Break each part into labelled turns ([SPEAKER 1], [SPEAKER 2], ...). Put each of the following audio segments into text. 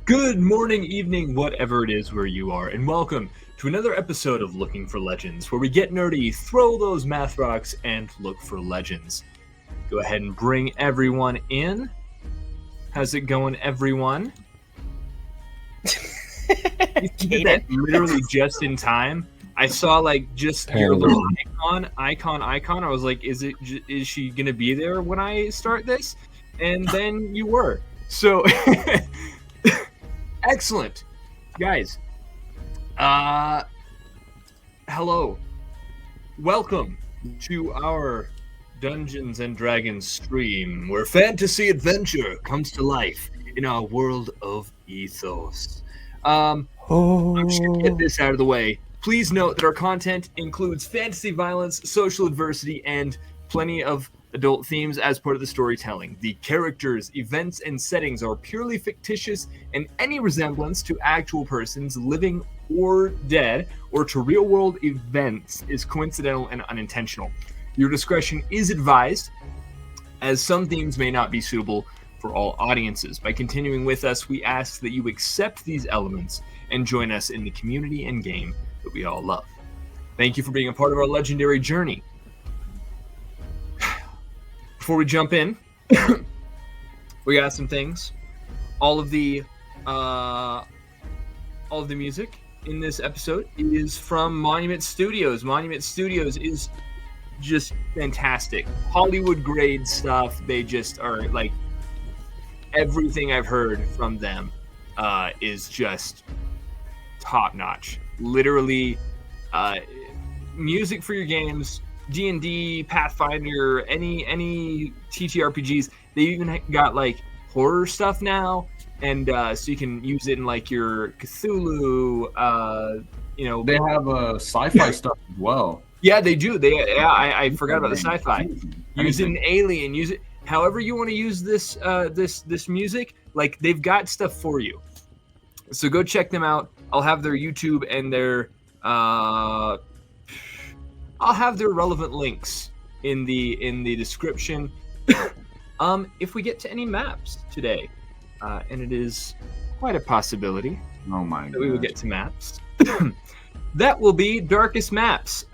[SPEAKER 1] Good morning, evening, whatever it is where you are, and welcome to another episode of Looking for Legends, where we get nerdy, throw those math rocks, and look for legends. Go ahead and bring everyone in. How's it going, everyone? You did that literally just in time. I saw just your little icon. I was like, is she gonna be there when I start this? And then you were. So excellent, guys. Hello, welcome to our Dungeons and Dragons stream, where fantasy adventure comes to life in our world of ethos. I'm just gonna get this out of the way. Please note that our content includes fantasy violence, social adversity, and plenty of adult themes as part of the storytelling. The characters, events, and settings are purely fictitious, and any resemblance to actual persons, living or dead, or to real-world events is coincidental and unintentional. Your discretion is advised, as some themes may not be suitable for all audiences. By continuing with us, we ask that you accept these elements and join us in the community and game that we all love. Thank you for being a part of our legendary journey. Before we jump in, we got some things. All of the music in this episode is from Monument Studios. Monument Studios is just fantastic. Hollywood grade stuff. They just are everything I've heard from them is just top notch. Literally, music for your games, D&D, Pathfinder, any TTRPGs. They even got horror stuff now, and so you can use it in your Cthulhu.
[SPEAKER 2] They have sci-fi stuff as well.
[SPEAKER 1] Yeah, they do. I forgot about the sci-fi. Use it in Alien. Use it however you want to use this this music. They've got stuff for you. So go check them out. I'll have their YouTube and their I'll have their relevant links in the description. If we get to any maps today, and it is quite a possibility.
[SPEAKER 2] Oh my god.
[SPEAKER 1] We will get to maps. That will be Darkest Maps.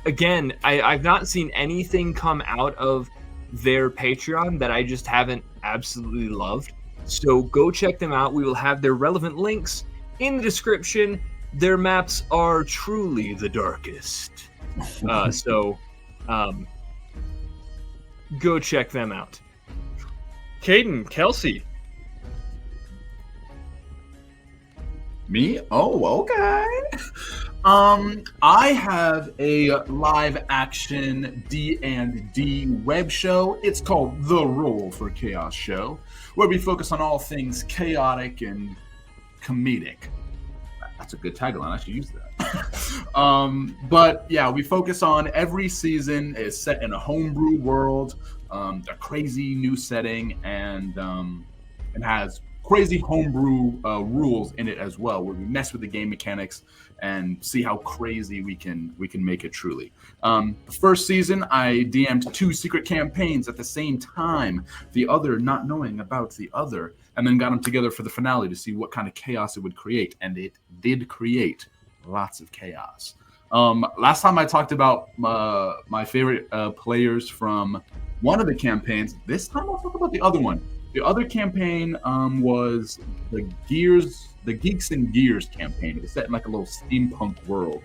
[SPEAKER 1] Again, I've not seen anything come out of their Patreon that I just haven't absolutely loved. So go check them out. We will have their relevant links in the description. Their maps are truly the darkest. So go check them out. Caden, Kelsey.
[SPEAKER 2] Me? Oh, okay. I have a live action D&D web show. It's called The Roll for Chaos Show, where we focus on all things chaotic and comedic. That's a good tagline. I should use that. But yeah, we focus on every season is set in a homebrew world, a crazy new setting, and it has crazy homebrew rules in it as well, where we mess with the game mechanics and see how crazy we can make it truly. The first season, I DM'd 2 secret campaigns at the same time, the other not knowing about the other, and then got them together for the finale to see what kind of chaos it would create, and it did create lots of chaos. Last time I talked about my favorite players from one of the campaigns. This time I'll talk about the other one. The other campaign was the Geeks and Gears campaign. It was set in a little steampunk world.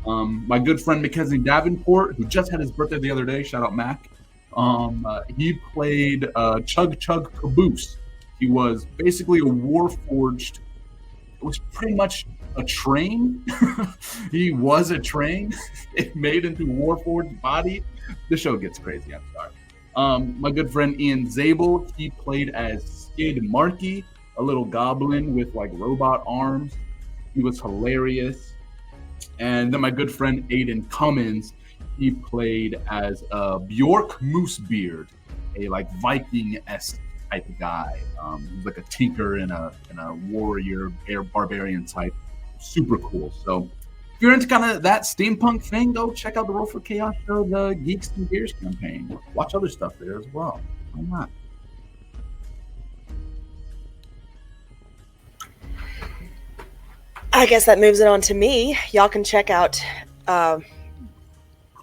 [SPEAKER 2] My good friend Mackenzie Davenport, who just had his birthday the other day, shout out Mac, he played Chug Chug Caboose. He was basically a warforged. It was pretty much a train. He was a train. It made into a warforged body. The show gets crazy, I'm sorry. My good friend Ian Zabel, he played as Skid Markey, a little goblin with robot arms. He was hilarious. And then my good friend Aiden Cummins, he played as Bjork Moosebeard, a Viking-esque type of guy. He was a tinker and a warrior, barbarian type. Super cool. So if you're into kind of that steampunk thing, go check out the Roll for Chaos show, the Geeks and Gears campaign. Watch other stuff there as well. Why not?
[SPEAKER 3] I guess that moves it on to me. Y'all can check out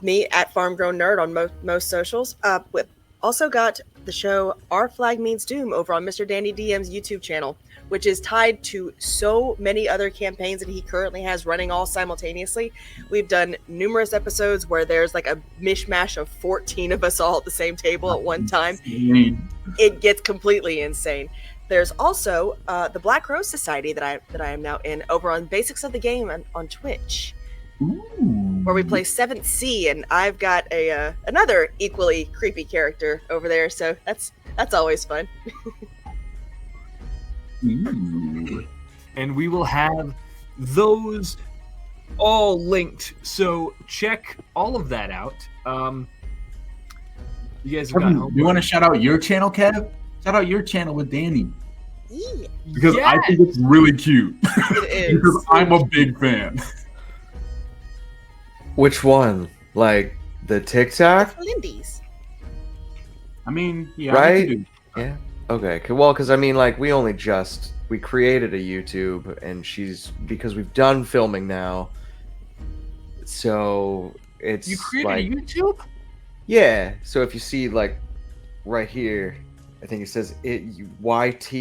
[SPEAKER 3] me at Farm Grown Nerd on most socials. We've also got the show Our Flag Means Doom over on Mr. Danny DM's YouTube channel, which is tied to so many other campaigns that he currently has running all simultaneously. We've done numerous episodes where there's like a mishmash of 14 of us all at the same table at one time. It gets completely insane. There's also the Black Rose Society that I am now in over on Basics of the Game on Twitch.
[SPEAKER 2] Ooh.
[SPEAKER 3] Where we play 7th Sea, and I've got another equally creepy character over there, so that's always fun.
[SPEAKER 1] And we will have those all linked, so check all of that out. You guys have got homework.
[SPEAKER 2] You want to shout out your channel, Kev? Shout out your channel with Danny.
[SPEAKER 3] Yeah.
[SPEAKER 2] Because I think it's really cute.
[SPEAKER 3] It is.
[SPEAKER 2] Because I'm a big fan.
[SPEAKER 4] Which one? Like the TikTok?
[SPEAKER 3] Lindy's.
[SPEAKER 2] I mean, yeah.
[SPEAKER 4] Right? Yeah. Okay. Well, because I mean, like, we created a YouTube, and because we've done filming now, so it's
[SPEAKER 1] You created
[SPEAKER 4] like,
[SPEAKER 1] a YouTube?
[SPEAKER 4] yeah. So if you see like right here, I think it says YT,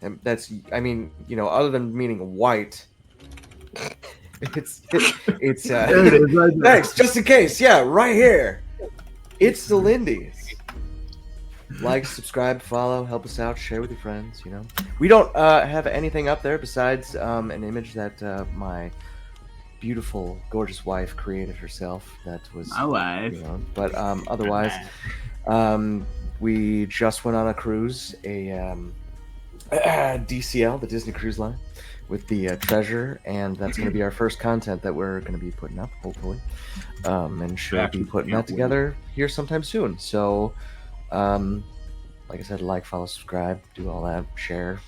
[SPEAKER 4] and that's, I mean, other than meaning white. It's
[SPEAKER 2] There it is, right there.
[SPEAKER 4] thanks, just in case. Yeah, right here. It's the Lindy's. Like, subscribe, follow, help us out, share with your friends. We don't have anything up there besides an image that my beautiful, gorgeous wife created herself. That was
[SPEAKER 2] My wife.
[SPEAKER 4] But otherwise, we just went on a cruise, a DCL, the Disney Cruise Line, with the treasure, and that's going to be our first content that we're going to be putting up, hopefully, and should be putting that together here sometime soon. So, like I said, like, follow, subscribe, do all that, share.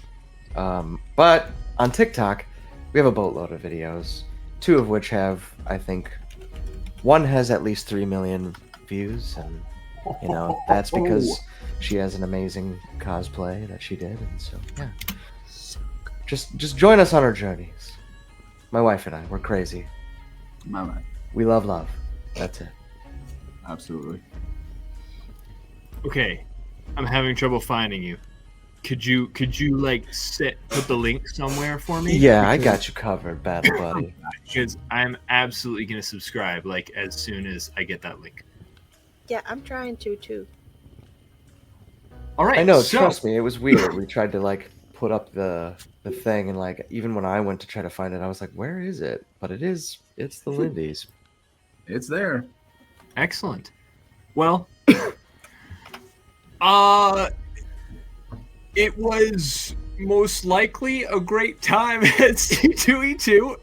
[SPEAKER 4] But on TikTok, we have a boatload of videos, 2 of which have, I think, one has at least 3 million views, and that's because she has an amazing cosplay that she did, and so yeah. Just join us on our journeys. My wife and I, we're crazy.
[SPEAKER 2] My wife.
[SPEAKER 4] We love. That's it.
[SPEAKER 2] Absolutely.
[SPEAKER 1] Okay, I'm having trouble finding you. Could you like put the link somewhere for me?
[SPEAKER 4] Yeah, I got you covered, battle buddy.
[SPEAKER 1] Because I'm absolutely gonna subscribe like as soon as I get that link.
[SPEAKER 3] Yeah, I'm trying to too.
[SPEAKER 1] All right.
[SPEAKER 4] I know.
[SPEAKER 1] so,
[SPEAKER 4] Trust me, it was weird. We tried to like put up the thing, and like even when I went to try to find it, I was like, "Where is it?" But it's the Lindy's.
[SPEAKER 2] It's there.
[SPEAKER 1] Excellent. Well, it was most likely a great time at C2E2.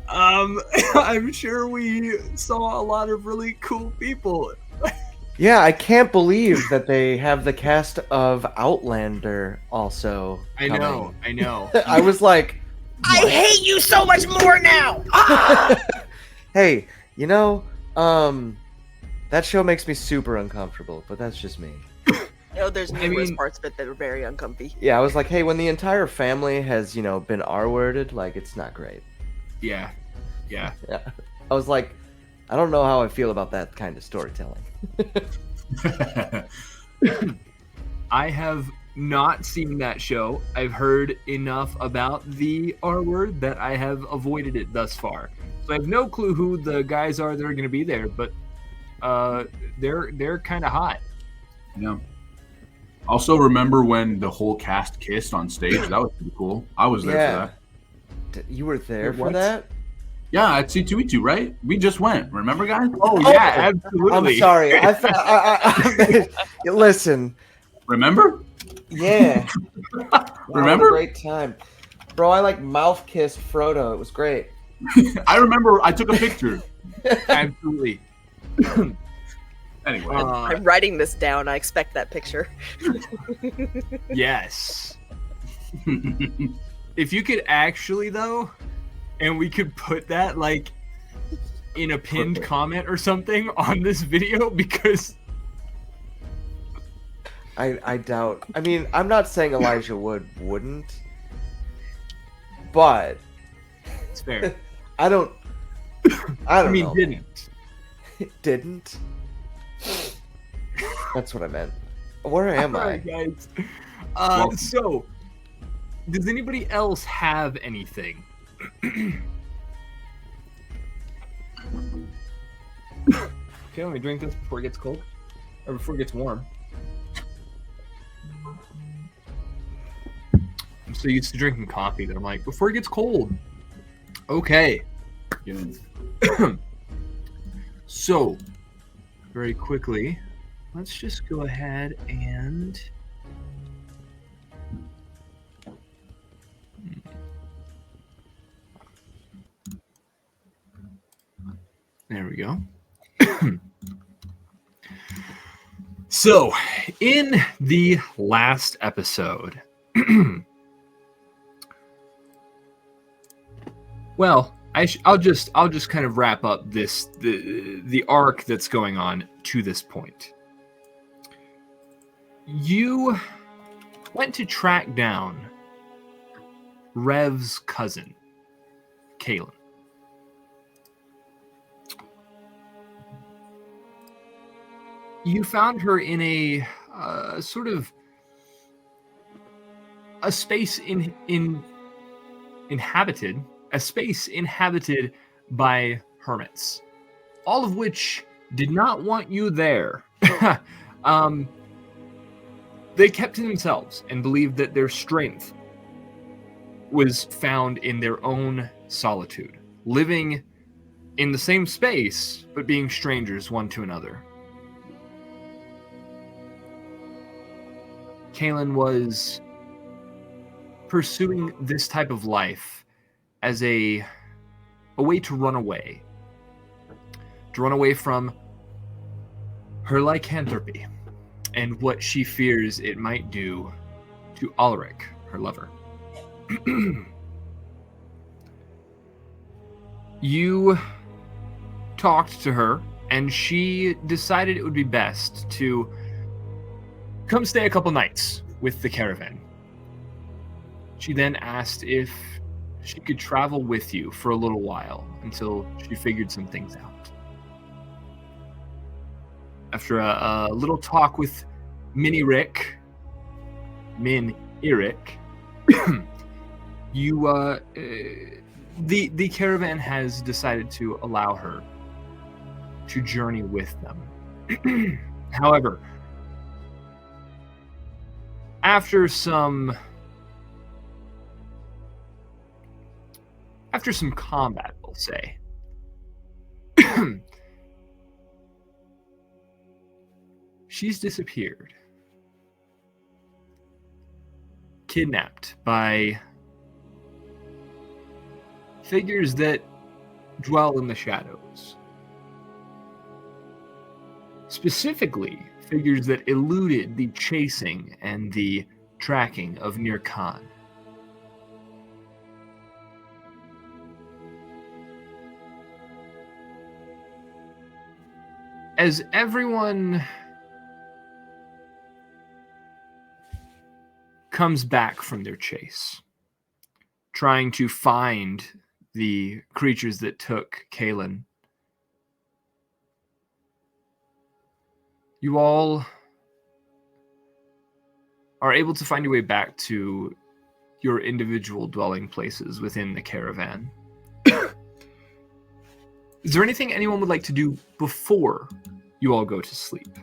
[SPEAKER 1] I'm sure we saw a lot of really cool people.
[SPEAKER 4] Yeah, I can't believe that they have the cast of Outlander also.
[SPEAKER 1] I know.
[SPEAKER 4] I was like,
[SPEAKER 3] I hate you so much more now.
[SPEAKER 4] hey, that show makes me super uncomfortable, but that's just me.
[SPEAKER 3] There's numerous parts of it that are very uncomfy.
[SPEAKER 4] Yeah, I was like, hey, when the entire family has, been R-worded, like, it's not great.
[SPEAKER 1] Yeah.
[SPEAKER 4] I was like, I don't know how I feel about that kind of storytelling.
[SPEAKER 1] I have not seen that show. I've heard enough about the R word that I have avoided it thus far. So I have no clue who the guys are that are going to be there, but they're kind of hot.
[SPEAKER 2] Yeah. Also, remember when the whole cast kissed on stage? That was pretty cool. I was there for that.
[SPEAKER 4] You were there
[SPEAKER 2] Wait,
[SPEAKER 4] for
[SPEAKER 2] what?
[SPEAKER 4] that?
[SPEAKER 2] Yeah, at C2E2, right? We just went. Remember, guys?
[SPEAKER 1] Oh yeah, absolutely.
[SPEAKER 4] I'm sorry. I listen.
[SPEAKER 2] Remember?
[SPEAKER 4] Yeah.
[SPEAKER 2] Remember?
[SPEAKER 4] What a great time, bro. I like mouth kissed Frodo. It was great.
[SPEAKER 2] I remember. I took a picture.
[SPEAKER 1] Absolutely.
[SPEAKER 2] Anyway,
[SPEAKER 3] I'm writing this down. I expect that picture.
[SPEAKER 1] Yes. If you could actually though, and we could put that like in a pinned comment or something on this video, because
[SPEAKER 4] I doubt. I mean, I'm not saying Elijah wouldn't, but
[SPEAKER 1] It's fair.
[SPEAKER 4] I don't
[SPEAKER 1] I mean,
[SPEAKER 4] know.
[SPEAKER 1] didn't.
[SPEAKER 4] Didn't. That's what I meant. Where am
[SPEAKER 1] All
[SPEAKER 4] I?
[SPEAKER 1] right, guys.
[SPEAKER 2] Well-
[SPEAKER 1] So, does anybody else have anything? Okay, let me drink this before it gets cold. Or before it gets warm. I'm so used to drinking coffee that I'm like, before it gets cold. Okay. So, very quickly, let's just go ahead and... There we go. So, in the last episode, well, I'll just kind of wrap up the arc that's going on to this point. You went to track down Rev's cousin, Kaelin. You found her in a sort of a space inhabited by hermits, all of which did not want you there. They kept to themselves and believed that their strength was found in their own solitude, living in the same space, but being strangers one to another. Kaelin was pursuing this type of life as a way to run away from her lycanthropy and what she fears it might do to Ulrich, her lover. You talked to her, and she decided it would be best to come stay a couple nights with the caravan. She then asked if she could travel with you for a little while until she figured some things out. After a little talk with Min Eric, you the caravan has decided to allow her to journey with them. However, after some combat, we'll say, she's disappeared, kidnapped by figures that dwell in the shadows. Specifically, figures that eluded the chasing and the tracking of Nir Khan. As everyone comes back from their chase, trying to find the creatures that took Kaelin, you all are able to find your way back to your individual dwelling places within the caravan. Is there anything anyone would like to do before you all go to sleep?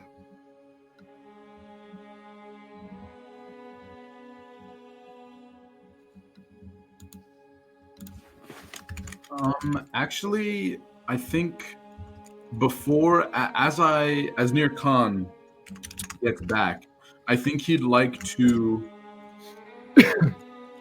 [SPEAKER 2] Actually, I think as Nir Khan gets back, I think he'd like to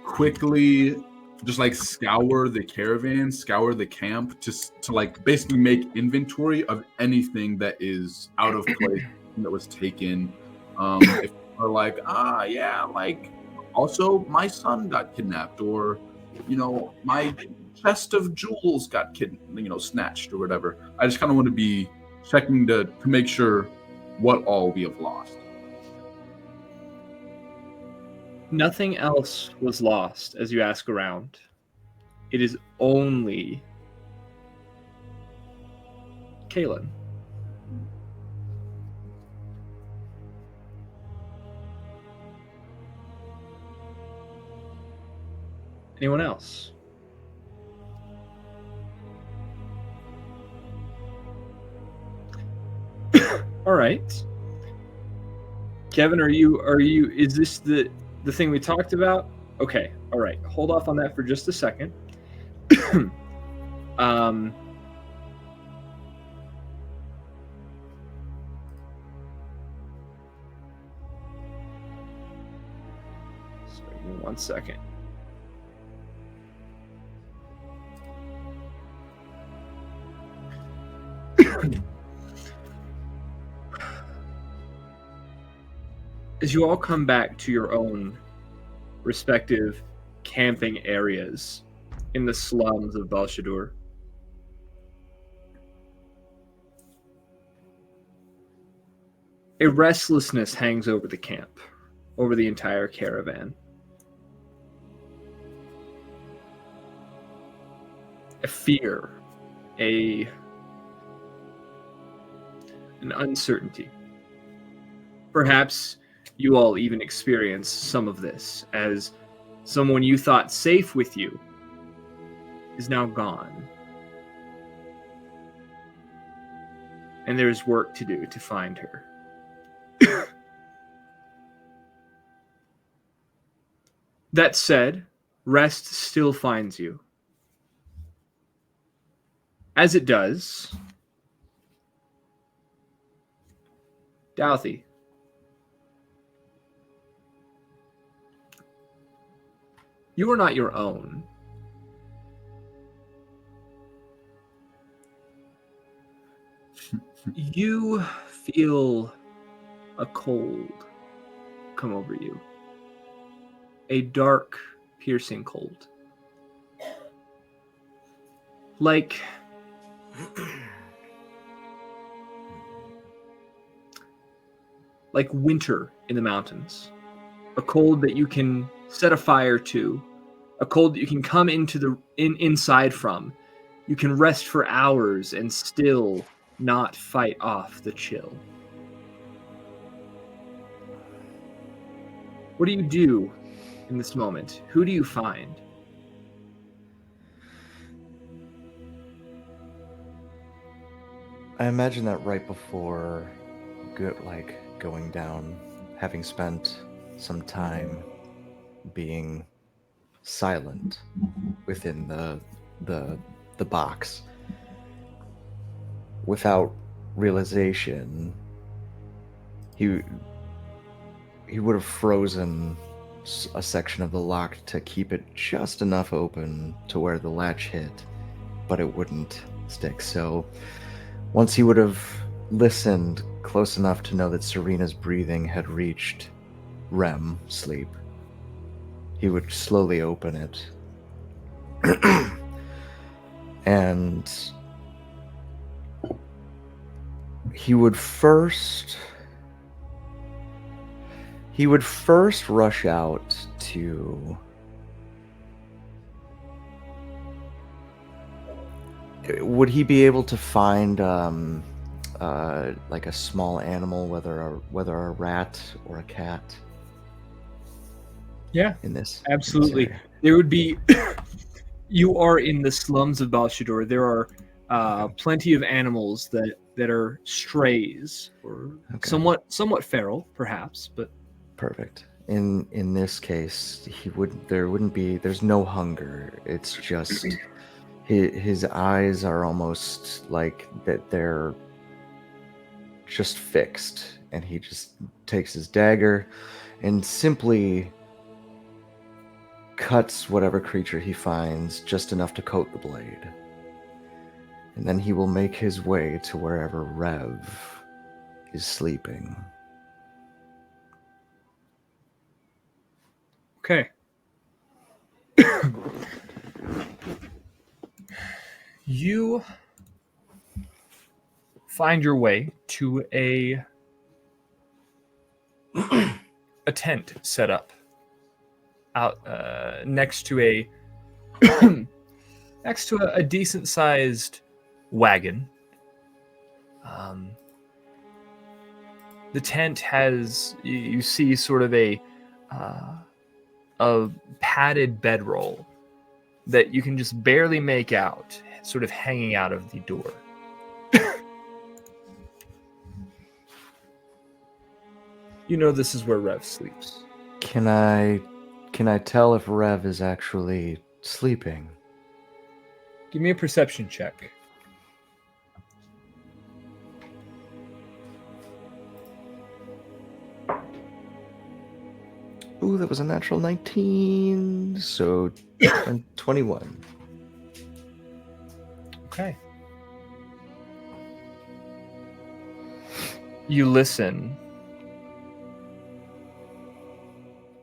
[SPEAKER 2] quickly just like scour the caravan, scour the camp, just to like basically make inventory of anything that is out of place that was taken. If are like, yeah, like also my son got kidnapped, or my chest of jewels got snatched or whatever. I just kind of want to be checking to make sure what all we have lost.
[SPEAKER 1] Nothing else was lost as you ask around. it is only Kaelin. Anyone else? All right. Kevin, is this the thing we talked about? Okay. All right. Hold off on that for just a second. um Sorry, give me 1 second. As you all come back to your own respective camping areas in the slums of Balshadur, a restlessness hangs over the camp, over the entire caravan. A fear, an uncertainty. Perhaps you all even experience some of this as someone you thought safe with you is now gone. And there's work to do to find her. That said, rest still finds you. As it does, Daudi. You are not your own. You feel a cold come over you. A dark, piercing cold. Like winter in the mountains. A cold that you can set a fire to. A cold that you can come inside from. You can rest for hours and still not fight off the chill. What do you do in this moment? Who do you find?
[SPEAKER 4] I imagine that right before going down, having spent some time being silent within the box, without realization, he would have frozen a section of the lock to keep it just enough open to where the latch hit, but it wouldn't stick. So once he would have listened close enough to know that Serena's breathing had reached REM sleep, he would slowly open it. And he would first rush out to would he be able to find like a small animal, whether a rat or a cat?
[SPEAKER 1] Yeah,
[SPEAKER 4] in this
[SPEAKER 1] absolutely.
[SPEAKER 4] area?
[SPEAKER 1] There would be. You are in the slums of Balshadur. There are plenty of animals that are strays or somewhat feral, perhaps, but
[SPEAKER 4] Perfect. In this case, there's no hunger. It's just his eyes are almost like that they're just fixed, and he just takes his dagger and simply cuts whatever creature he finds just enough to coat the blade. And then he will make his way to wherever Rev is sleeping.
[SPEAKER 1] okay. You find your way to a tent set up out next to next to a decent-sized wagon. The tent has, you see, sort of a padded bedroll that you can just barely make out, sort of hanging out of the door. You know this is where Rev sleeps.
[SPEAKER 4] Can I tell if Rev is actually sleeping?
[SPEAKER 1] Give me a perception check.
[SPEAKER 4] Ooh, that was a natural 19, so 21.
[SPEAKER 1] Okay. You listen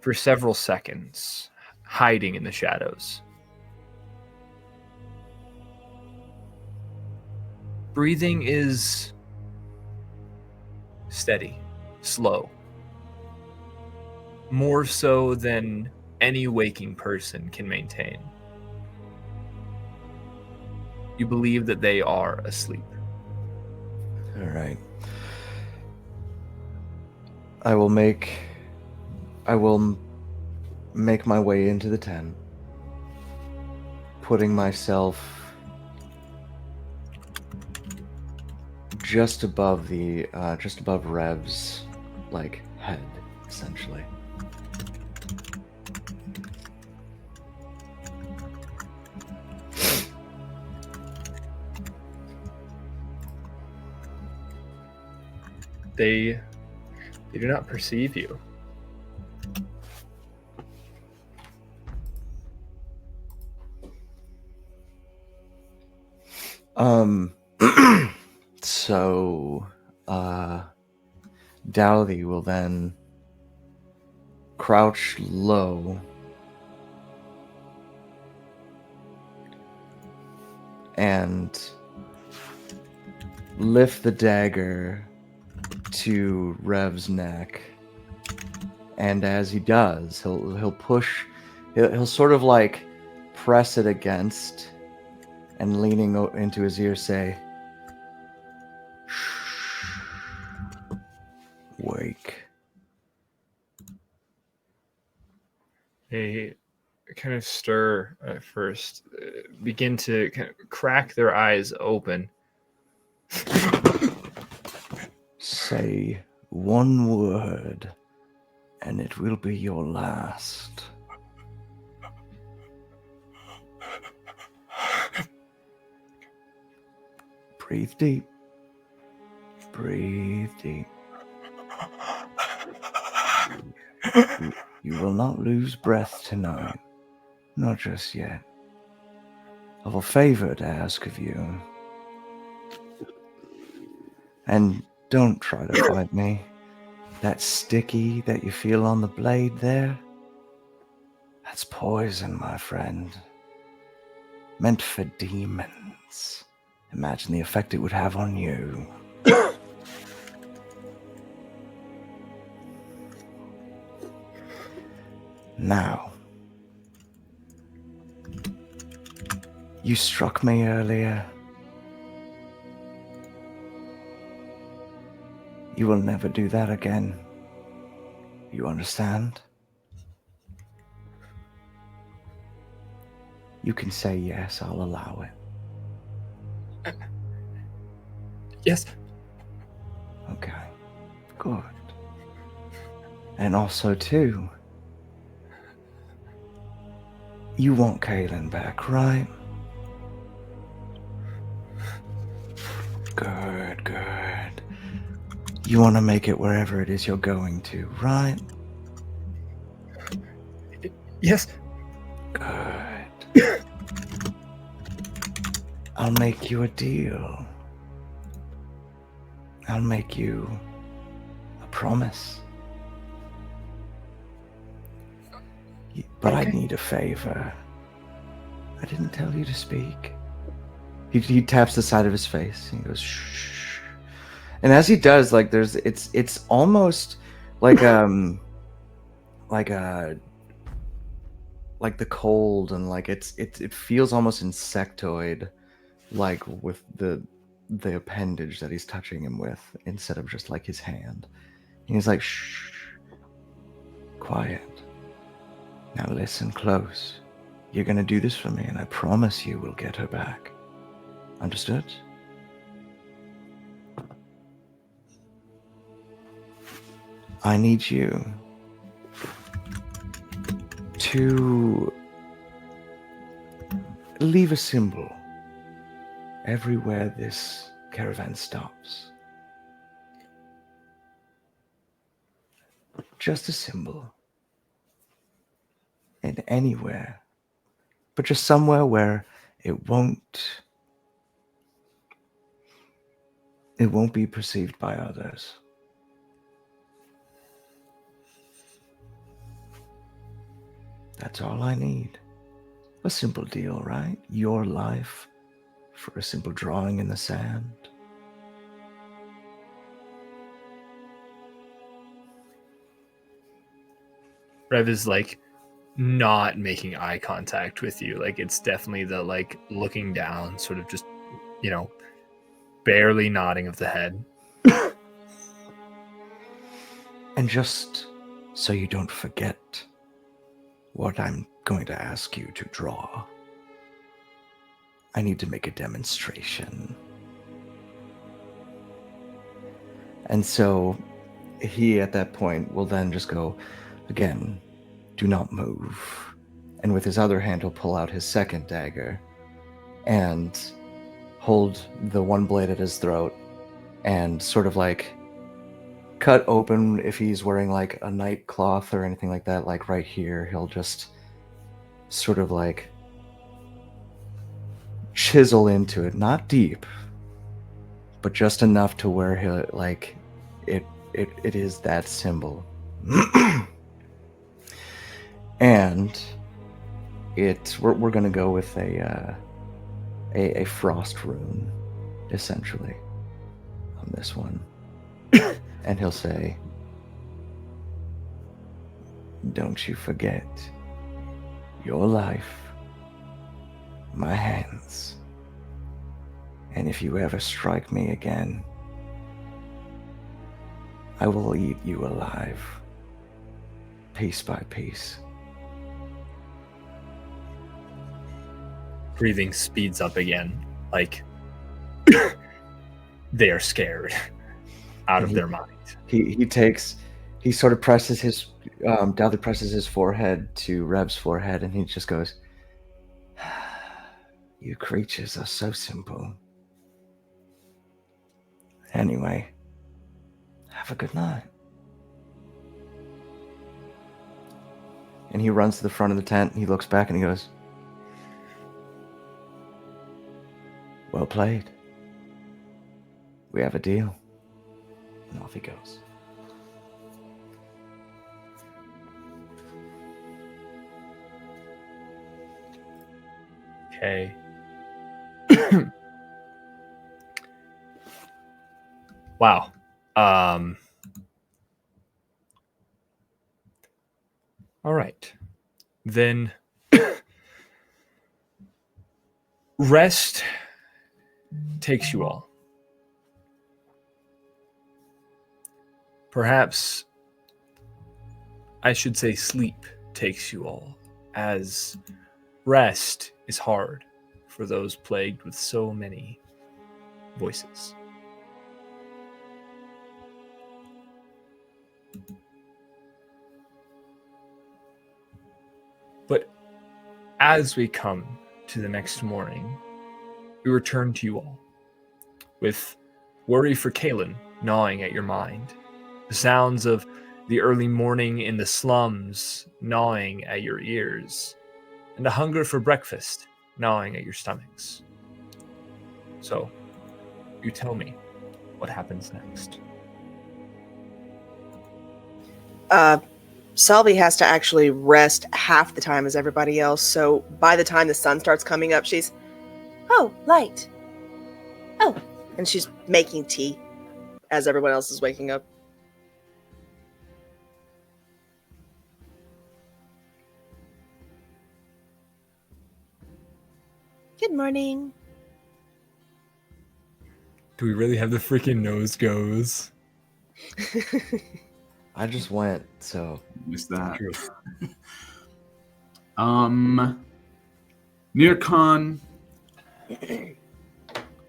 [SPEAKER 1] for several seconds, hiding in the shadows. Breathing is steady, slow. More so than any waking person can maintain. You believe that they are asleep.
[SPEAKER 4] All right. I will make my way into the tent, putting myself just above Rev's head, essentially.
[SPEAKER 1] They do not perceive you.
[SPEAKER 4] So, Daudi will then crouch low and lift the dagger to Rev's neck, and as he does, he'll sort of press it against, and leaning into his ear say, "Shh, wake."
[SPEAKER 1] They kind of stir at first, begin to kind of crack their eyes open.
[SPEAKER 4] Say one word, and it will be your last. Breathe deep. Breathe deep. You will not lose breath tonight. Not just yet. I have a favor to ask of you. And don't try to fight me. That sticky that you feel on the blade there, that's poison, my friend. Meant for demons. Imagine the effect it would have on you. Now, you struck me earlier. You will never do that again. You understand? You can say yes, I'll allow it.
[SPEAKER 1] Yes.
[SPEAKER 4] Okay, good. And also, too, you want Kaelin back, right? Good, good. You want to make it wherever it is you're going to, right?
[SPEAKER 1] Yes.
[SPEAKER 4] Good. I'll make you a deal. I'll make you a promise. But
[SPEAKER 1] Okay.
[SPEAKER 4] I need a favor. I didn't tell you to speak. He taps the side of his face and he goes, shh. And as he does, it's almost like a like the cold, and like it feels almost insectoid, like with the appendage that he's touching him with instead of just like his hand. And he's like, shh, quiet. Now listen close. You're gonna do this for me, and I promise you we'll get her back. Understood? I need you to leave a symbol everywhere this caravan stops. Just a symbol. And anywhere. But just somewhere where it won't be perceived by others. That's all I need. A simple deal, right? Your life for a simple drawing in the sand.
[SPEAKER 1] Rev is like not making eye contact with you. Like it's definitely the like looking down, sort of just, you know, barely nodding of the head.
[SPEAKER 4] And just so you don't forget what I'm going to ask you to draw, I need to make a demonstration. And so he, at that point, will then just go, again, do not move. And with his other hand, he'll pull out his second dagger and hold the one blade at his throat and sort of like cut open, if he's wearing like a night cloth or anything like that, like right here, he'll just sort of like chisel into it, not deep, but just enough to where he'll like it is that symbol. And we're gonna go with a frost rune, essentially, on this one. And he'll say, don't you forget your life, my hands, and if you ever strike me again, I will eat you alive, piece by piece.
[SPEAKER 1] Breathing speeds up again, like they are scared out of their mind.
[SPEAKER 4] He sort of presses his Daudi presses his forehead to Rev's forehead, and he just goes, you creatures are so simple. Anyway, have a good night. And he runs to the front of the tent, and he looks back and he goes, well played. We have a deal. And off he goes.
[SPEAKER 1] Okay. Wow. All right. Then rest takes you all. Perhaps I should say sleep takes you all, as rest is hard for those plagued with so many voices. But as we come to the next morning, we return to you all, with worry for Kaelin gnawing at your mind, the sounds of the early morning in the slums gnawing at your ears, and a hunger for breakfast gnawing at your stomachs. So, you tell me what happens next.
[SPEAKER 3] Selby has to actually rest half the time as everybody else, so by the time the sun starts coming up, she's, oh, light. Oh, and she's making tea as everyone else is waking up. Good morning.
[SPEAKER 5] Do we really have the freaking nose goes?
[SPEAKER 4] I just went, so
[SPEAKER 2] Missed that.
[SPEAKER 5] True.
[SPEAKER 2] Nirkan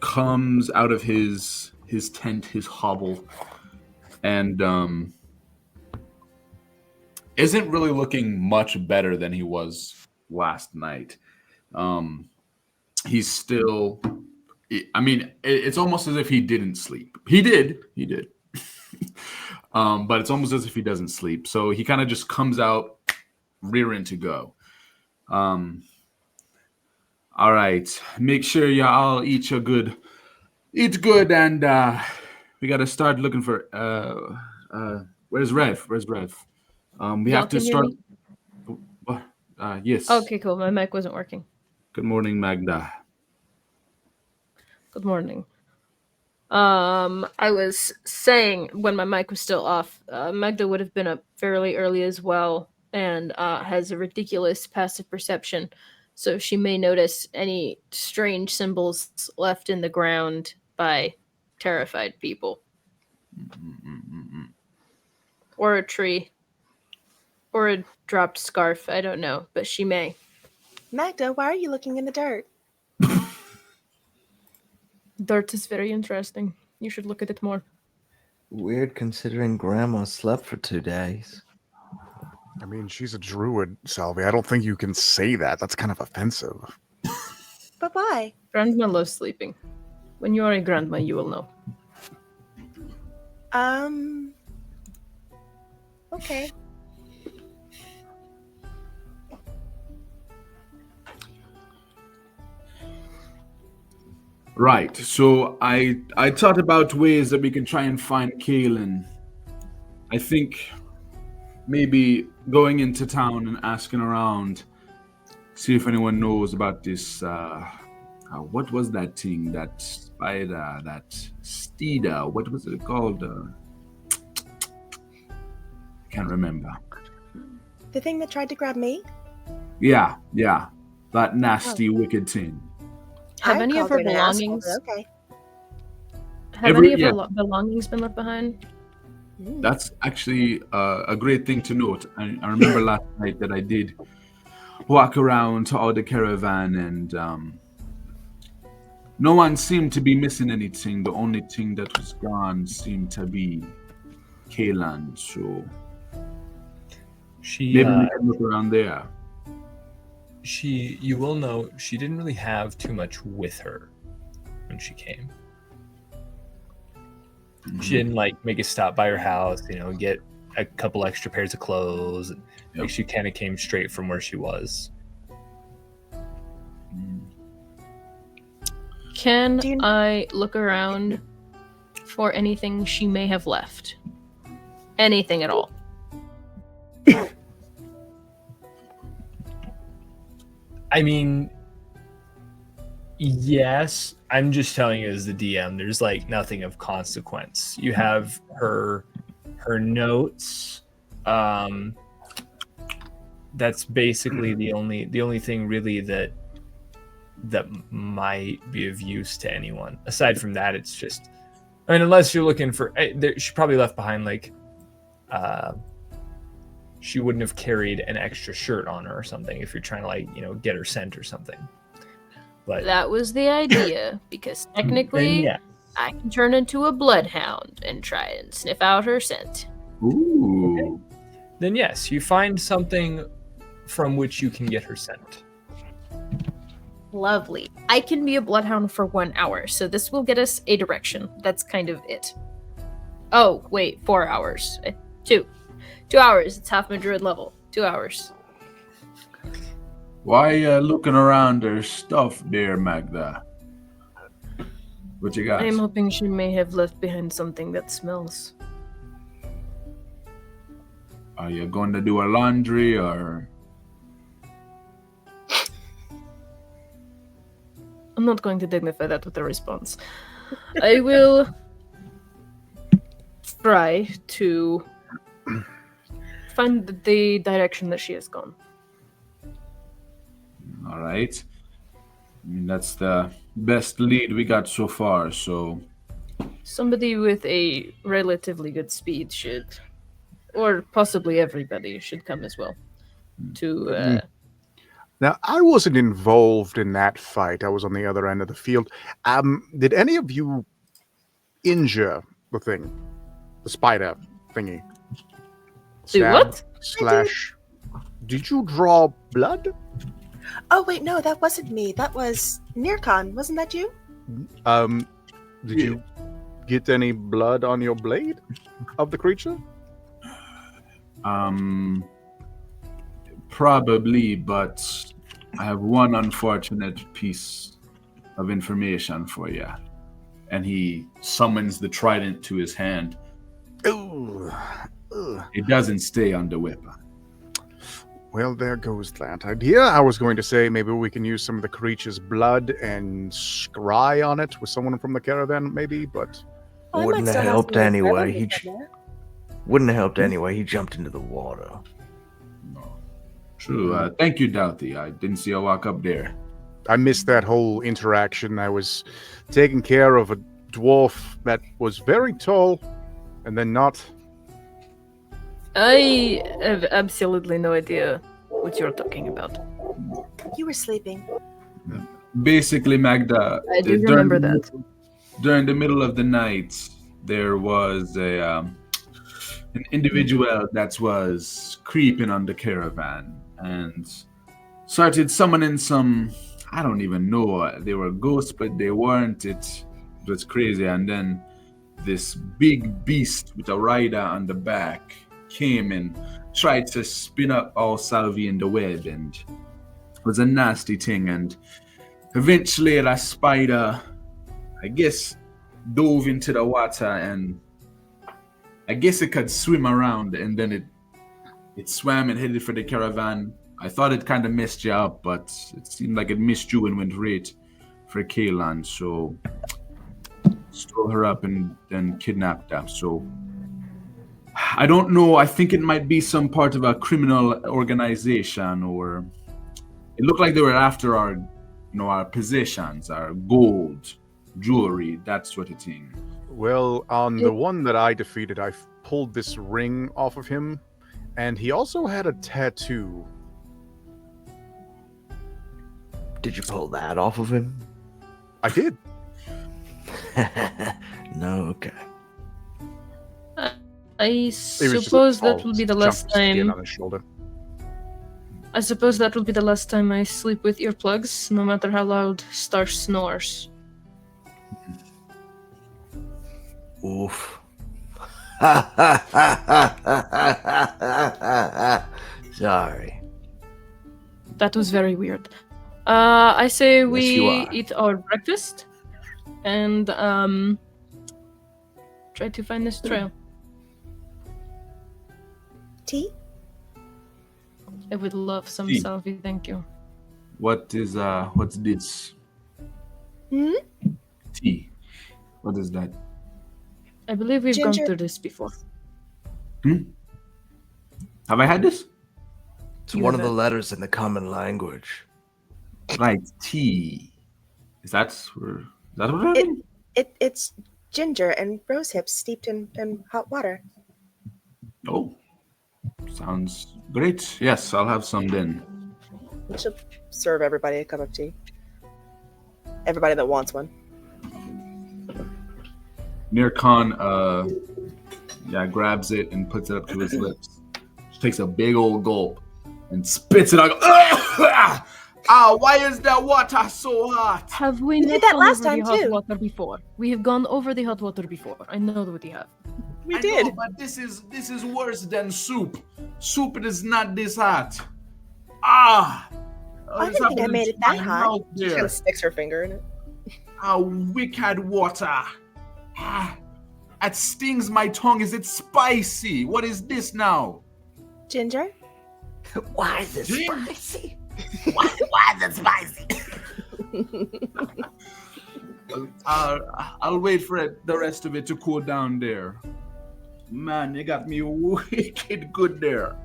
[SPEAKER 2] comes out of his tent, his hovel, and isn't really looking much better than he was last night. He's still. I mean, it's almost as if he didn't sleep. He did. But it's almost as if he doesn't sleep. So he kind of just comes out rearing to go. All right. Make sure you all eat good, and we got to start looking for. Where's Rev? We
[SPEAKER 6] Y'all
[SPEAKER 2] have to
[SPEAKER 6] can hear
[SPEAKER 2] start.
[SPEAKER 6] me?
[SPEAKER 2] Yes.
[SPEAKER 6] Okay, cool. My mic wasn't working.
[SPEAKER 2] Good morning, Magda.
[SPEAKER 6] Good morning. I was saying when my mic was still off, Magda would have been up fairly early as well, and has a ridiculous passive perception, so she may notice any strange symbols left in the ground by terrified people, or a tree, or a dropped scarf. I don't know, but she may.
[SPEAKER 3] Magda, why are you looking in the dirt?
[SPEAKER 6] Dirt is very interesting. You should look at it more.
[SPEAKER 4] weird considering Grandma slept for 2 days.
[SPEAKER 7] I mean, she's a druid, Salvi. I don't think you can say that. That's kind of offensive.
[SPEAKER 3] But why?
[SPEAKER 6] Grandma loves sleeping. When you are a grandma, you will know.
[SPEAKER 3] Okay.
[SPEAKER 2] Right. So I thought about ways that we can try and find Kaelin. I think maybe going into town and asking around, see if anyone knows about this. What was that thing? That spider? That steeda? What was it called? I can't remember.
[SPEAKER 3] The thing that tried to grab me?
[SPEAKER 2] Yeah. That nasty, wicked thing.
[SPEAKER 6] Have
[SPEAKER 3] I
[SPEAKER 6] any of
[SPEAKER 3] called
[SPEAKER 6] her
[SPEAKER 3] an asshole,
[SPEAKER 6] belongings?
[SPEAKER 3] but okay.
[SPEAKER 6] Have any of her belongings been left behind?
[SPEAKER 2] That's actually a great thing to note. I remember last night that I did walk around all the caravan, and no one seemed to be missing anything. The only thing that was gone seemed to be Kaelin. So
[SPEAKER 5] She,
[SPEAKER 2] maybe we can look around there.
[SPEAKER 5] you will know, she didn't really have too much with her when she came. She didn't like make a stop by her house, get a couple extra pairs of clothes. Like she kind of came straight from where she was.
[SPEAKER 6] Can
[SPEAKER 3] Do you-
[SPEAKER 6] I look around for anything she may have left? Anything at all?
[SPEAKER 5] I mean, yes. I'm just telling you as the DM, there's like nothing of consequence. You have her notes. That's basically the only thing really that might be of use to anyone. Aside from that, it's just, I mean, unless you're looking for, she probably left behind like, she wouldn't have carried an extra shirt on her or something if you're trying to like, get her scent or something. But
[SPEAKER 6] That was the idea, because technically,
[SPEAKER 5] yeah.
[SPEAKER 6] I can turn into a bloodhound and try and sniff out her scent.
[SPEAKER 2] Ooh.
[SPEAKER 5] Then yes, you find something from which you can get her scent.
[SPEAKER 6] Lovely. I can be a bloodhound for 1 hour, so this will get us a direction. That's kind of it. Oh, wait, 4 hours. 2 hours. It's half my druid level. 2 hours.
[SPEAKER 2] Why looking around her stuff there, Magda? What you got?
[SPEAKER 6] I'm hoping she may have left behind something that smells.
[SPEAKER 2] Are you going to do her laundry or?
[SPEAKER 6] I'm not going to dignify that with a response. I will try to find the direction that she has gone.
[SPEAKER 2] All right. mean, that's the best lead we got so far, so
[SPEAKER 6] Somebody with a relatively good speed should, or possibly everybody should come as well. To
[SPEAKER 7] Now, I wasn't involved in that fight. I was on the other end of the field. Did any of you injure the thing? The spider thingy?
[SPEAKER 6] do what?
[SPEAKER 7] Slash. Did you draw blood?
[SPEAKER 3] Oh wait, no, that wasn't me. That was Nircon. Wasn't that you?
[SPEAKER 7] Did you get any blood on your blade of the creature?
[SPEAKER 2] probably, but I have one unfortunate piece of information for you. And he summons the trident to his hand.
[SPEAKER 7] Ooh.
[SPEAKER 2] It doesn't stay on the weapon.
[SPEAKER 7] Well, there goes that idea. I was going to say maybe we can use some of the creature's blood and scry on it with someone from the caravan, maybe, but...
[SPEAKER 3] Oh, I might
[SPEAKER 4] Wouldn't have
[SPEAKER 3] still have
[SPEAKER 4] helped
[SPEAKER 3] some
[SPEAKER 4] anyway.
[SPEAKER 3] revenue from there.
[SPEAKER 4] Wouldn't have helped anyway. He jumped into the water.
[SPEAKER 2] No. True. Thank you, Daudi. I didn't see you walk up there.
[SPEAKER 7] I missed that whole interaction. I was taking care of a dwarf that was very tall and then not.
[SPEAKER 6] I have absolutely no idea what you're talking about.
[SPEAKER 3] You were sleeping.
[SPEAKER 2] Basically, Magda,
[SPEAKER 6] I do remember that.
[SPEAKER 2] During the middle of the night, there was an individual that was creeping on the caravan and started summoning some, I don't even know, they were ghosts, but they weren't. It was crazy. And then this big beast with a rider on the back came and tried to spin up all Salvi in the web, and it was a nasty thing. And eventually that spider, I guess, dove into the water, and I guess it could swim around, and then it swam and headed for the caravan. I thought it kind of messed you up, but it seemed like it missed you and went right for Kaelin, so stole her up and then kidnapped her. So I don't know. I think it might be some part of a criminal organization, or it looked like they were after our possessions, our gold, jewelry, that sort of thing.
[SPEAKER 7] Well, on the one that I defeated, I pulled this ring off of him, and he also had a tattoo.
[SPEAKER 4] Did you pull that off of him?
[SPEAKER 7] I did.
[SPEAKER 4] No, okay.
[SPEAKER 6] I
[SPEAKER 7] It was just
[SPEAKER 6] suppose
[SPEAKER 7] a
[SPEAKER 6] that
[SPEAKER 7] tall
[SPEAKER 6] will be the
[SPEAKER 7] chunk
[SPEAKER 6] last
[SPEAKER 7] of skin
[SPEAKER 6] time.
[SPEAKER 7] on his shoulder.
[SPEAKER 6] I suppose that will be the last time I sleep with earplugs, no matter how loud Star snores.
[SPEAKER 4] Oof. Sorry.
[SPEAKER 6] That was very weird. I say
[SPEAKER 4] Yes, you
[SPEAKER 6] we
[SPEAKER 4] are.
[SPEAKER 6] eat our breakfast and try to find this trail.
[SPEAKER 3] Tea?
[SPEAKER 6] I would love some
[SPEAKER 2] Tea.
[SPEAKER 6] salvi, thank you.
[SPEAKER 2] What's this?
[SPEAKER 3] Hmm?
[SPEAKER 2] Tea. What is that?
[SPEAKER 6] I believe we've gone
[SPEAKER 3] Ginger.
[SPEAKER 6] through this before.
[SPEAKER 2] Have I had this?
[SPEAKER 4] It's
[SPEAKER 6] You
[SPEAKER 4] one of the
[SPEAKER 6] bet.
[SPEAKER 4] letters in the common language.
[SPEAKER 2] Right, tea. Is that what I mean?
[SPEAKER 3] It's ginger and rose hips steeped in hot water.
[SPEAKER 2] Oh, sounds great. Yes, I'll have some then.
[SPEAKER 3] We should serve everybody a cup of tea. Everybody that wants one.
[SPEAKER 2] Nircon, grabs it and puts it up to his lips. Takes a big old gulp and spits it out. Why is that water so hot?
[SPEAKER 6] Have we
[SPEAKER 3] We did
[SPEAKER 6] not
[SPEAKER 3] that
[SPEAKER 6] gone
[SPEAKER 3] last
[SPEAKER 6] over the
[SPEAKER 3] time,
[SPEAKER 6] hot
[SPEAKER 3] too.
[SPEAKER 6] water before? We have gone over the hot water before. I know that we have.
[SPEAKER 3] We
[SPEAKER 2] I
[SPEAKER 3] did.
[SPEAKER 2] know, but this is worse than soup. Soup is not this hot.
[SPEAKER 3] I
[SPEAKER 2] it's
[SPEAKER 3] didn't think I
[SPEAKER 2] happening
[SPEAKER 3] made it
[SPEAKER 2] to
[SPEAKER 3] that
[SPEAKER 2] my
[SPEAKER 3] hot.
[SPEAKER 2] mouth
[SPEAKER 3] She kind
[SPEAKER 2] there.
[SPEAKER 3] of sticks her finger in it.
[SPEAKER 2] Wicked water. It stings my tongue. Is it spicy? What is this now?
[SPEAKER 3] Ginger?
[SPEAKER 4] Why is it
[SPEAKER 2] Jim?
[SPEAKER 4] spicy?
[SPEAKER 2] Why is it spicy? I'll wait for the rest of it to cool down there. Man, you got me wicked good there.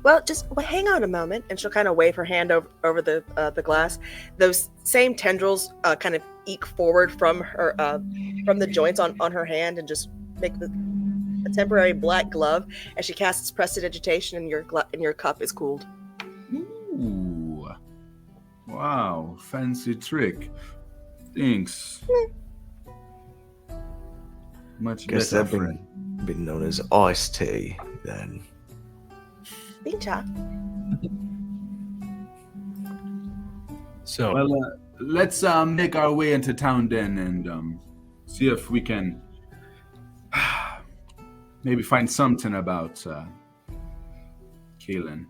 [SPEAKER 3] Well, just hang on a moment, and she'll kind of wave her hand over the glass. Those same tendrils kind of eke forward from her from the joints on her hand, and just make a temporary black glove as she casts prestidigitation, and your cup is cooled.
[SPEAKER 2] Ooh. Wow, fancy trick. Thanks. Much
[SPEAKER 4] Guess
[SPEAKER 2] better,
[SPEAKER 4] that
[SPEAKER 2] friend.
[SPEAKER 4] been known as iced tea then.
[SPEAKER 3] Bean cha.
[SPEAKER 5] So,
[SPEAKER 2] Well, let's make our way into town then and see if we can maybe find something about Kaelin.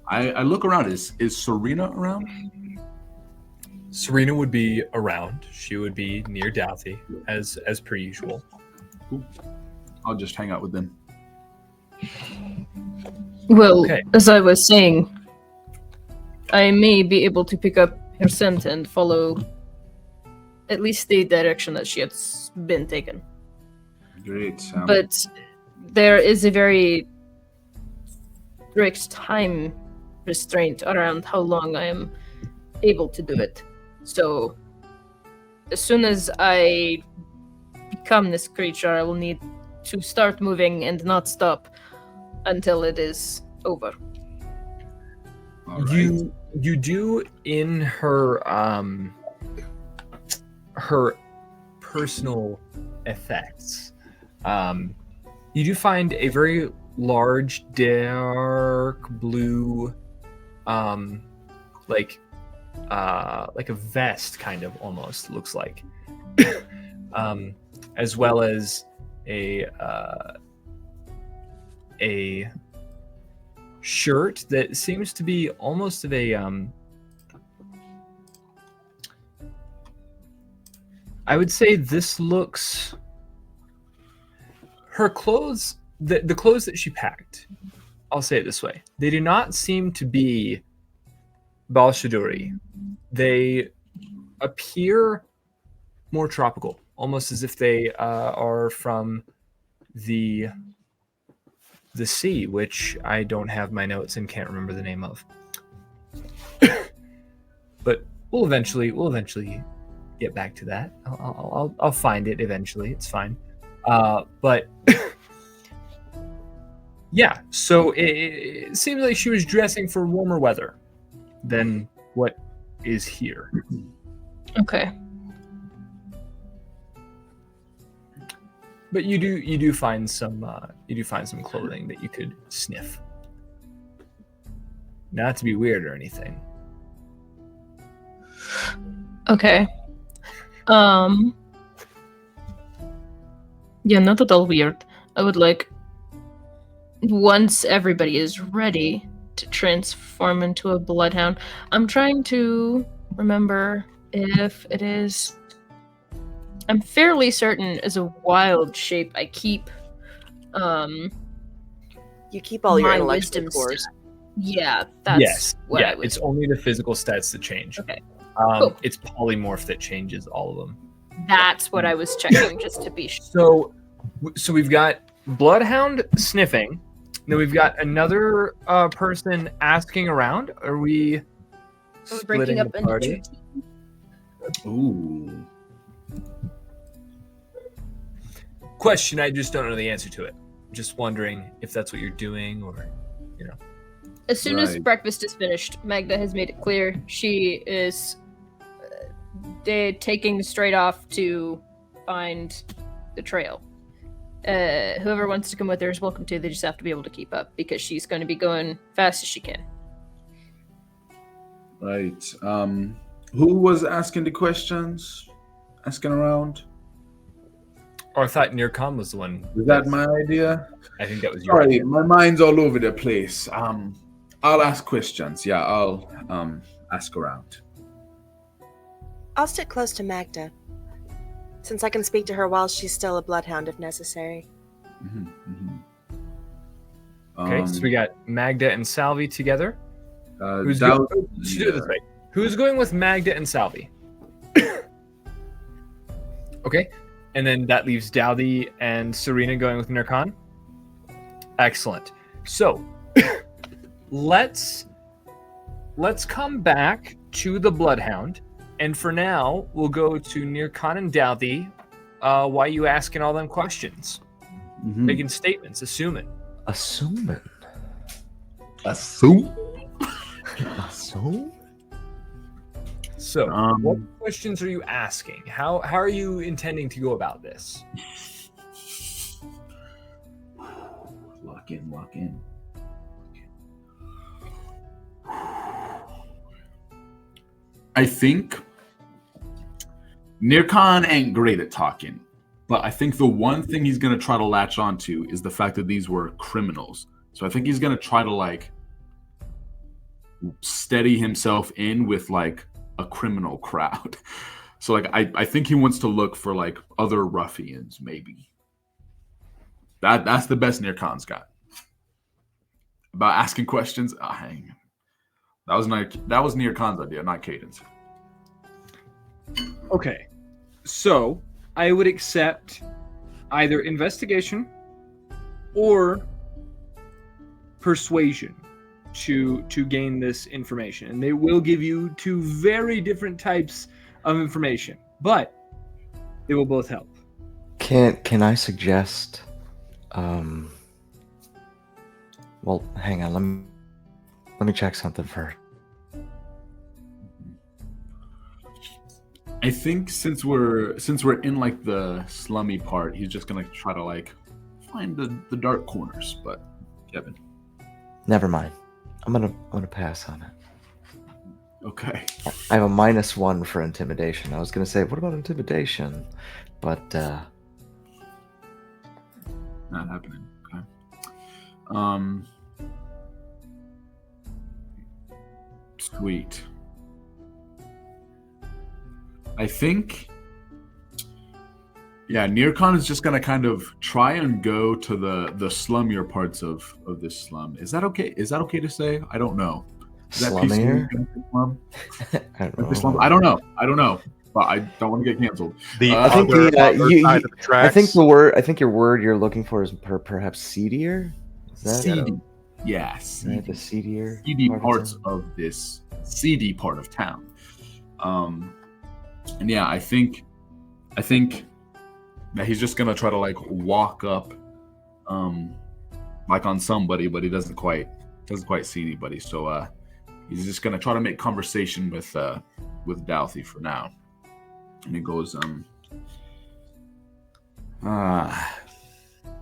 [SPEAKER 2] I look around. Is Serena around?
[SPEAKER 5] Serena would be around. She would be near Daudi, as per usual.
[SPEAKER 2] Cool. I'll just hang out with them.
[SPEAKER 6] Well,
[SPEAKER 5] Okay.
[SPEAKER 6] as I was saying, I may be able to pick up her scent and follow at least the direction that she has been taken.
[SPEAKER 2] Great.
[SPEAKER 6] But there is a very strict time restraint around how long I am able to do it. So, as soon as I become this creature, I will need to start moving and not stop until it is over.
[SPEAKER 2] all right.
[SPEAKER 5] You do in her her personal effects. You do find a very large, dark blue, like a vest, kind of almost looks like, as well as a shirt that seems to be almost of a I would say this looks her clothes, the clothes that she packed, I'll say it this way, they do not seem to be Balshaduri. They appear more tropical, almost as if they are from the sea, which I don't have my notes and can't remember the name of. But we'll eventually get back to that. I'll find it eventually. It's fine. But yeah, so it seems like she was dressing for warmer weather than what is here.
[SPEAKER 6] Okay.
[SPEAKER 5] But you do find some clothing that you could sniff. Not to be weird or anything.
[SPEAKER 6] Okay. Yeah, not at all weird. I would like, once everybody is ready, to transform into a bloodhound. I'm trying to remember if it is. I'm fairly certain as a wild shape I keep.
[SPEAKER 3] You keep all your
[SPEAKER 6] my
[SPEAKER 3] intellectual
[SPEAKER 6] wisdom
[SPEAKER 3] cores.
[SPEAKER 6] stat. Yeah, that's what I was.
[SPEAKER 5] It's only the physical stats that change.
[SPEAKER 6] Okay. Cool.
[SPEAKER 5] It's polymorph that changes all of them.
[SPEAKER 6] That's what I was checking, just to be sure.
[SPEAKER 5] So we've got Bloodhound sniffing. Then we've got another person asking around. Are we
[SPEAKER 6] Breaking
[SPEAKER 5] splitting
[SPEAKER 6] up
[SPEAKER 5] the
[SPEAKER 6] into
[SPEAKER 5] party?
[SPEAKER 6] two.
[SPEAKER 2] Ooh.
[SPEAKER 5] Question, I just don't know the answer to it. Just wondering if that's what you're doing, or
[SPEAKER 6] As soon as
[SPEAKER 2] Right.
[SPEAKER 6] breakfast is finished, Magda has made it clear she is taking straight off to find the trail. Whoever wants to come with her is welcome to. They just have to be able to keep up because she's going to be going fast as she can.
[SPEAKER 2] Right. Who was asking the questions? Asking around?
[SPEAKER 5] or I thought Nearcom was the one.
[SPEAKER 2] Is that my idea?
[SPEAKER 5] I think that was your
[SPEAKER 2] Sorry,
[SPEAKER 5] idea.
[SPEAKER 2] my mind's all over the place. I'll ask questions. Yeah, I'll ask around.
[SPEAKER 3] I'll stick close to Magda, since I can speak to her while she's still a bloodhound if necessary.
[SPEAKER 2] Mm-hmm, mm-hmm.
[SPEAKER 5] Okay, so we got Magda and Salvi together. Who's
[SPEAKER 2] Daudi,
[SPEAKER 5] Should do it this way. Who's going with Magda and Salvi? Okay, and then that leaves Daudi and Serena going with Nurkan. Excellent. So let's come back to the Bloodhound, and for now we'll go to Nirkan and Daudi. Why you asking all them questions? Making statements, assuming.
[SPEAKER 4] Assuming.
[SPEAKER 2] Assume.
[SPEAKER 4] Assume?
[SPEAKER 5] So, what questions are you asking? How are you intending to go about this?
[SPEAKER 2] Lock in. I think Nirkan ain't great at talking, but I think the one thing he's going to try to latch onto is the fact that these were criminals. So I think he's going to try to like steady himself in with like a criminal crowd. So like I think he wants to look for like other ruffians maybe. That's the best Nirkan's got. About asking questions, hang. That was Nirkan's idea, not Caden's.
[SPEAKER 5] Okay, so I would accept either investigation or persuasion to gain this information, and they will give you two very different types of information, but they will both help.
[SPEAKER 4] Can I suggest? Well, hang on. Let me check something first.
[SPEAKER 2] I think since we're in like the slummy part, he's just gonna try to like find the dark corners. But Kevin,
[SPEAKER 4] Never mind. I'm gonna pass on it.
[SPEAKER 2] okay.
[SPEAKER 4] I have a -1 for intimidation. I was gonna say, what about intimidation? But
[SPEAKER 2] Not happening. Okay. Sweet. I think, yeah, Nirkan is just gonna kind of try and go to the slummier parts of this slum. Is that okay? Is that okay to say? I don't know. Is that
[SPEAKER 4] slummier?
[SPEAKER 2] slum?
[SPEAKER 4] I don't
[SPEAKER 2] Like the slum?
[SPEAKER 4] know.
[SPEAKER 2] I don't know. But I don't want to get canceled.
[SPEAKER 7] The
[SPEAKER 2] I think
[SPEAKER 7] other
[SPEAKER 4] side of the
[SPEAKER 7] tracks.
[SPEAKER 4] I think your word you're looking for is perhaps seedier. Is that
[SPEAKER 2] Seedy. Yeah,
[SPEAKER 4] right?
[SPEAKER 2] seedy.
[SPEAKER 4] The seedier
[SPEAKER 2] Seedy
[SPEAKER 4] part of
[SPEAKER 2] parts
[SPEAKER 4] town?
[SPEAKER 2] of this seedy part of town. And yeah, I think that he's just gonna try to like walk up, like on somebody, but he doesn't quite see anybody. So he's just gonna try to make conversation with Daudi for now. And he goes, I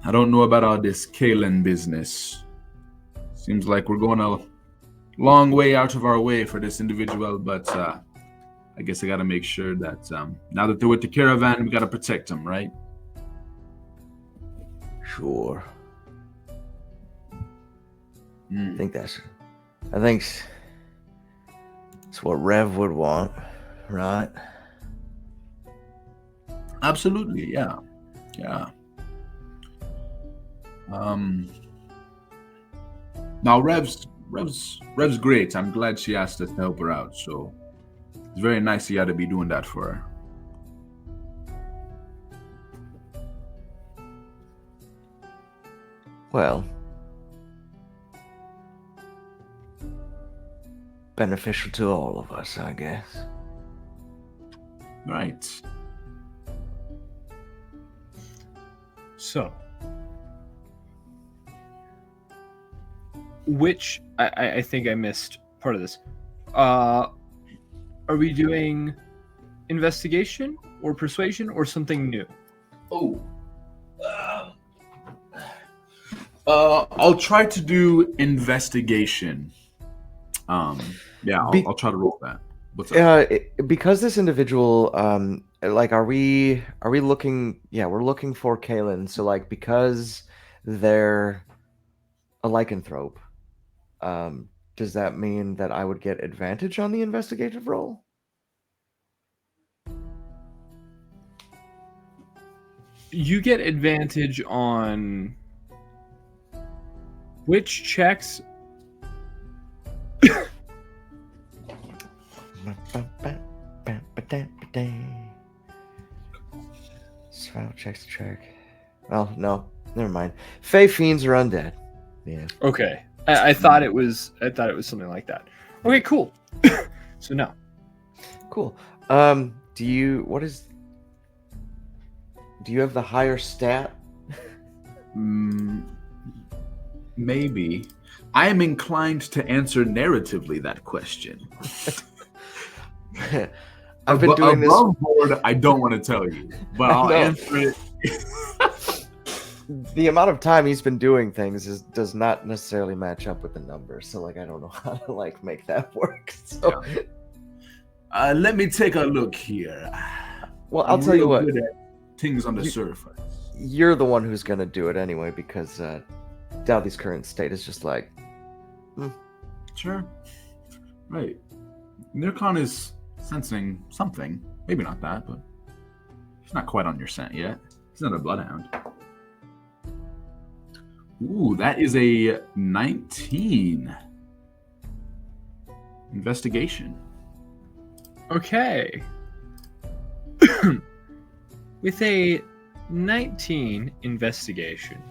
[SPEAKER 2] don't know about all this Kaelin business. Seems like we're going a long way out of our way for this individual, but I guess I got to make sure that now that they're with the caravan, we got to protect them, right?
[SPEAKER 4] Sure.
[SPEAKER 2] Mm.
[SPEAKER 4] I think it's what Rev would want, right?
[SPEAKER 2] Absolutely, yeah. Now Rev's great. I'm glad she asked us to help her out. So it's very nice of you to be doing that for her.
[SPEAKER 4] Well, beneficial to all of us, I guess.
[SPEAKER 2] Right.
[SPEAKER 5] So, which I think I missed part of this. Are we doing investigation or persuasion or something new?
[SPEAKER 2] Oh. I'll try to do investigation. Yeah, I'll try to roll that. What's up?
[SPEAKER 4] Because this individual, like, are we looking? Yeah, we're looking for Kaelin. So, like, because they're a lycanthrope, does that mean that I would get advantage on the investigative roll?
[SPEAKER 5] You get advantage on which checks?
[SPEAKER 4] Survival checks to track. Oh, no. Never mind. Fey fiends are undead. Yeah.
[SPEAKER 5] Okay. I thought it was something like that. Okay, cool. So no.
[SPEAKER 4] Cool. Do you have the higher stat?
[SPEAKER 2] Maybe. I am inclined to answer narratively that question.
[SPEAKER 4] I've been doing this.
[SPEAKER 2] Above board, I don't want to tell you, but I'll
[SPEAKER 4] No.
[SPEAKER 2] answer it.
[SPEAKER 4] The amount of time he's been doing things does not necessarily match up with the numbers. So like I don't know how to like make that work. So
[SPEAKER 2] Let me take a look here.
[SPEAKER 4] well, I'll
[SPEAKER 2] I'm
[SPEAKER 4] tell you
[SPEAKER 2] real
[SPEAKER 4] what.
[SPEAKER 2] good at things on the surface.
[SPEAKER 4] You're the one who's gonna do it anyway because Daudi's current state is just like
[SPEAKER 2] Sure. Right. Nircon is sensing something. Maybe not that, but he's not quite on your scent yet. He's not a bloodhound. Ooh, that is a 19. Investigation.
[SPEAKER 5] Okay. With a 19 investigation,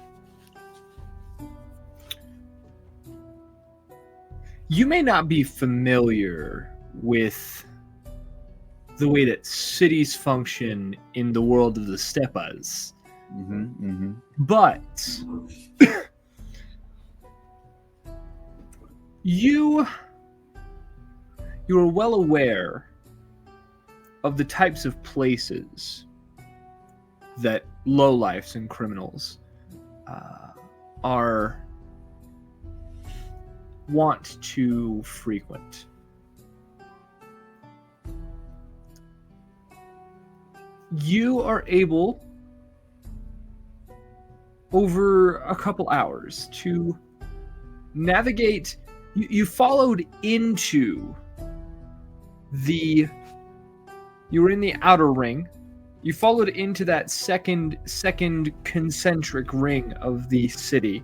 [SPEAKER 5] you may not be familiar with the way that cities function in the world of the Stepas, but you are well aware of the types of places that lowlifes and criminals want to frequent. You are able, over a couple hours, to navigate. You followed into you were in the outer ring. You followed into that second concentric ring of the city.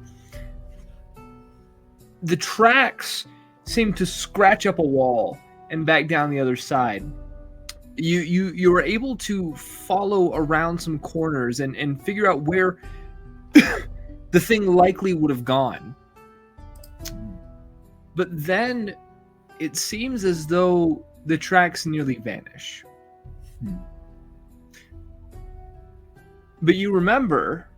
[SPEAKER 5] The tracks seem to scratch up a wall and back down the other side. You were able to follow around some corners and figure out where the thing likely would have gone. But then it seems as though the tracks nearly vanish. But you remember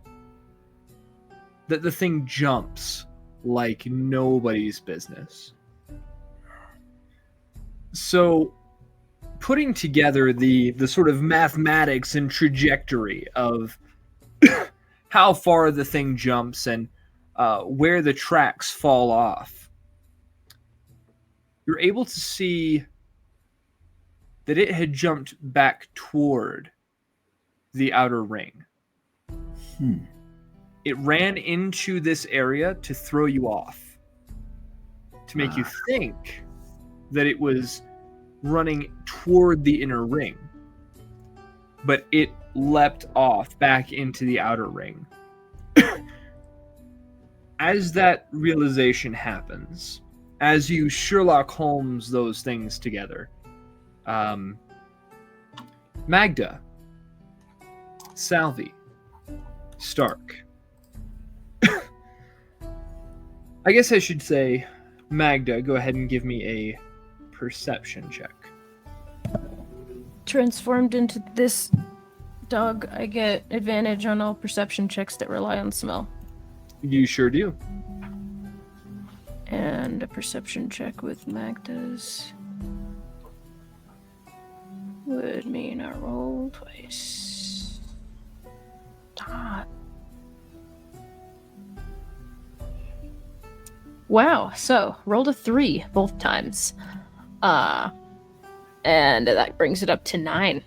[SPEAKER 5] that the thing jumps like nobody's business. So putting together the sort of mathematics and trajectory of how far the thing jumps and where the tracks fall off, you're able to see that it had jumped back toward the outer ring. It ran into this area to throw you off, to make you think that it was running toward the inner ring. But it leapt off back into the outer ring. As that realization happens, as you Sherlock Holmes those things together, Magda, Salvi, Stark. I guess I should say, Magda, go ahead and give me a perception check.
[SPEAKER 6] Transformed into this dog, I get advantage on all perception checks that rely on smell.
[SPEAKER 5] You sure do.
[SPEAKER 6] And a perception check with Magda's would mean I roll twice. Ah. Wow, so rolled a 3 both times. And that brings it up to 9.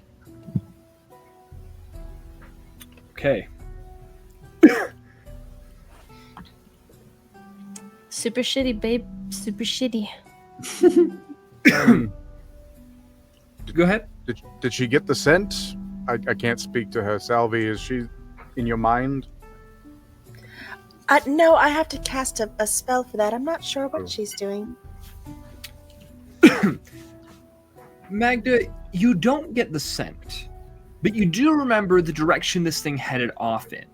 [SPEAKER 5] Okay.
[SPEAKER 6] Super shitty, babe. Super shitty.
[SPEAKER 5] Go ahead.
[SPEAKER 7] Did she get the scent? I can't speak to her. Salvi, is she in your mind?
[SPEAKER 3] No, I have to cast a spell for that. I'm not sure what she's doing.
[SPEAKER 5] Magda, you don't get the scent, but you do remember the direction this thing headed off in.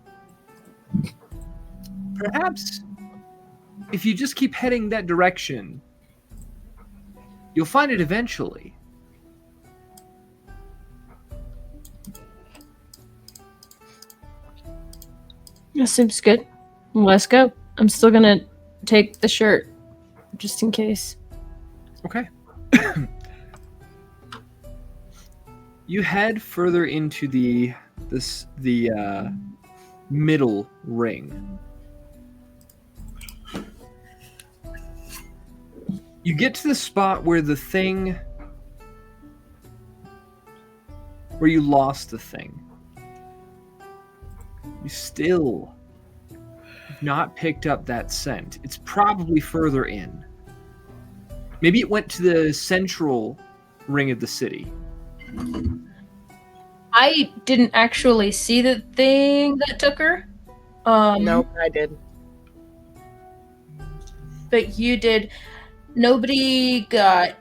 [SPEAKER 5] Perhaps if you just keep heading that direction, you'll find it eventually.
[SPEAKER 6] That seems good. Let's go. I'm still gonna take the shirt, just in case.
[SPEAKER 5] Okay. You head further into the middle ring. You get to the spot where you lost the thing. You still have not picked up that scent. It's probably further in. Maybe it went to the central ring of the city.
[SPEAKER 6] I didn't actually see the thing that took her.
[SPEAKER 3] Nope, I did.
[SPEAKER 6] But you did. Nobody got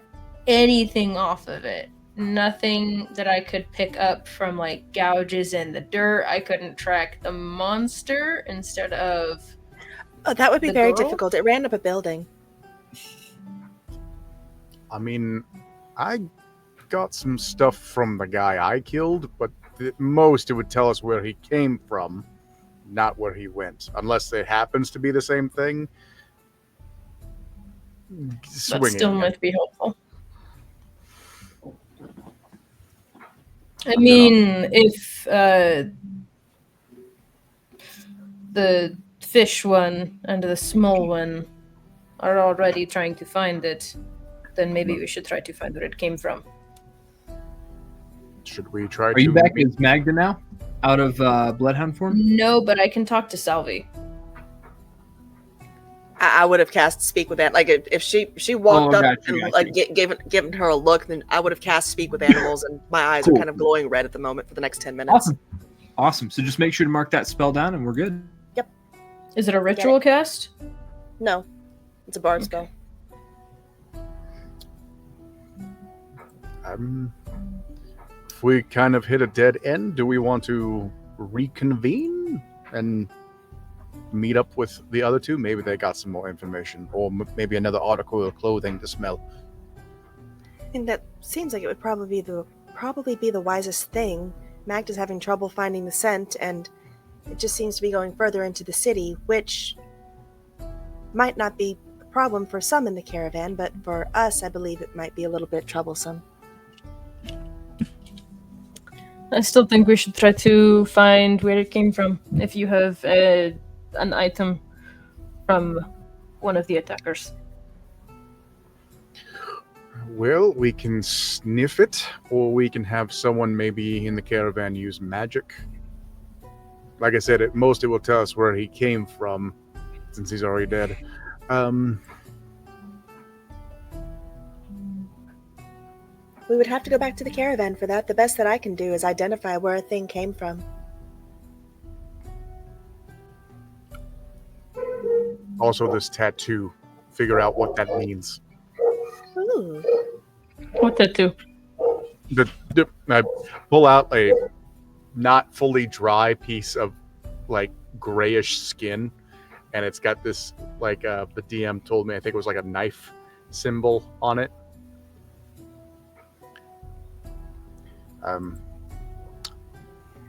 [SPEAKER 6] anything off of it. Nothing that I could pick up from like gouges in the dirt. I couldn't track the monster instead of.
[SPEAKER 3] Oh, that would be
[SPEAKER 6] The
[SPEAKER 3] very
[SPEAKER 6] girl?
[SPEAKER 3] difficult. It ran up a building.
[SPEAKER 7] I mean, I got some stuff from the guy I killed, but at most it would tell us where he came from, not where he went. Unless it happens to be the same thing.
[SPEAKER 6] That
[SPEAKER 7] Swinging
[SPEAKER 6] still
[SPEAKER 7] it.
[SPEAKER 6] might be helpful. I mean, if the fish one and the small one are already trying to find it, then maybe we should try to find where it came from.
[SPEAKER 7] Should we try
[SPEAKER 5] Are
[SPEAKER 7] to
[SPEAKER 5] you back
[SPEAKER 7] meet-
[SPEAKER 5] as Magda now? Out of Bloodhound form?
[SPEAKER 6] No, but I can talk to Salvi.
[SPEAKER 3] I would have cast Speak with Animals. Like if she walked up
[SPEAKER 5] gotcha,
[SPEAKER 3] and
[SPEAKER 5] gotcha.
[SPEAKER 3] like given her a look, then I would have cast Speak with Animals, and my eyes
[SPEAKER 5] Cool.
[SPEAKER 3] are kind of glowing red at the moment for the next 10 minutes.
[SPEAKER 5] Awesome. So just make sure to mark that spell down and we're good.
[SPEAKER 6] Is it a ritual cast?
[SPEAKER 3] No, it's a bard spell.
[SPEAKER 7] If we kind of hit a dead end, do we want to reconvene and meet up with the other two? Maybe they got some more information, or maybe another article of clothing to smell.
[SPEAKER 3] I think that seems like it would probably be the wisest thing. Magda's having trouble finding the scent, and it just seems to be going further into the city, which might not be a problem for some in the caravan, but for us, I believe it might be a little bit troublesome.
[SPEAKER 6] I still think we should try to find where it came from. If you have an item from one of the attackers.
[SPEAKER 7] Well, we can sniff it, or we can have someone maybe in the caravan use magic. Like I said, at most it will tell us where he came from, since he's already dead.
[SPEAKER 3] We would have to go back to the caravan for that. The best that I can do is identify where a thing came from.
[SPEAKER 7] Also, this tattoo. Figure out what that means.
[SPEAKER 3] Ooh.
[SPEAKER 6] What tattoo?
[SPEAKER 7] I pull out a not fully dry piece of like grayish skin, and it's got this like the DM told me, I think it was like a knife symbol on it.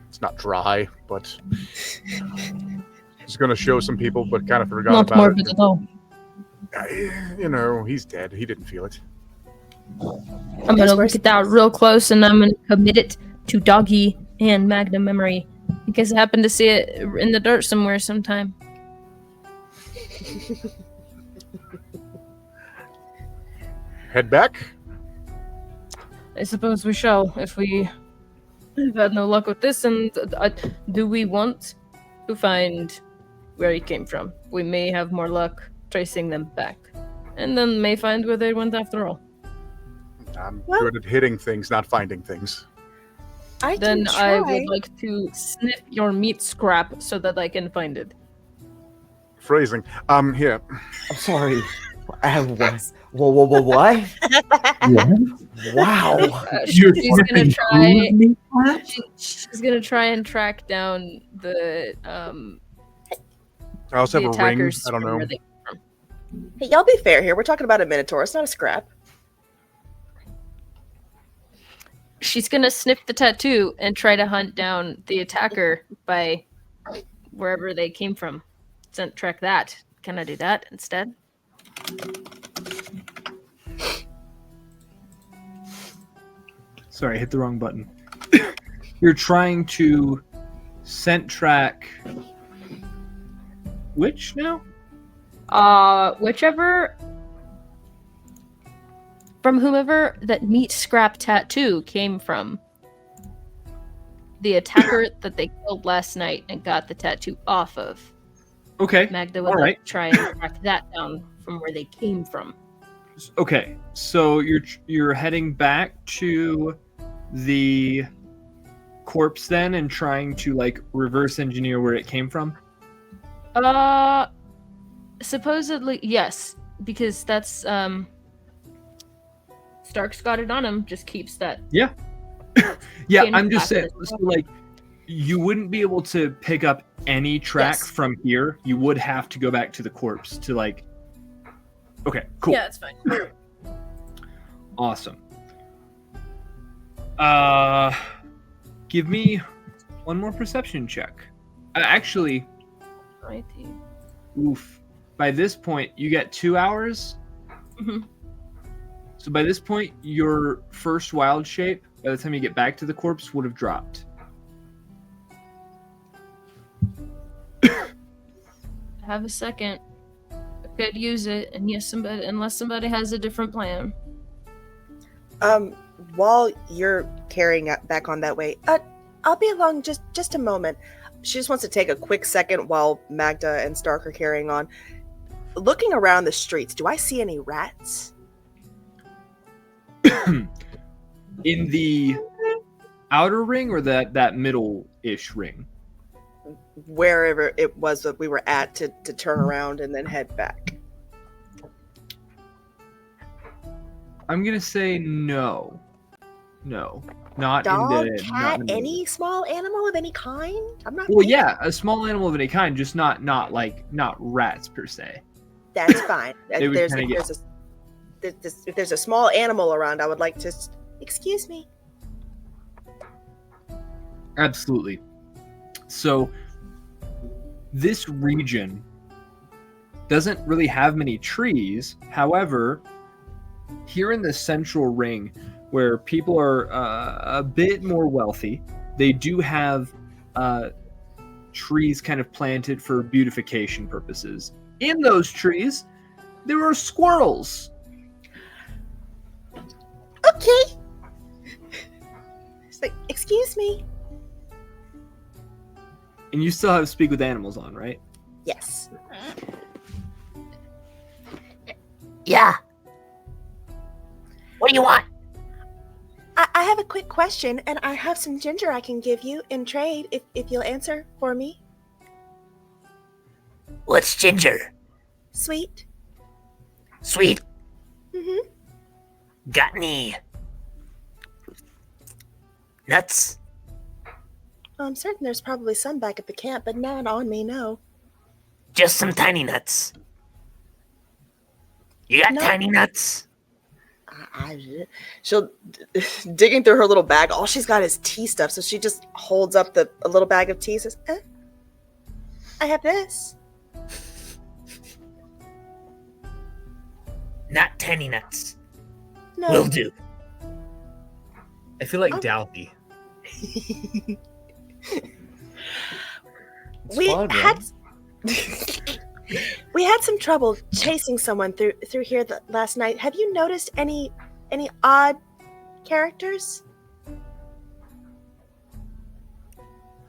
[SPEAKER 7] It's not dry, but it's going to show some people, but kind of forgot
[SPEAKER 6] Not
[SPEAKER 7] about
[SPEAKER 6] morbid
[SPEAKER 7] it.
[SPEAKER 6] at all.
[SPEAKER 7] You know, he's dead. He didn't feel it.
[SPEAKER 6] I'm gonna look at that real close, and I'm gonna commit it to Doggy and Magna memory, in case I happen to see it in the dirt somewhere sometime.
[SPEAKER 7] Head back.
[SPEAKER 6] I suppose we shall, if we have had no luck with this. And do we want to find where he came from? We may have more luck tracing them back, and then may find where they went after all.
[SPEAKER 7] I'm
[SPEAKER 3] Well-
[SPEAKER 7] good at hitting things, not finding things.
[SPEAKER 3] I
[SPEAKER 6] Then
[SPEAKER 3] can
[SPEAKER 6] I
[SPEAKER 3] try.
[SPEAKER 6] would like to sniff your meat scrap so that I can find it.
[SPEAKER 7] Phrasing. Here.
[SPEAKER 4] I'm sorry. What? Whoa, what? Wow.
[SPEAKER 5] You're
[SPEAKER 6] She's gonna
[SPEAKER 5] flipping
[SPEAKER 6] try.
[SPEAKER 5] food, me?
[SPEAKER 6] She's gonna try and track down the
[SPEAKER 7] I also
[SPEAKER 6] the
[SPEAKER 7] have a ring.
[SPEAKER 6] attackers
[SPEAKER 7] I don't
[SPEAKER 6] from
[SPEAKER 7] know.
[SPEAKER 6] where they came from.
[SPEAKER 3] Hey, y'all be fair here. We're talking about a minotaur. It's not a scrap.
[SPEAKER 6] She's gonna sniff the tattoo and try to hunt down the attacker by wherever they came from. Track that. Can I do that instead?
[SPEAKER 5] Sorry, I hit the wrong button. You're trying to scent track which now?
[SPEAKER 6] Whichever from whomever that meat scrap tattoo came from. The attacker that they killed last night and got the tattoo off of.
[SPEAKER 5] Okay.
[SPEAKER 6] Magda would
[SPEAKER 5] all right.
[SPEAKER 6] try and track that down from where they came from.
[SPEAKER 5] Okay, so you're heading back to the corpse then and trying to like reverse engineer where it came from?
[SPEAKER 6] Supposedly yes, because that's Stark's got it on him, just keeps that.
[SPEAKER 5] Yeah. Yeah,
[SPEAKER 6] in
[SPEAKER 5] I'm just
[SPEAKER 6] back
[SPEAKER 5] saying,
[SPEAKER 6] of his
[SPEAKER 5] so, like, you wouldn't be able to pick up any track
[SPEAKER 6] Yes.
[SPEAKER 5] from here. You would have to go back to the corpse to like. Okay, cool.
[SPEAKER 6] Yeah, it's fine.
[SPEAKER 5] Awesome. Give me one more perception check. Actually, oof. By this point, you get 2 hours.
[SPEAKER 6] Mhm.
[SPEAKER 5] So by this point, your first wild shape, by the time you get back to the corpse, would have dropped.
[SPEAKER 6] Have a second. I could use it, and yes, unless somebody has a different plan.
[SPEAKER 3] While you're carrying back on that way, I'll be along just a moment. She just wants to take a quick second while Magda and Stark are carrying on. Looking around the streets, do I see any rats?
[SPEAKER 5] In the outer ring or that middle-ish ring?
[SPEAKER 3] Wherever it was that we were at to turn around and then head back.
[SPEAKER 5] I'm gonna say no. No. Not
[SPEAKER 3] Dog,
[SPEAKER 5] in the
[SPEAKER 3] cat,
[SPEAKER 5] not in the
[SPEAKER 3] any small animal of any kind? I'm not.
[SPEAKER 5] Well, yeah, a small animal of any kind, just not rats per se.
[SPEAKER 3] That's fine.
[SPEAKER 5] They would
[SPEAKER 3] If
[SPEAKER 5] kinda
[SPEAKER 3] if there's a small animal around, I would like to. Excuse me.
[SPEAKER 5] Absolutely. So this region doesn't really have many trees. However, here in the central ring, where people are a bit more wealthy, they do have trees kind of planted for beautification purposes. In those trees, there are squirrels.
[SPEAKER 3] Okay. It's like, excuse me.
[SPEAKER 5] And you still have Speak with Animals on, right?
[SPEAKER 3] Yes.
[SPEAKER 8] Yeah. What do you want?
[SPEAKER 3] I have a quick question, and I have some ginger I can give you in trade if you'll answer for me.
[SPEAKER 8] What's ginger?
[SPEAKER 3] Sweet.
[SPEAKER 8] Sweet.
[SPEAKER 3] Mm-hmm.
[SPEAKER 8] Got any nuts?
[SPEAKER 3] Well, I'm certain there's probably some back at the camp, but not on me, no.
[SPEAKER 8] Just some tiny nuts. You got
[SPEAKER 3] No.
[SPEAKER 8] tiny nuts?
[SPEAKER 3] She'll digging through her little bag. All she's got is tea stuff, so she just holds up a little bag of tea. Says, "I have this."
[SPEAKER 8] Not tiny nuts.
[SPEAKER 3] No.
[SPEAKER 8] Will do.
[SPEAKER 9] I feel like
[SPEAKER 3] Oh.
[SPEAKER 9] Daudi.
[SPEAKER 3] we
[SPEAKER 4] Squad
[SPEAKER 3] had we had some trouble chasing someone through here last night. Have you noticed any odd characters?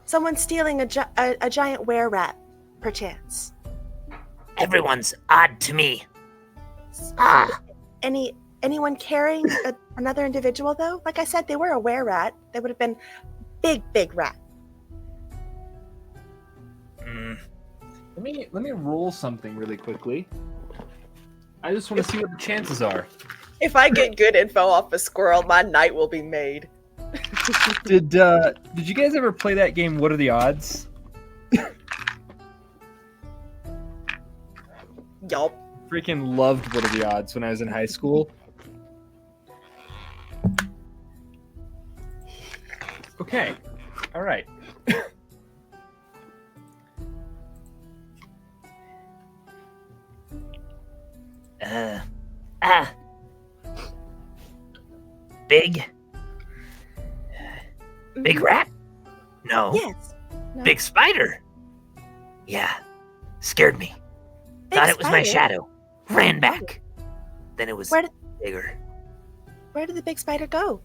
[SPEAKER 3] Someone stealing a giant were-rat, perchance.
[SPEAKER 8] Everyone's odd to me. Ah,
[SPEAKER 3] Anyone carrying another individual though? Like I said, they were a were-rat. They would have been big rat.
[SPEAKER 5] Let me roll something really quickly. I just want to see what the chances are.
[SPEAKER 3] If I get good info off a squirrel, my night will be made.
[SPEAKER 5] Did you guys ever play that game, What Are the Odds?
[SPEAKER 3] Yup.
[SPEAKER 5] freaking loved What Are the Odds when I was in high school. Okay. All right.
[SPEAKER 8] Big? Big rat? No.
[SPEAKER 3] Yes. No.
[SPEAKER 8] Big spider? Yeah. Scared me.
[SPEAKER 3] Big
[SPEAKER 8] Thought it was my
[SPEAKER 3] spider?
[SPEAKER 8] shadow. Ran back. Then it was
[SPEAKER 3] Where did
[SPEAKER 8] bigger.
[SPEAKER 3] the big spider go?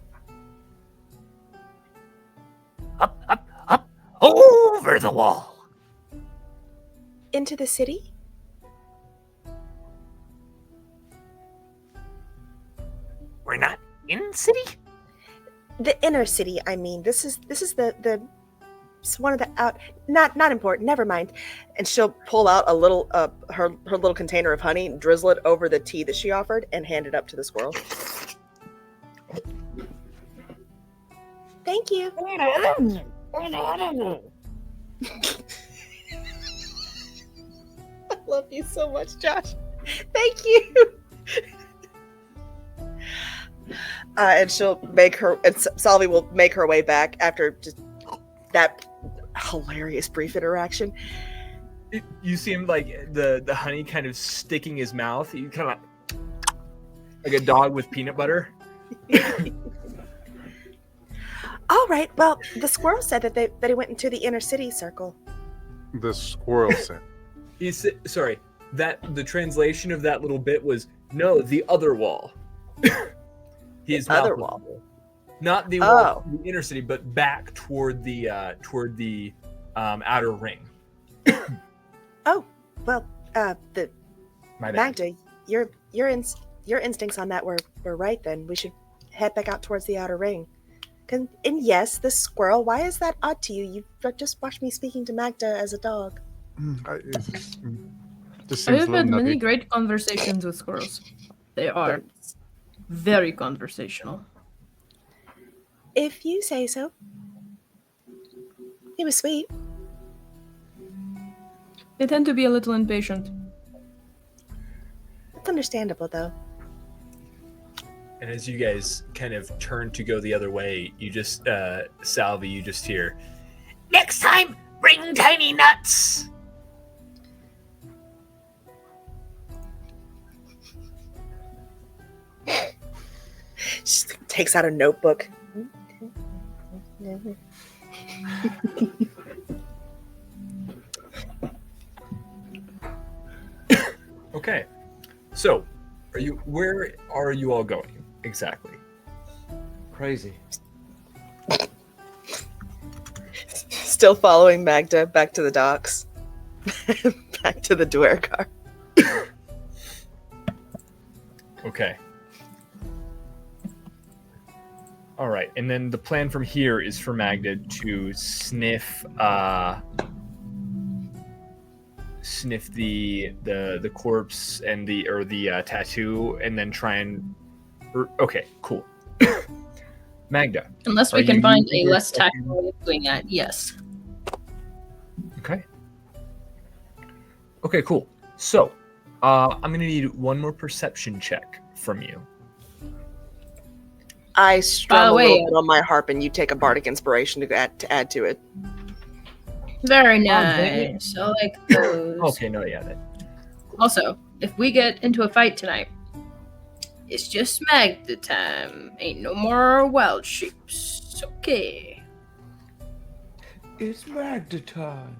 [SPEAKER 8] Up, up, up, over the wall.
[SPEAKER 3] Into the city?
[SPEAKER 8] We're not in city?
[SPEAKER 3] The inner city, I mean. This is the it's one of the out not important, never mind. And she'll pull out a little her little container of honey, drizzle it over the tea that she offered, and hand it up to the squirrel. Thank you. I love you so much, Josh. Thank you. And she'll make her, and Salvi will make her way back after just that hilarious brief interaction.
[SPEAKER 5] You see him like the honey kind of sticking his mouth. You kind of like a dog with peanut butter.
[SPEAKER 3] All right. Well, the squirrel said that he went into the inner city circle.
[SPEAKER 7] The squirrel said.
[SPEAKER 5] Sorry, that the translation of that little bit was no, the other wall. His
[SPEAKER 3] other
[SPEAKER 5] mouth was
[SPEAKER 3] wall.
[SPEAKER 5] not the wall, the inner city, but back toward the outer ring.
[SPEAKER 3] Oh well, the
[SPEAKER 5] My bad.
[SPEAKER 3] Magda, your instincts on that were right. Then we should head back out towards the outer ring. And yes, the squirrel. Why is that odd to you? You just watched me speaking to Magda as a dog.
[SPEAKER 7] Just
[SPEAKER 6] I
[SPEAKER 7] seems
[SPEAKER 6] have
[SPEAKER 7] a
[SPEAKER 6] had
[SPEAKER 7] little
[SPEAKER 6] many
[SPEAKER 7] nutty.
[SPEAKER 6] great conversations with squirrels. They are very conversational.
[SPEAKER 3] If you say so. He was sweet.
[SPEAKER 6] They tend to be a little impatient.
[SPEAKER 3] It's understandable, though.
[SPEAKER 5] And as you guys kind of turn to go the other way, you just Salvi, you just hear,
[SPEAKER 8] Next time, bring tiny nuts.
[SPEAKER 3] She takes out a notebook.
[SPEAKER 5] okay. So, where are you all going exactly?
[SPEAKER 4] Crazy.
[SPEAKER 3] Still following Magda back to the docks. Back to the Duergar.
[SPEAKER 5] Okay. All right, and then the plan from here is for Magda to sniff the corpse and the tattoo, and then try and. Okay, cool. Magda.
[SPEAKER 6] Unless we can find a less tactical way of doing that, yes.
[SPEAKER 5] Okay. Okay, cool. So, I'm gonna need one more perception check from you.
[SPEAKER 3] I strum a
[SPEAKER 6] wait.
[SPEAKER 3] little bit on my harp, and you take a bardic inspiration to add to it.
[SPEAKER 6] Very
[SPEAKER 5] dang
[SPEAKER 6] nice. I like those.
[SPEAKER 5] Okay, no, yeah, that.
[SPEAKER 6] Also, if we get into a fight tonight, it's just Magda time. Ain't no more wild sheeps. Okay.
[SPEAKER 4] It's Magda time.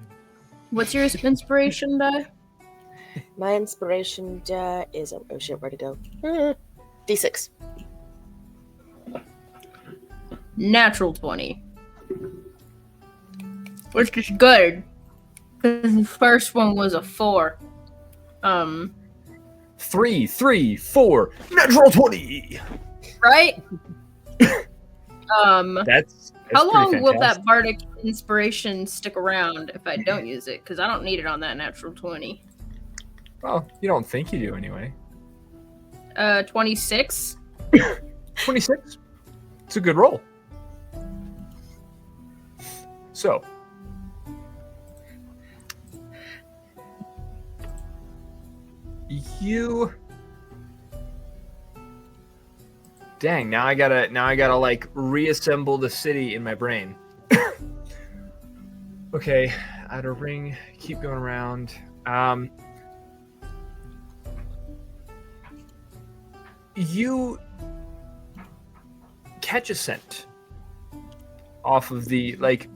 [SPEAKER 6] What's your inspiration die?
[SPEAKER 3] My inspiration is oh shit, where'd it go? D6.
[SPEAKER 6] Natural 20. Which is good. Because the first one was a 4.
[SPEAKER 5] 3, 3, 4, natural 20.
[SPEAKER 6] Right?
[SPEAKER 5] That's
[SPEAKER 6] How long
[SPEAKER 5] pretty
[SPEAKER 6] will
[SPEAKER 5] fantastic.
[SPEAKER 6] that bardic inspiration stick around if I don't use it? Because I don't need it on that natural 20.
[SPEAKER 5] Well, you don't think you do anyway.
[SPEAKER 6] 26.
[SPEAKER 5] 26. It's a good roll. So, You. Dang! Now I gotta like reassemble the city in my brain. Okay, outer ring. Keep going around. You catch a scent off of the like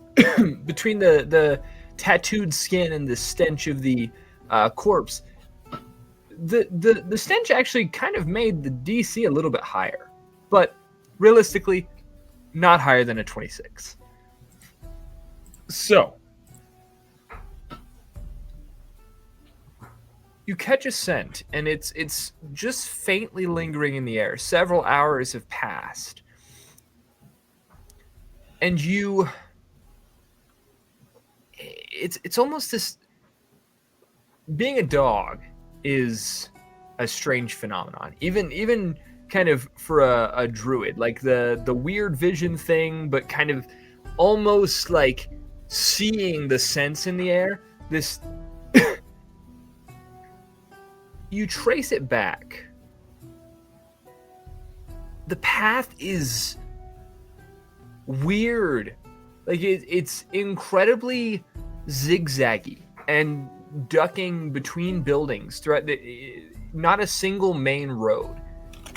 [SPEAKER 5] between the tattooed skin and the stench of the corpse. The stench actually kind of made the DC a little bit higher, but realistically, not higher than a 26. So you catch a scent, and it's just faintly lingering in the air. Several hours have passed, and it's almost this. Being a dog is a strange phenomenon, even kind of for a druid, like the weird vision thing, but kind of almost like seeing the sense in the air. This you trace it back. The path is weird, like it's incredibly zigzaggy and ducking between buildings throughout not a single main road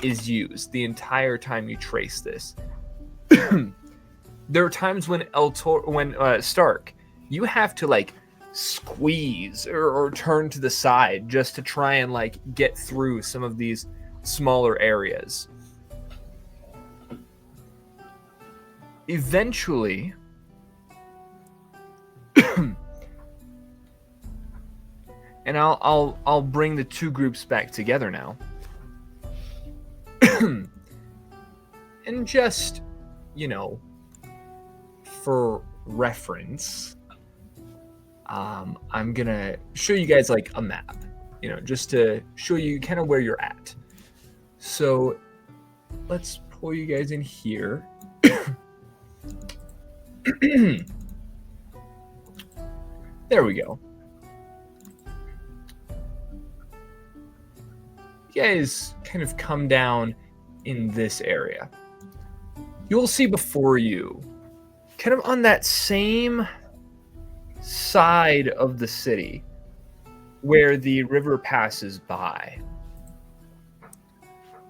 [SPEAKER 5] is used the entire time you trace this. There are times when Stark, you have to like squeeze or turn to the side just to try and like get through some of these smaller areas. Eventually, and I'll bring the two groups back together now. And just, for reference, I'm gonna show you guys like a map, just to show you kind of where you're at. So let's pull you guys in here. There we go. You guys kind of come down in this area. You'll see before you, kind of on that same side of the city where the river passes by,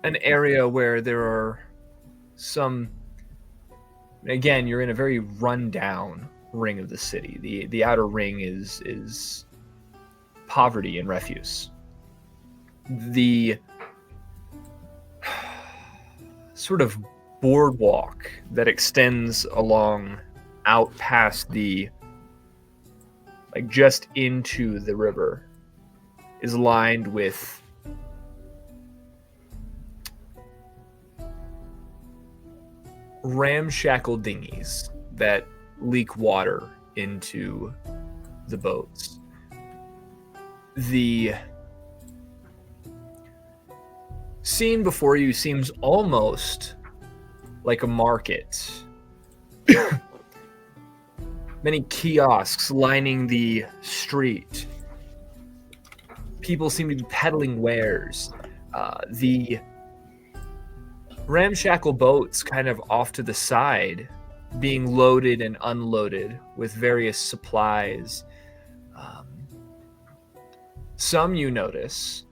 [SPEAKER 5] an area where there are some, again, you're in a very rundown ring of the city. The outer ring is poverty and refuse. The sort of boardwalk that extends along out past the, like just into the river, is lined with ramshackle dinghies that leak water into the boats. The scene before you seems almost like a market. Many kiosks lining the street. People seem to be peddling wares. The ramshackle boats kind of off to the side, being loaded and unloaded with various supplies. Some you notice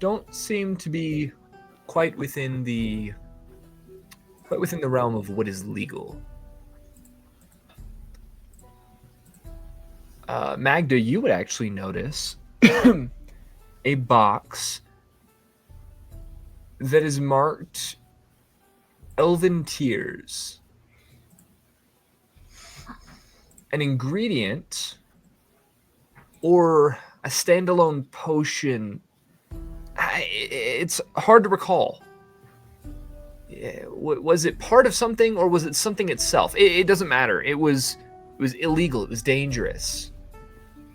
[SPEAKER 5] don't seem to be quite within the realm of what is legal. Magda, you would actually notice a box that is marked Elven Tears. An ingredient or a standalone potion. It's hard to recall. Was it part of something or was it something itself? It doesn't matter. It was illegal. It was dangerous.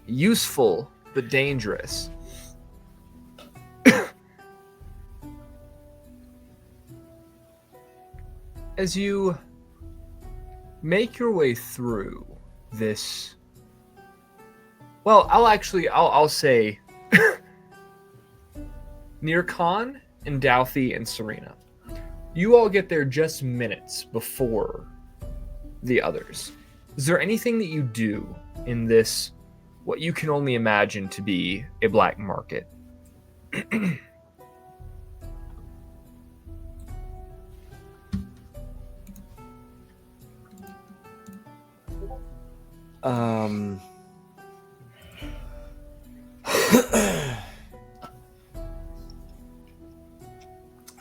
[SPEAKER 5] Useful, but dangerous. As you make your way through this Well, I'll say near Khan and Daudi and Serena. You all get there just minutes before the others. Is there anything that you do in this, what you can only imagine to be a black market?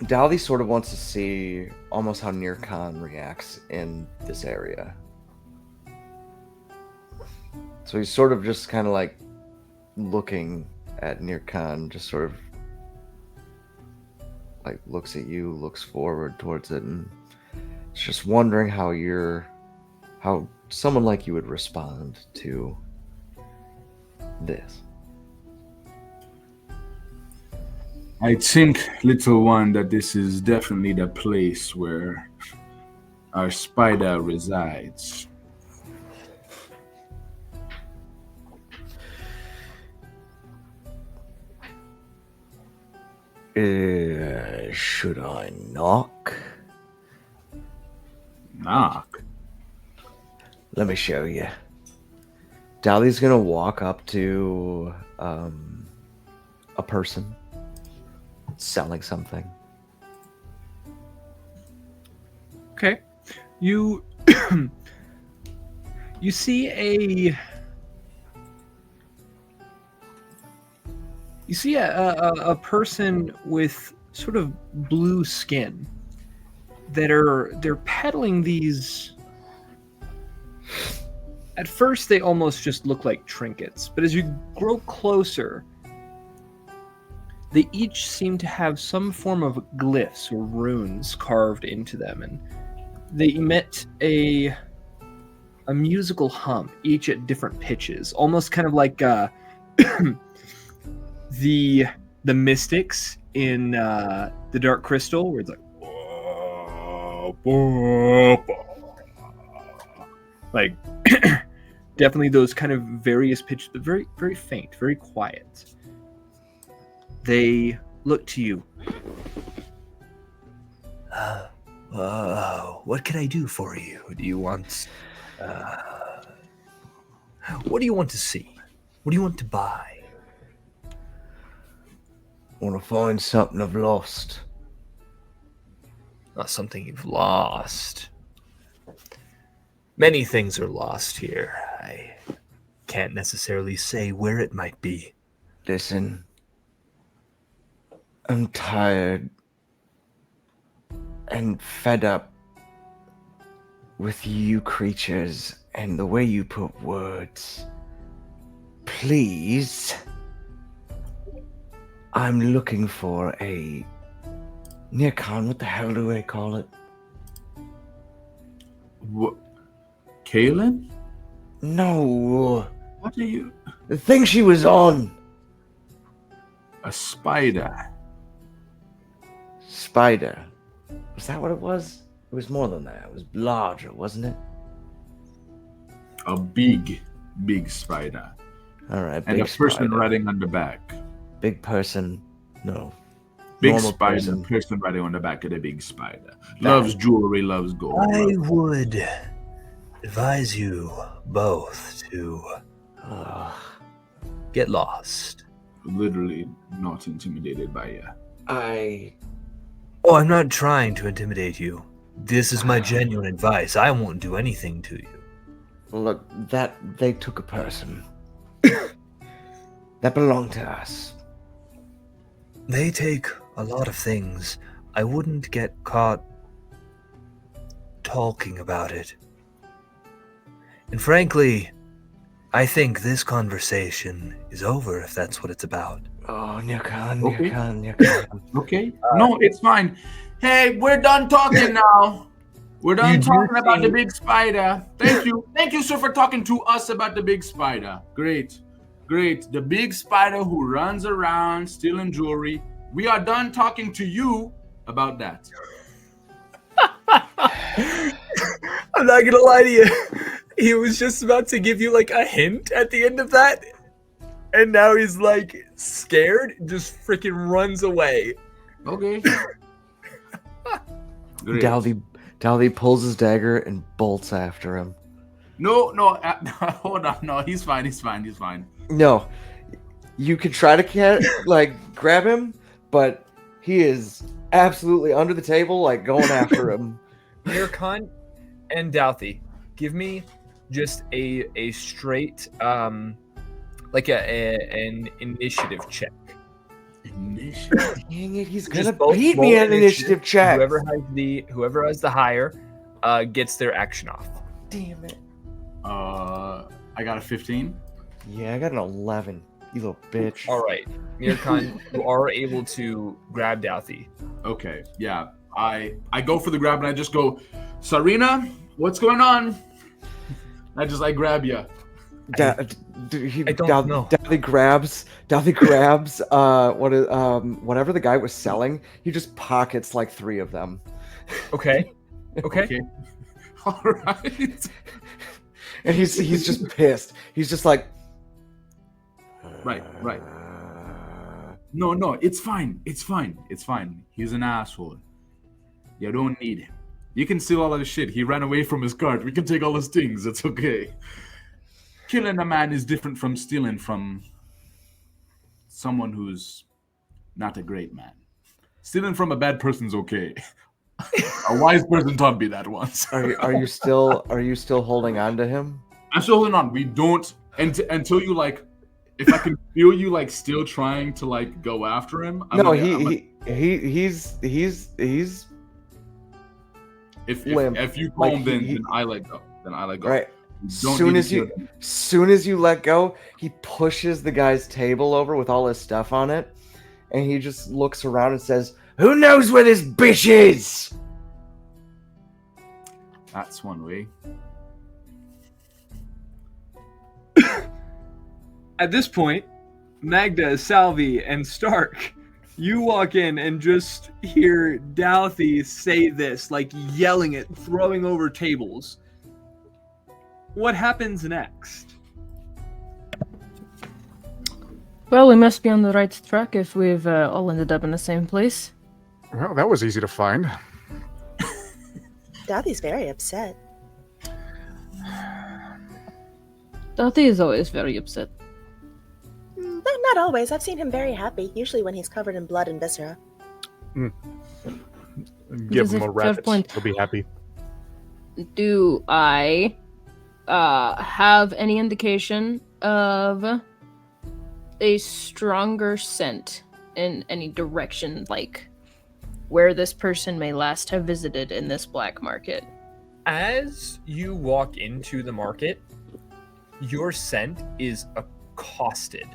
[SPEAKER 4] Daudi sort of wants to see almost how Near Khan reacts in this area. So he's sort of just kind of like looking at Near Khan, just sort of like looks at you, looks forward towards it, and it's just wondering how someone like you would respond to this.
[SPEAKER 2] I think, little one, that this is definitely the place where our spider resides.
[SPEAKER 4] Should I knock?
[SPEAKER 2] Knock?
[SPEAKER 4] Let me show you. Daudi's gonna walk up to a person selling something.
[SPEAKER 5] Okay. You you see a person with sort of blue skin they're peddling these. At first they almost just look like trinkets, but as you grow closer, they each seem to have some form of glyphs or runes carved into them, and they emit a musical hum, each at different pitches, almost kind of like the mystics in the Dark Crystal, where it's like definitely those kind of various pitches, but very, very faint, very quiet. They look to you.
[SPEAKER 1] What can I do for you? Do you want... what do you want to see? What do you want to buy?
[SPEAKER 4] Want to find something I've lost.
[SPEAKER 1] Not something you've lost. Many things are lost here. I can't necessarily say where it might be.
[SPEAKER 4] Listen, I'm tired and fed up with you creatures and the way you put words. Please, I'm looking for a near con. What the hell do they call it?
[SPEAKER 2] What? Kaelin?
[SPEAKER 4] No.
[SPEAKER 2] What are you?
[SPEAKER 4] The thing she was on.
[SPEAKER 2] A spider.
[SPEAKER 4] Spider. Was that what it was? It was more than that. It was larger, wasn't it?
[SPEAKER 2] A big spider.
[SPEAKER 4] All right.
[SPEAKER 2] And
[SPEAKER 4] big
[SPEAKER 2] a person
[SPEAKER 4] spider.
[SPEAKER 2] riding on the back.
[SPEAKER 4] Big person. No.
[SPEAKER 2] Big
[SPEAKER 4] Normal
[SPEAKER 2] spider. Person riding on the back of the big spider. Loves jewelry, loves gold.
[SPEAKER 1] I would advise you both to get lost.
[SPEAKER 2] Literally not intimidated by you.
[SPEAKER 1] Oh, I'm not trying to intimidate you. This is my genuine advice. I won't do anything to you.
[SPEAKER 4] Look, that they took a person that belonged to us.
[SPEAKER 1] They take a lot of things. I wouldn't get caught talking about it. And frankly, I think this conversation is over if that's what it's about.
[SPEAKER 4] Oh, Nyakan.
[SPEAKER 2] Okay. No, it's fine. Hey, we're done talking now. We're done talking about the big spider. Thank you. Thank you, sir, for talking to us about the big spider. Great. The big spider who runs around stealing jewelry. We are done talking to you about that.
[SPEAKER 5] I'm not gonna lie to you. He was just about to give you like a hint at the end of that, And now he's like scared, just freaking runs away.
[SPEAKER 2] Okay. Great.
[SPEAKER 4] Daudi pulls his dagger and bolts after him.
[SPEAKER 2] No, hold on. No, he's fine.
[SPEAKER 4] No, you could try to grab him, but he is absolutely under the table, like going after him.
[SPEAKER 5] Mirkan and Daudi, give me just a straight like an initiative check.
[SPEAKER 2] Initiative.
[SPEAKER 4] Dang it, he's
[SPEAKER 5] Just
[SPEAKER 4] gonna
[SPEAKER 5] both
[SPEAKER 4] beat
[SPEAKER 5] roll
[SPEAKER 4] me at an initiative check.
[SPEAKER 5] Whoever has the higher gets their action off.
[SPEAKER 4] Damn it.
[SPEAKER 2] I got a 15.
[SPEAKER 4] Yeah, I got an 11. You little bitch.
[SPEAKER 5] All right, Mirkan, you are able to grab Daudi.
[SPEAKER 2] Okay, yeah. I go for the grab and I just go, Sarina, what's going on? I grab you.
[SPEAKER 5] I don't know.
[SPEAKER 4] Daudi grabs whatever the guy was selling. He just pockets like 3 of them.
[SPEAKER 5] Okay.
[SPEAKER 2] All right.
[SPEAKER 4] And he's just pissed. He's just like,
[SPEAKER 2] Right. No, it's fine. He's an asshole. You don't need him. You can steal all of his shit. He ran away from his cart. We can take all his things. It's okay. Killing a man is different from stealing from someone who's not a great man. Stealing from a bad person's okay. A wise person taught me that once.
[SPEAKER 4] Are you still holding on to him?
[SPEAKER 2] I'm still holding on. We don't until you like. If I can feel you like still trying to like go after him.
[SPEAKER 4] He's
[SPEAKER 2] If you call him, then I let go.
[SPEAKER 4] Right. Soon as you let go, he pushes the guy's table over with all his stuff on it, and he just looks around and says, "Who knows where this bitch is?"
[SPEAKER 2] That's one way.
[SPEAKER 5] At this point, Magda, Salvi, and Stark, you walk in and just hear Daudi say this, like yelling it, throwing over tables. What happens next?
[SPEAKER 6] Well, we must be on the right track if we've all ended up in the same place.
[SPEAKER 7] Well, that was easy to find.
[SPEAKER 3] Daudi's very upset.
[SPEAKER 6] Daudi is always very upset.
[SPEAKER 3] Not always. I've seen him very happy, usually when he's covered in blood and viscera.
[SPEAKER 7] Give him a
[SPEAKER 6] fair
[SPEAKER 7] rabbit.
[SPEAKER 6] point.
[SPEAKER 7] He'll be happy.
[SPEAKER 6] Do I have any indication of a stronger scent in any direction, like where this person may last have visited in this black market?
[SPEAKER 5] As you walk into the market, your scent is accosted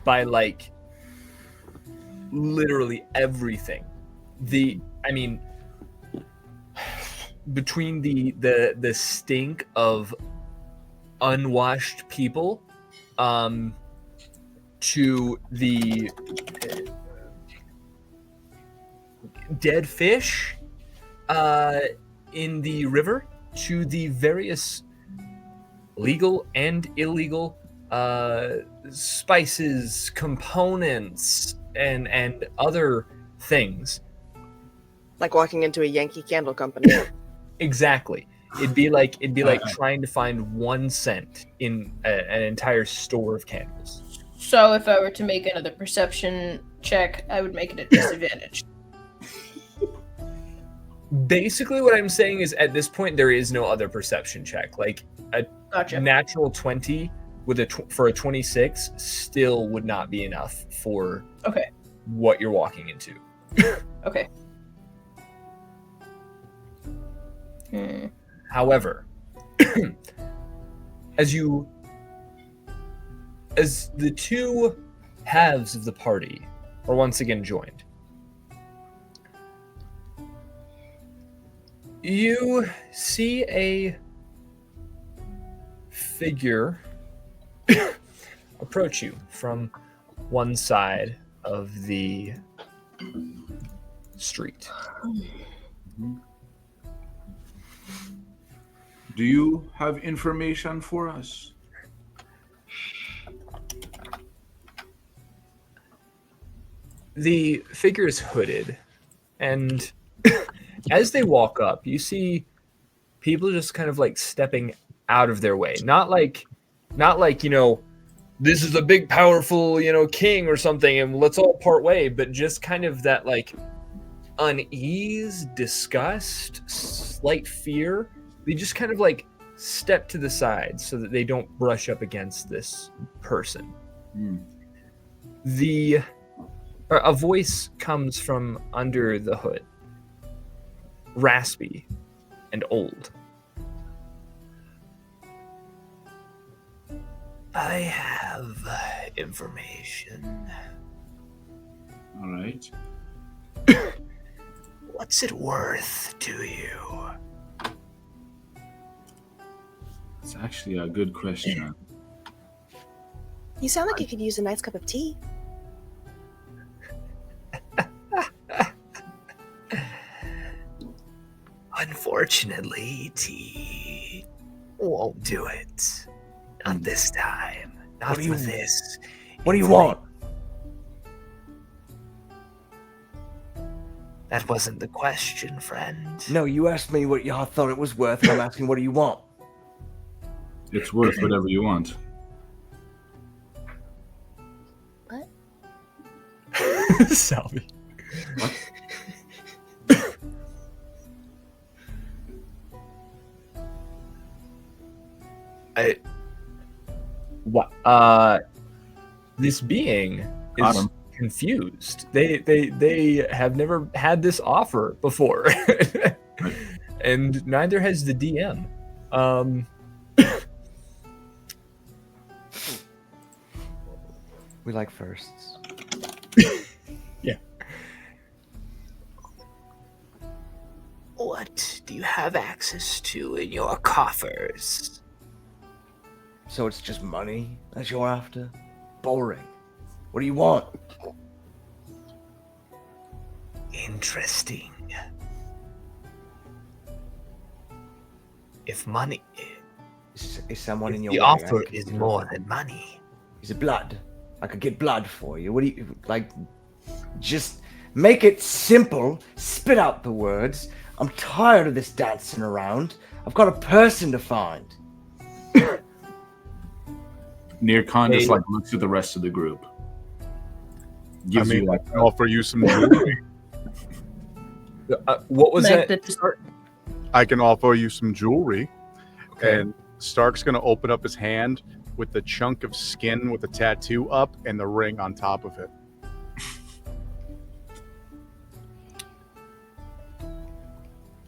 [SPEAKER 5] by like literally everything. Between the stink of unwashed people to the dead fish in the river to the various legal and illegal spices, components, and other things.
[SPEAKER 3] Like walking into a Yankee Candle Company.
[SPEAKER 5] Exactly. It'd be like trying to find one scent in an entire store of candles.
[SPEAKER 6] So if I were to make another perception check, I would make it a disadvantage.
[SPEAKER 5] Basically, what I'm saying is at this point there is no other perception check. Like a
[SPEAKER 6] Gotcha.
[SPEAKER 5] natural 20 with for a 26 still would not be enough for
[SPEAKER 6] Okay.
[SPEAKER 5] what you're walking into.
[SPEAKER 6] Okay.
[SPEAKER 5] However, as the two halves of the party are once again joined, you see a figure approach you from one side of the street.
[SPEAKER 2] Do you have information for us?
[SPEAKER 5] The figure is hooded, and as they walk up, you see people just kind of like stepping out of their way. Not like this is a big, powerful, king or something, and let's all part way, but just kind of that like unease, disgust, slight fear. They just kind of like step to the side so that they don't brush up against this person. A voice comes from under the hood, raspy and old.
[SPEAKER 8] I have information.
[SPEAKER 2] All right.
[SPEAKER 8] What's it worth to you?
[SPEAKER 2] It's actually a good question.
[SPEAKER 3] You sound like you could use a nice cup of tea.
[SPEAKER 8] Unfortunately, tea won't do it. Not this time. Not for this.
[SPEAKER 4] What do you want?
[SPEAKER 8] That wasn't the question, friend.
[SPEAKER 4] No, you asked me what y'all thought it was worth, and I'm asking what do you want?
[SPEAKER 2] It's worth whatever you want.
[SPEAKER 3] What?
[SPEAKER 5] Salvi. This being is confused. They have never had this offer before, and neither has the DM.
[SPEAKER 4] We like firsts.
[SPEAKER 5] Yeah.
[SPEAKER 8] What do you have access to in your coffers?
[SPEAKER 4] So it's just money that you're after? Boring. What do you want?
[SPEAKER 8] Interesting. If money...
[SPEAKER 4] Is someone in your
[SPEAKER 8] The
[SPEAKER 4] way?
[SPEAKER 8] offer is more than money.
[SPEAKER 4] Is it blood? I could get blood for you. What do you... Like, just make it simple. Spit out the words. I'm tired of this dancing around. I've got a person to find.
[SPEAKER 2] Nearcon just like looks at the rest of the group. Gives you like
[SPEAKER 7] I can offer you some jewelry.
[SPEAKER 5] What was that?
[SPEAKER 7] I can offer you some jewelry.
[SPEAKER 5] Okay.
[SPEAKER 7] And Stark's going to open up his hand with the chunk of skin with the tattoo up and the ring on top of it.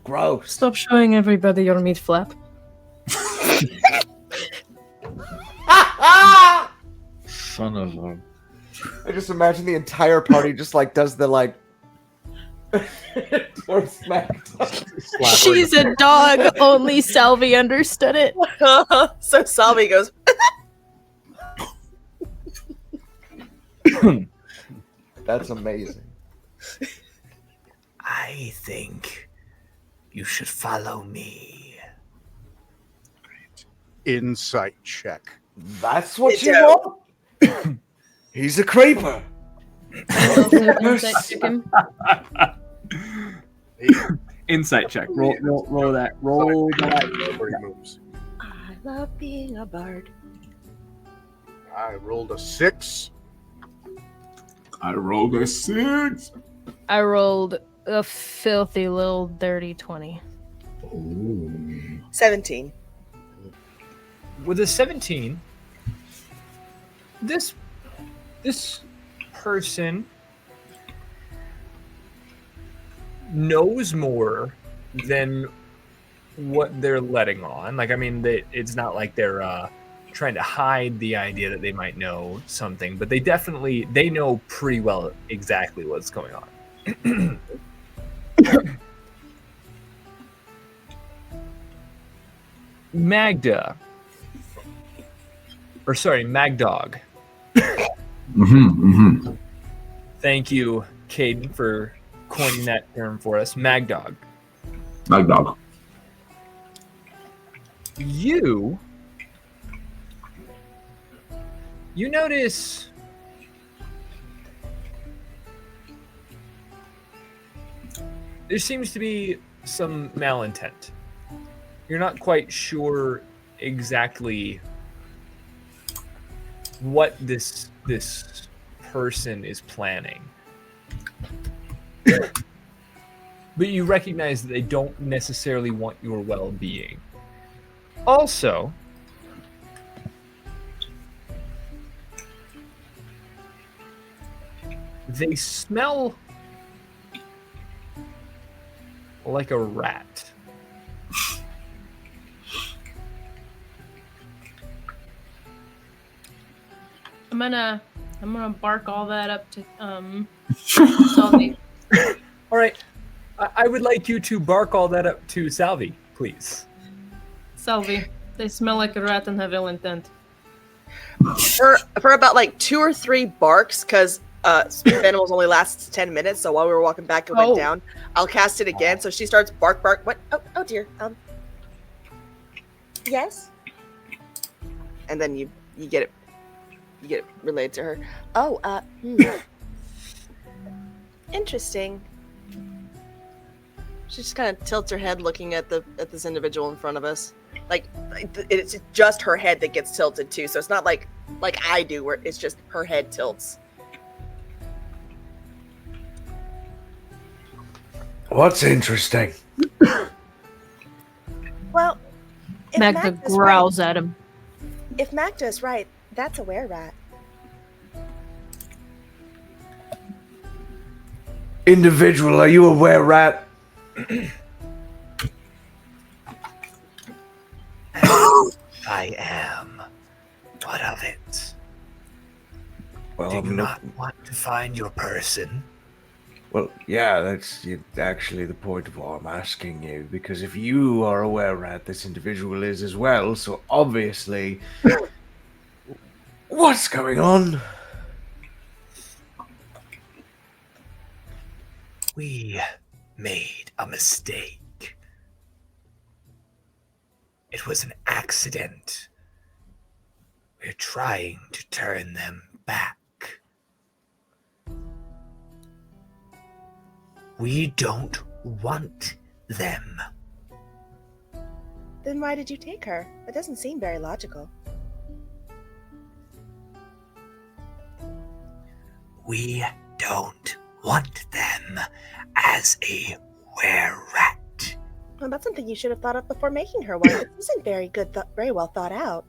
[SPEAKER 4] Gross.
[SPEAKER 6] Stop showing everybody your meat flap.
[SPEAKER 10] Son of a...
[SPEAKER 4] I just imagine the entire party just like does the like or smack.
[SPEAKER 6] She's a dog. Only Salvi understood it.
[SPEAKER 3] So Salvi goes,
[SPEAKER 4] That's amazing.
[SPEAKER 8] I think you should follow me.
[SPEAKER 7] Insight check.
[SPEAKER 4] That's what you want? He's a creeper.
[SPEAKER 6] Insight check him.
[SPEAKER 5] Insight check. Roll that. Roll that.
[SPEAKER 7] Before he moves.
[SPEAKER 3] I love being a bard.
[SPEAKER 7] I rolled a 6.
[SPEAKER 2] I rolled a 6.
[SPEAKER 6] I rolled a filthy little dirty 20.
[SPEAKER 2] Ooh.
[SPEAKER 3] 17.
[SPEAKER 5] With a 17, this person knows more than what they're letting on. Like, I mean, it's not like they're trying to hide the idea that they might know something, but they know pretty well exactly what's going on. Magdog. Thank you, Caden, for coining that term for us. Magdog.
[SPEAKER 2] Magdog.
[SPEAKER 5] You notice there seems to be some malintent. You're not quite sure exactly what this person is planning. But you recognize that they don't necessarily want your well-being. Also, they smell like a rat.
[SPEAKER 6] I'm gonna bark all that up to Salvi.
[SPEAKER 5] All right, I would like you to bark all that up to Salvi, please.
[SPEAKER 6] Salvi, they smell like a rat and have ill intent.
[SPEAKER 3] For about like 2 or 3 barks, because Speak of Animals only lasts 10 minutes, so while we were walking back, it went down. I'll cast it again, so she starts bark. What? Oh dear. Yes. And then you get it. You get it relayed to her. Oh, interesting. She just kind of tilts her head, looking at this individual in front of us. Like it's just her head that gets tilted too. So it's not like I do, where it's just her head tilts.
[SPEAKER 4] What's interesting?
[SPEAKER 3] Well, if
[SPEAKER 6] Magda
[SPEAKER 3] Magda's
[SPEAKER 6] growls
[SPEAKER 3] right,
[SPEAKER 6] at him.
[SPEAKER 3] if Magda's right, that's a were-rat.
[SPEAKER 4] Individual, are you a were-rat?
[SPEAKER 8] I am. What of it?
[SPEAKER 4] Well,
[SPEAKER 8] Do you not want to find your person?
[SPEAKER 4] Well, yeah, that's actually the point of why I'm asking you, because if you are a were-rat, this individual is as well, so obviously... What's going on?
[SPEAKER 8] We made a mistake. It was an accident. We're trying to turn them back. We don't want them.
[SPEAKER 3] Then why did you take her? That doesn't seem very logical.
[SPEAKER 8] We don't want them as a were-rat.
[SPEAKER 3] Well, that's something you should have thought of before making her one. This isn't very good, very well thought out.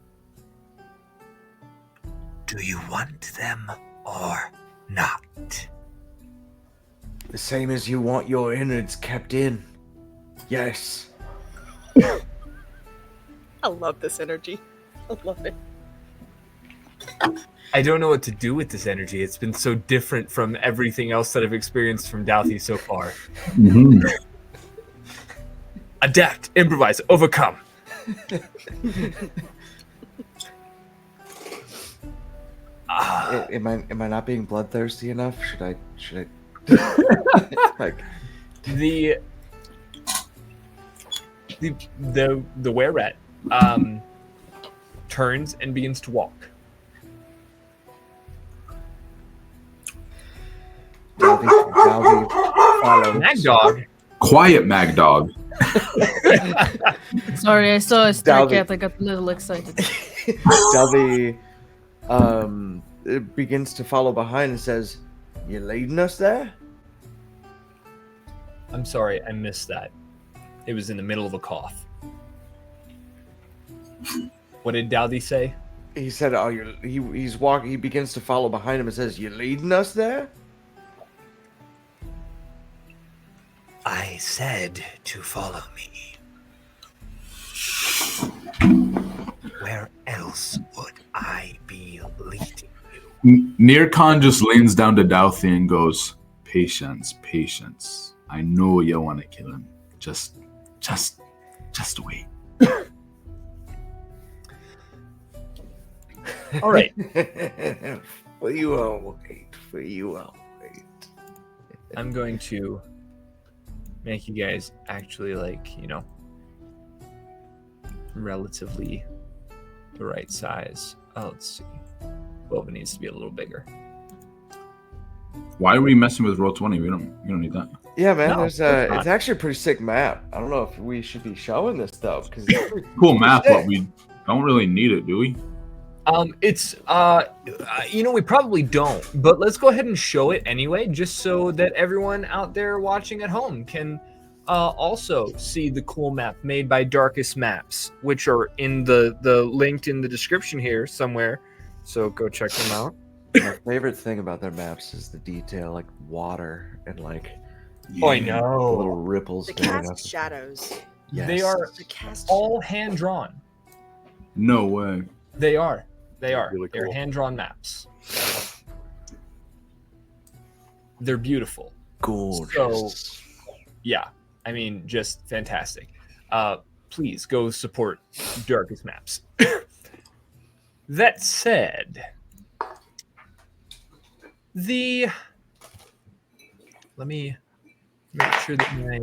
[SPEAKER 8] Do you want them or not?
[SPEAKER 4] The same as you want your innards kept in. Yes.
[SPEAKER 3] I love this energy. I love it.
[SPEAKER 5] I don't know what to do with this energy. It's been so different from everything else that I've experienced from Daudi so far.
[SPEAKER 2] Mm-hmm.
[SPEAKER 5] Adapt, improvise, overcome.
[SPEAKER 4] Am I not being bloodthirsty enough? Should I like
[SPEAKER 5] The were-rat turns and begins to walk.
[SPEAKER 4] Daudi follows.
[SPEAKER 5] Magdog.
[SPEAKER 2] Quiet, Mag Dog.
[SPEAKER 6] Sorry, I saw a stray
[SPEAKER 4] Daudi.
[SPEAKER 6] cat. I got a little excited.
[SPEAKER 4] Daudi begins to follow behind and says, "You leading us there?"
[SPEAKER 5] I'm sorry, I missed that. It was in the middle of a cough. What did Daudi say?
[SPEAKER 4] He said, "Oh, he's walking." He begins to follow behind him and says, "You leading us there?"
[SPEAKER 8] I said to follow me. Where else would I be leading you?
[SPEAKER 2] Nirkan just leans down to Daudi and goes, "Patience, patience. I know you want to kill him. Just wait."
[SPEAKER 5] All right.
[SPEAKER 4] For you all wait. For you all wait.
[SPEAKER 5] I'm going to make you guys actually, relatively the right size. Oh, let's see. Boba needs to be a little bigger.
[SPEAKER 2] Why are we messing with roll 20? We don't need that.
[SPEAKER 4] Yeah, man.
[SPEAKER 5] No,
[SPEAKER 4] There's
[SPEAKER 5] of course
[SPEAKER 4] it's actually a pretty sick map. I don't know if we should be showing this though, because it's pretty
[SPEAKER 2] Cool map,
[SPEAKER 4] sick.
[SPEAKER 2] but we don't really need it, do we?
[SPEAKER 5] It's we probably don't, but let's go ahead and show it anyway, just so that everyone out there watching at home can also see the cool map made by Darkest Maps, which are in the linked in the description here somewhere. So go check them out.
[SPEAKER 4] My favorite thing about their maps is the detail, like water and like
[SPEAKER 5] Oh, I
[SPEAKER 4] the
[SPEAKER 5] know.
[SPEAKER 4] little ripples.
[SPEAKER 3] The
[SPEAKER 4] going up.
[SPEAKER 3] cast shadows.
[SPEAKER 4] Yes.
[SPEAKER 5] They are
[SPEAKER 3] The cast
[SPEAKER 5] all hand drawn.
[SPEAKER 2] No way.
[SPEAKER 5] They are.
[SPEAKER 7] Really
[SPEAKER 5] They're
[SPEAKER 7] cool.
[SPEAKER 5] hand drawn maps. They're beautiful.
[SPEAKER 4] gorgeous.
[SPEAKER 5] Yeah, I mean, just fantastic. Please go support Darkest Maps. That said, let me make sure that my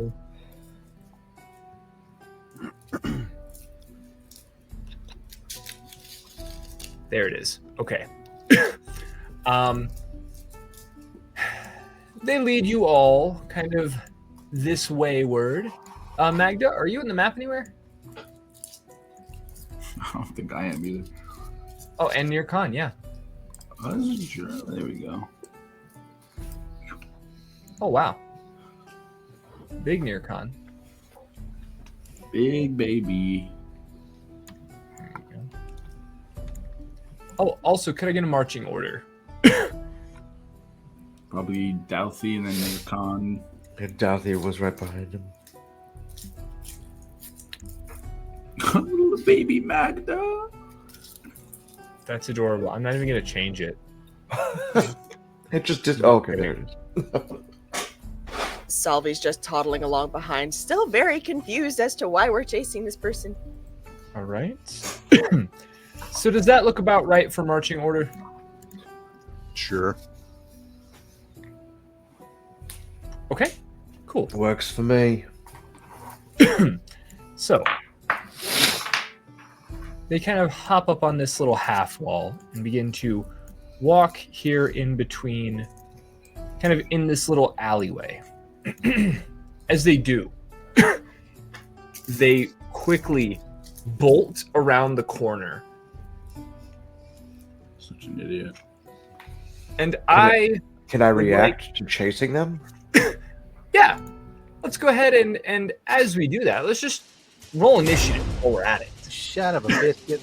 [SPEAKER 5] there it is. Okay. They lead you all kind of this wayward. Magda, are you in the map anywhere?
[SPEAKER 2] I don't think I am either.
[SPEAKER 5] Oh, and near Khan, yeah.
[SPEAKER 2] Sure. There we go.
[SPEAKER 5] Oh, wow. Big near Khan.
[SPEAKER 2] Big baby.
[SPEAKER 5] There you go. Oh, also, could I get a marching order?
[SPEAKER 2] Probably Daudi and then Khan.
[SPEAKER 4] And Daudi was right behind him.
[SPEAKER 2] Little baby Magda.
[SPEAKER 5] That's adorable. I'm not even going to change it.
[SPEAKER 4] It just oh, okay, there it is.
[SPEAKER 3] Salvi's just toddling along behind, still very confused as to why we're chasing this person.
[SPEAKER 5] All right. So does that look about right for marching order?
[SPEAKER 7] Sure.
[SPEAKER 5] Okay, cool.
[SPEAKER 4] Works for me.
[SPEAKER 5] So they kind of hop up on this little half wall and begin to walk here in between, kind of in this little alleyway. As they do, they quickly bolt around the corner.
[SPEAKER 2] Such an idiot.
[SPEAKER 5] And
[SPEAKER 4] Can I
[SPEAKER 5] would
[SPEAKER 4] react to chasing them?
[SPEAKER 5] yeah, let's go ahead and as we do that, let's just roll initiative while we're at it.
[SPEAKER 7] Shut up a biscuit.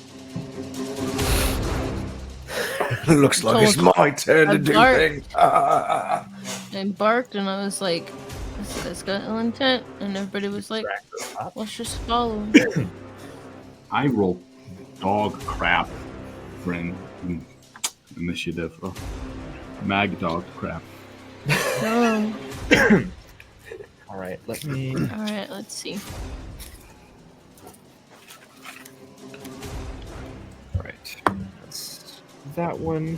[SPEAKER 4] Looks like it's my turn to do
[SPEAKER 6] Bart.
[SPEAKER 4] things.
[SPEAKER 6] I barked and I was like, this guy's got ill intent. And everybody was like, let's just follow him.
[SPEAKER 2] I roll dog crap for an initiative. Oh. Mag dog crap.
[SPEAKER 6] No.
[SPEAKER 5] All right, let me.
[SPEAKER 6] All right, let's see.
[SPEAKER 5] All right, that's that one.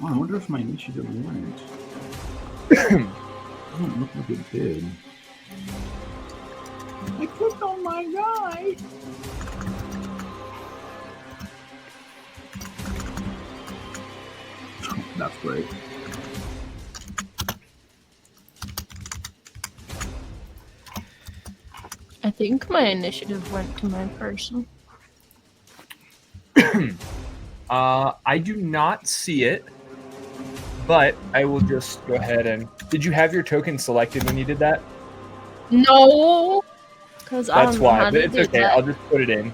[SPEAKER 2] Oh, I wonder if my initiative went. Doesn't look like it did. I clicked on my guy. That's great.
[SPEAKER 6] I think my initiative went to my person.
[SPEAKER 5] I do not see it, but I will just go ahead and. Did you have your token selected when you did that?
[SPEAKER 6] No, because I
[SPEAKER 5] That's
[SPEAKER 6] don't know
[SPEAKER 5] why,
[SPEAKER 6] how
[SPEAKER 5] but
[SPEAKER 6] to
[SPEAKER 5] it's
[SPEAKER 6] do
[SPEAKER 5] okay.
[SPEAKER 6] that.
[SPEAKER 5] I'll just put it in.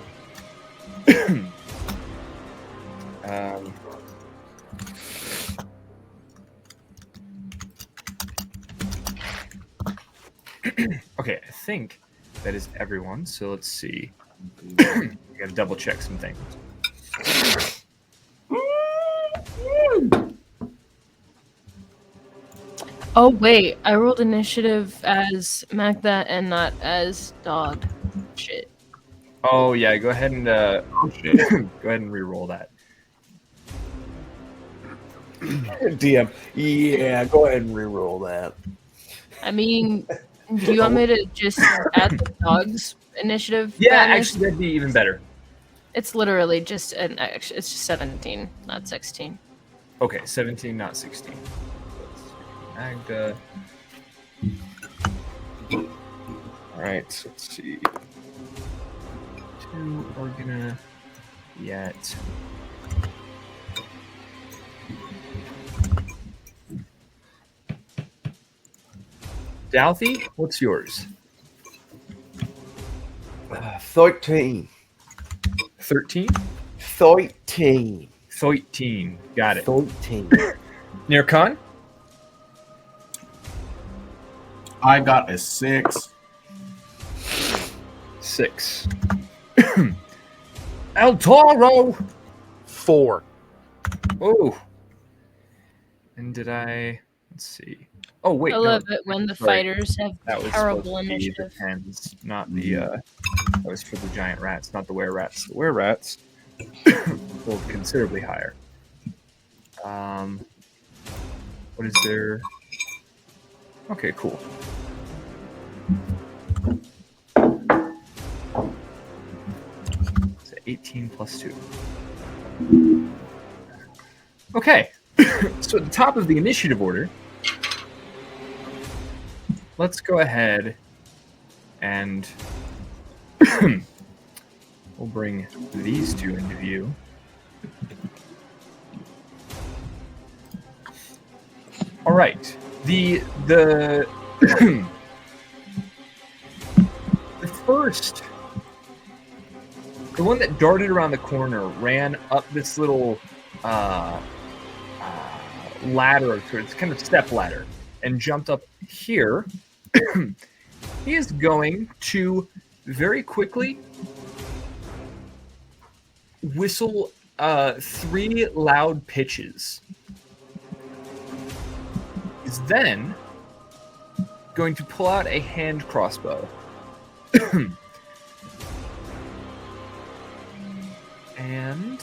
[SPEAKER 5] Okay, I think that is everyone. So let's see. We gotta double check some things.
[SPEAKER 6] Oh wait, I rolled initiative as Magda and not as dog. Shit.
[SPEAKER 5] Oh yeah, go ahead and go ahead and re-roll that.
[SPEAKER 4] DM. Yeah, go ahead and re-roll that.
[SPEAKER 6] I mean, do you want me to just add the dog's initiative?
[SPEAKER 5] Yeah,
[SPEAKER 6] bonus?
[SPEAKER 5] actually, that'd be even better.
[SPEAKER 6] It's literally just it's just 17, not 16.
[SPEAKER 5] Okay, 17, not 16. Magda. All right, so let's see. 2 are gonna be at. Daudi, what's yours?
[SPEAKER 4] 13.
[SPEAKER 5] 13?
[SPEAKER 4] 13.
[SPEAKER 5] 13. Got it.
[SPEAKER 4] 13.
[SPEAKER 5] Nirkan?
[SPEAKER 2] I got a 6.
[SPEAKER 5] 6. El Toro!
[SPEAKER 7] 4.
[SPEAKER 5] Oh. And did I... Let's see. Oh, wait.
[SPEAKER 6] I
[SPEAKER 5] no,
[SPEAKER 6] love it when the
[SPEAKER 5] sorry.
[SPEAKER 6] fighters have
[SPEAKER 5] That was
[SPEAKER 6] terrible
[SPEAKER 5] supposed to be the
[SPEAKER 6] initiative.
[SPEAKER 5] pens, not the... That was for the giant rats, not the were-rats. The were-rats rolled considerably higher. What is their... Okay, cool. So 18 plus 2. Okay. So at the top of the initiative order, let's go ahead and we'll bring these two into view. All right. The the first, the one that darted around the corner, ran up this little ladder, it's kind of step ladder, and jumped up here. He is going to very quickly whistle 3 loud pitches. He's then going to pull out a hand crossbow. And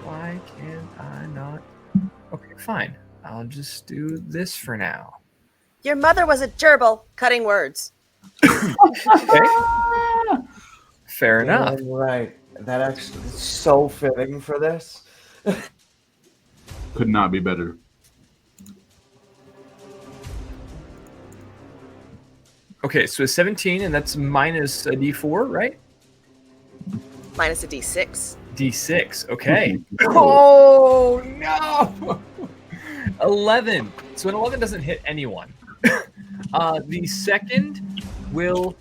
[SPEAKER 5] why can't I not? Okay, fine. I'll just do this for now.
[SPEAKER 3] Your mother was a gerbil, cutting words.
[SPEAKER 5] Okay. Fair enough.
[SPEAKER 4] Right. That actually is so fitting for this.
[SPEAKER 2] Could not be better.
[SPEAKER 5] Okay, so a 17, and that's minus a d4, right?
[SPEAKER 3] Minus a d6.
[SPEAKER 5] D6, okay. Oh, no! 11. So an 11 doesn't hit anyone. The second will...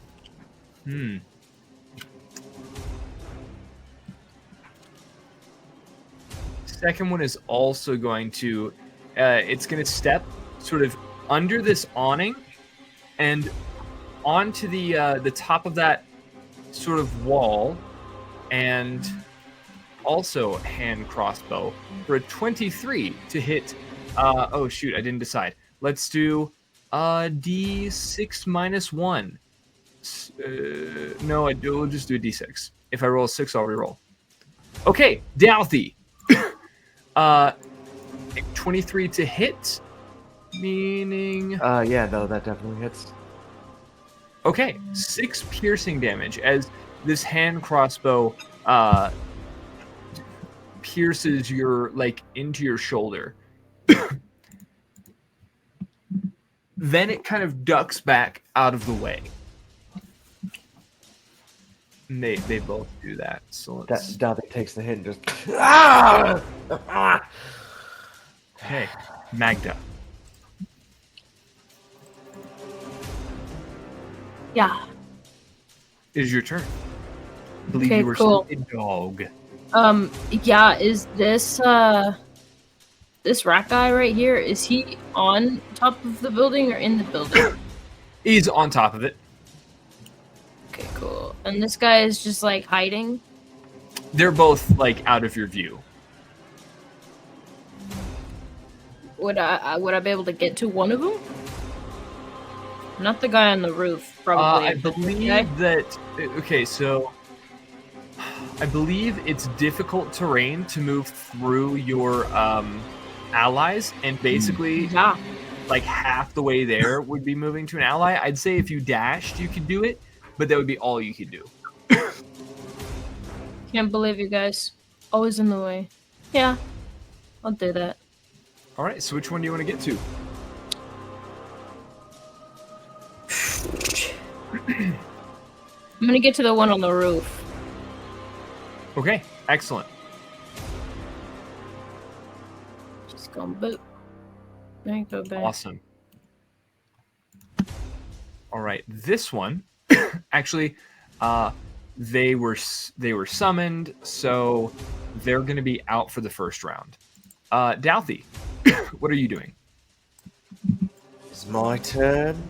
[SPEAKER 5] Second one is also going to... it's going to step sort of under this awning and onto the top of that sort of wall, and also hand crossbow for a 23 to hit. Oh shoot, I didn't decide. Let's do d6 minus 1. No, we'll just do a d6. If I roll a 6, I'll reroll. Okay, Daudi. 23 to hit, meaning...
[SPEAKER 4] Yeah, no, that definitely hits.
[SPEAKER 5] Okay, 6 piercing damage as this hand crossbow pierces your, like, into your shoulder. Then it kind of ducks back out of the way. And they both do that. So let's...
[SPEAKER 4] Daudi takes the hit and just... Ah!
[SPEAKER 5] Okay, Magda.
[SPEAKER 6] Yeah.
[SPEAKER 5] It is your turn. I believe
[SPEAKER 6] Okay,
[SPEAKER 5] you were
[SPEAKER 6] cool.
[SPEAKER 5] still a dog.
[SPEAKER 6] Yeah, is this this rat guy right here, is he on top of the building or in the building?
[SPEAKER 5] He's on top of it.
[SPEAKER 6] Okay, cool. And this guy is just like hiding?
[SPEAKER 5] They're both like out of your view.
[SPEAKER 6] Would I be able to get to one of them? Not the guy on the roof, probably.
[SPEAKER 5] I believe that... Okay, so... I believe it's difficult terrain to move through your allies, and basically,
[SPEAKER 6] Yeah.
[SPEAKER 5] like half the way there would be moving to an ally. I'd say if you dashed, you could do it, but that would be all you could do.
[SPEAKER 6] Can't believe you guys. Always in the way. Yeah, I'll do that.
[SPEAKER 5] All right, so which one do you want to get to?
[SPEAKER 6] I'm gonna get to the one on the roof.
[SPEAKER 5] Okay, excellent.
[SPEAKER 6] Just go boop. Then go back.
[SPEAKER 5] Awesome. All right, this one, actually, they were summoned, so they're going to be out for the first round. Daudi, what are you doing?
[SPEAKER 4] It's my turn.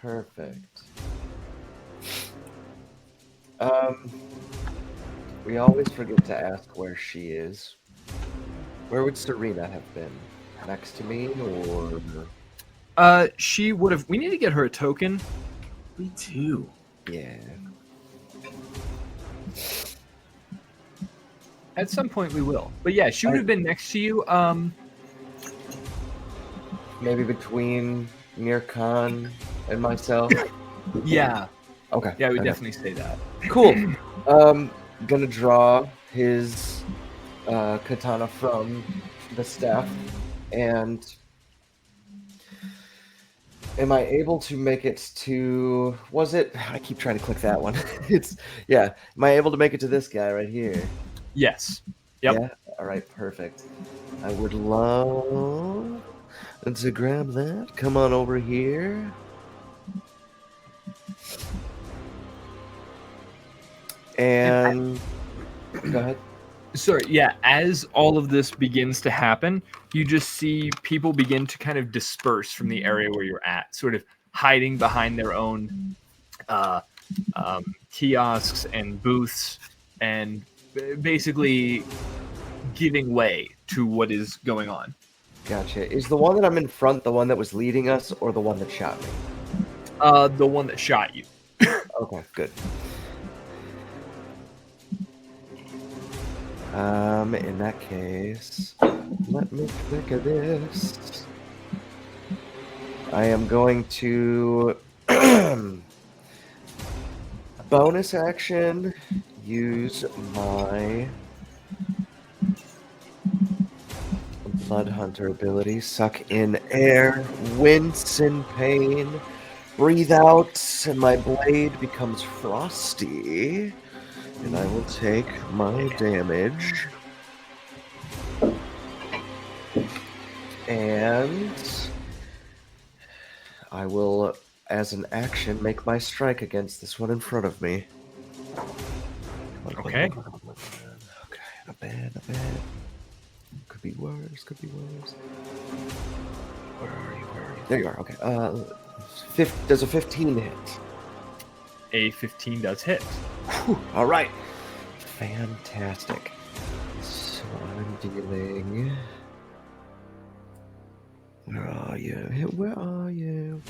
[SPEAKER 4] Perfect. We always forget to ask where she is. Where would Serena have been? Next to me, or?
[SPEAKER 5] She would have. We need to get her a token.
[SPEAKER 2] Me too.
[SPEAKER 4] Yeah.
[SPEAKER 5] At some point, we will. But yeah, she would have been next to you.
[SPEAKER 4] Maybe between Mirkan and myself.
[SPEAKER 5] Yeah.
[SPEAKER 4] Okay.
[SPEAKER 5] Yeah, we
[SPEAKER 4] okay.
[SPEAKER 5] definitely say that.
[SPEAKER 4] Cool. Gonna draw his katana from the staff, and am I able to make it to? Was it? I keep trying to click that one. Yeah. Am I able to make it to this guy right here?
[SPEAKER 5] Yes. Yep.
[SPEAKER 4] Yeah. All right. Perfect. I would love to grab that. Come on over here. And go ahead.
[SPEAKER 5] Sorry, yeah, as all of this begins to happen, you just see people begin to kind of disperse from the area where you're at, sort of hiding behind their own kiosks and booths, and basically giving way to what is going on.
[SPEAKER 4] Gotcha. Is the one that I'm in front the one that was leading us, or the one that shot me?
[SPEAKER 5] The one that shot you.
[SPEAKER 4] Okay, good. In that case, let me think of this. I am going to bonus action use my Blood Hunter ability. Suck in air, wince in pain, breathe out, and my blade becomes frosty. And I will take my damage. And I will, as an action, make my strike against this one in front of me.
[SPEAKER 5] Okay.
[SPEAKER 4] Okay, not bad, not bad. Could be worse, could be worse. Where are you, where are you? There you are, okay. Does a 15 hit?
[SPEAKER 5] A 15 does hit.
[SPEAKER 4] Whew, all right. Fantastic. So I'm dealing... Where are you? Where are you?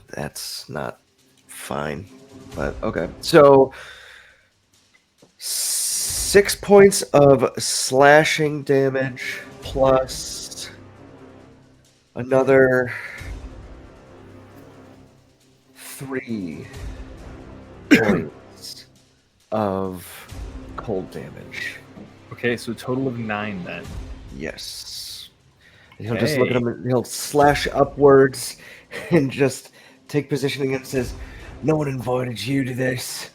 [SPEAKER 4] That's not fine, but okay. So 6 points of slashing damage plus another 3 points of cold damage.
[SPEAKER 5] Okay, so a total of 9 then.
[SPEAKER 4] Yes. And he'll just look at him and he'll slash upwards and just take position again and says, "No one invited you to this."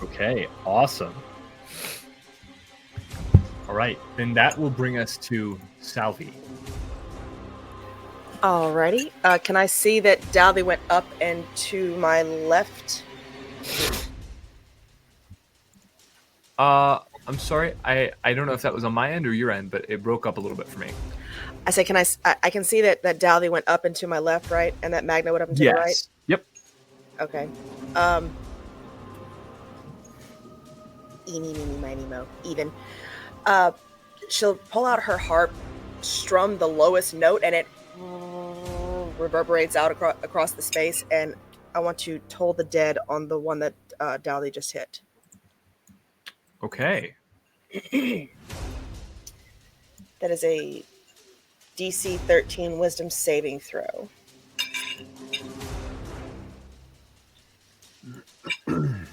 [SPEAKER 5] Okay, awesome. All right, then that will bring us to Salvi.
[SPEAKER 3] Alrighty. Can I see that Daudi went up and to my left?
[SPEAKER 5] I'm sorry. I don't know if that was on my end or your end, but it broke up a little bit for me.
[SPEAKER 3] I say, I can see that Daudi went up and to my left, right? And that Magna went up and to the right?
[SPEAKER 5] Yep.
[SPEAKER 3] Okay. Eeny, meeny, miny, mo. Even. She'll pull out her harp, strum the lowest note, and it reverberates out across the space, and I want to toll the dead on the one that Daudi just hit.
[SPEAKER 5] Okay.
[SPEAKER 3] That is a DC 13 Wisdom saving throw. And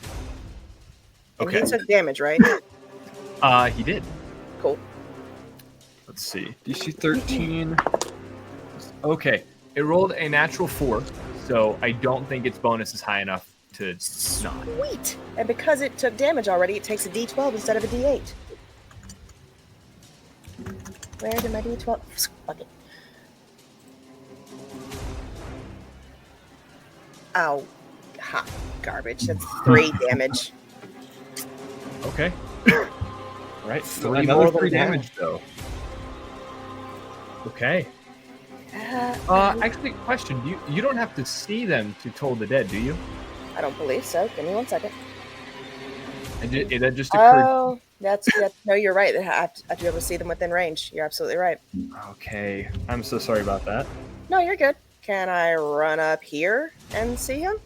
[SPEAKER 5] Okay.
[SPEAKER 3] he took damage, right?
[SPEAKER 5] He did.
[SPEAKER 3] Cool.
[SPEAKER 5] Let's see. DC 13. Okay. It rolled a natural 4, so I don't think its bonus is high enough to not.
[SPEAKER 3] Sweet. And because it took damage already, it takes a D12 instead of a D8. Where did my D12? Fuck it. Ow. Ha. Garbage. That's 3 damage.
[SPEAKER 5] Okay. Right.
[SPEAKER 4] Three
[SPEAKER 5] Another
[SPEAKER 4] more than
[SPEAKER 5] 3
[SPEAKER 4] that.
[SPEAKER 5] damage, though. Okay. Actually, question. You don't have to see them to Toll the Dead, do you?
[SPEAKER 3] I don't believe so. Give me 1 second.
[SPEAKER 5] That just occurred.
[SPEAKER 3] Oh, that's no, you're right. I have to be able to see them within range. You're absolutely right.
[SPEAKER 5] Okay. I'm so sorry about that.
[SPEAKER 3] No, you're good. Can I run up here and see him?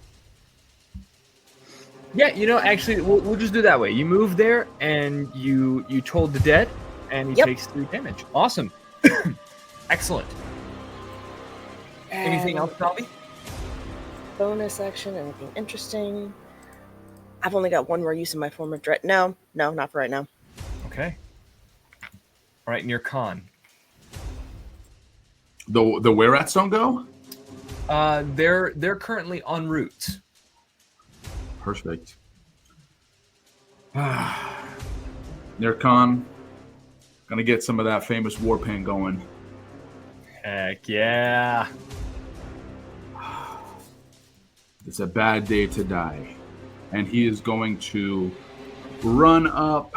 [SPEAKER 5] Yeah, actually, we'll just do that way. You move there, and you Toll the Dead, and he
[SPEAKER 3] Yep.
[SPEAKER 5] takes 3 damage. Awesome. Excellent. Anything else, Daudi?
[SPEAKER 3] Bonus action, anything interesting? I've only got one more use of my form of dread. No, not for right now.
[SPEAKER 5] Okay. All right, near Khan.
[SPEAKER 2] The were-rats don't go?
[SPEAKER 5] They're currently en route.
[SPEAKER 2] Perfect. Nirkon, gonna get some of that famous war paint going.
[SPEAKER 5] Heck yeah.
[SPEAKER 2] It's a bad day to die. And he is going to run up.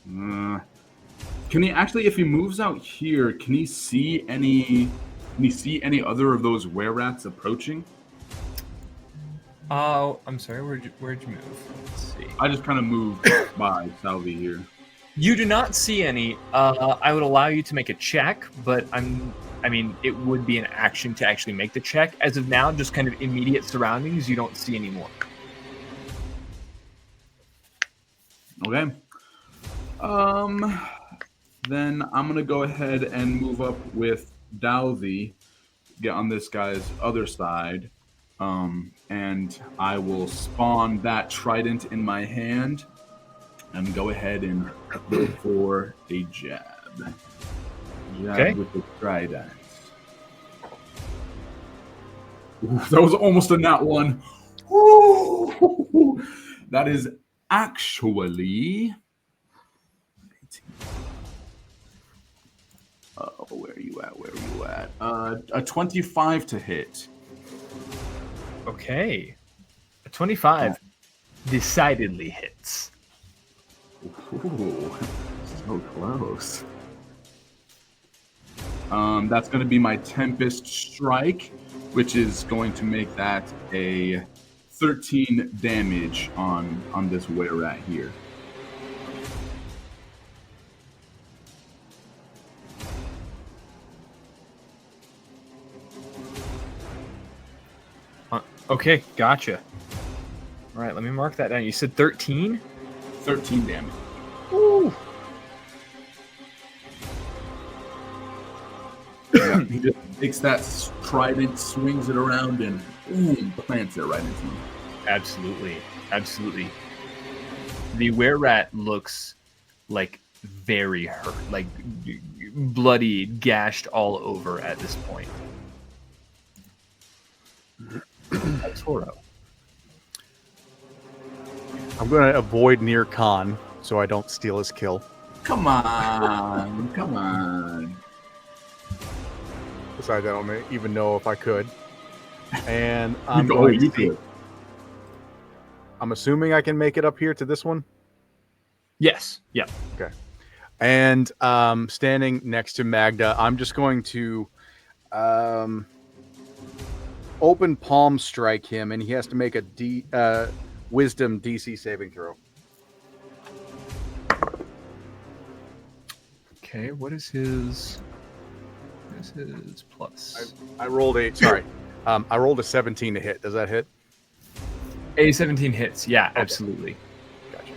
[SPEAKER 2] Can he actually, if he moves out here, can he see any other of those were-rats approaching?
[SPEAKER 5] Oh, I'm sorry. Where'd you move? Let's see.
[SPEAKER 2] I just kind of moved by Salvi here.
[SPEAKER 5] You do not see any. I would allow you to make a check, but it would be an action to actually make the check. As of now, just kind of immediate surroundings, you don't see any more.
[SPEAKER 2] Okay. Then I'm gonna go ahead and move up with Daudi, get on this guy's other side, and I will spawn that trident in my hand and go ahead and go for a jab.
[SPEAKER 5] Okay.
[SPEAKER 2] With the trident. Ooh, that was almost a nat one. Ooh, that is actually. Where are you at? A 25 to hit.
[SPEAKER 5] Okay. A 25 decidedly hits.
[SPEAKER 2] Ooh, so close. That's going to be my Tempest Strike, which is going to make that a 13 damage on this were-rat here.
[SPEAKER 5] Okay, gotcha. All right, let me mark that down. You said 13?
[SPEAKER 2] 13 damage.
[SPEAKER 5] Woo!
[SPEAKER 2] Yeah, he just takes that trident, swings it around, and boom, plants it right into him.
[SPEAKER 5] Absolutely. The were-rat looks like very hurt, like bloody, gashed all over at this point. That's Toro.
[SPEAKER 7] I'm going to avoid near Khan so I don't steal his kill.
[SPEAKER 2] Come on.
[SPEAKER 7] Besides, I don't even know if I could. And I'm assuming I can make it up here to this one?
[SPEAKER 5] Yes. Yeah.
[SPEAKER 7] Okay. And standing next to Magda, I'm just going to open palm strike him, and he has to make a wisdom DC saving throw.
[SPEAKER 5] Okay, what is his plus?
[SPEAKER 7] I rolled I rolled a 17 to hit. Does that hit?
[SPEAKER 5] A 17 hits. Yeah,
[SPEAKER 7] Okay.
[SPEAKER 5] absolutely.
[SPEAKER 7] Gotcha.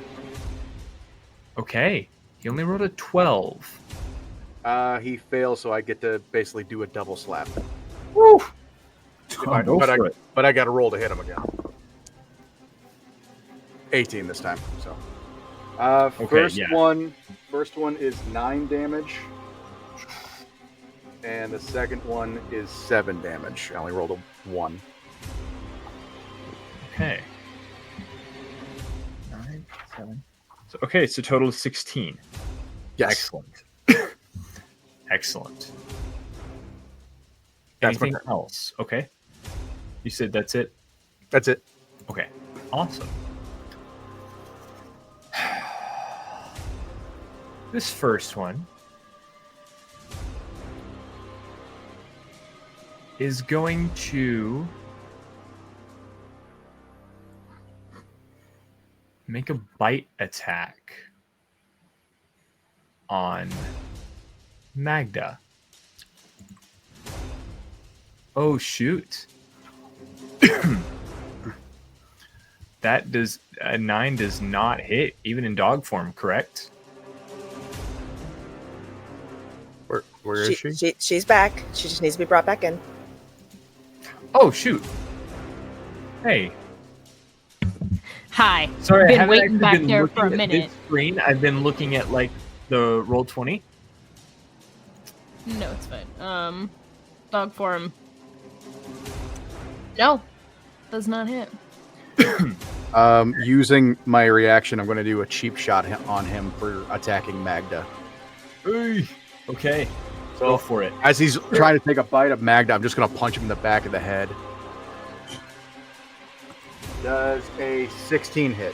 [SPEAKER 5] Okay. He only rolled a 12.
[SPEAKER 7] He fails, so I get to basically do a double slap.
[SPEAKER 5] Woo!
[SPEAKER 7] But I got to roll to hit him again. 18 this time. So First
[SPEAKER 1] yeah.
[SPEAKER 7] one is 9 damage, and the second one is 7 damage. I only rolled a 1.
[SPEAKER 5] Okay. 9, 7. So, okay, so total is 16.
[SPEAKER 7] Yes.
[SPEAKER 5] Excellent. Excellent.
[SPEAKER 7] That's my
[SPEAKER 5] Anything else? Okay. You said that's it?
[SPEAKER 7] That's it.
[SPEAKER 5] Okay. Awesome. This first one is going to make a bite attack on Magda. Oh, shoot. That does a 9 does not hit, even in dog form, correct?
[SPEAKER 7] Where is she?
[SPEAKER 3] She's back. She just needs to be brought back in.
[SPEAKER 5] Oh, shoot. Hey.
[SPEAKER 6] Hi.
[SPEAKER 5] Sorry, I
[SPEAKER 6] Been
[SPEAKER 5] haven't
[SPEAKER 6] waiting
[SPEAKER 5] actually
[SPEAKER 6] back
[SPEAKER 5] been
[SPEAKER 6] there
[SPEAKER 5] looking
[SPEAKER 6] for a
[SPEAKER 5] at
[SPEAKER 6] minute.
[SPEAKER 5] this screen. I've been looking at, like, the Roll20.
[SPEAKER 6] No, it's fine. Dog form. No, does not hit.
[SPEAKER 7] Using my reaction, I'm going to do a cheap shot on him for attacking Magda.
[SPEAKER 5] Hey. Okay. Go for it.
[SPEAKER 7] As he's trying to take a bite of Magda, I'm just going to punch him in the back of the head. Does a 16 hit?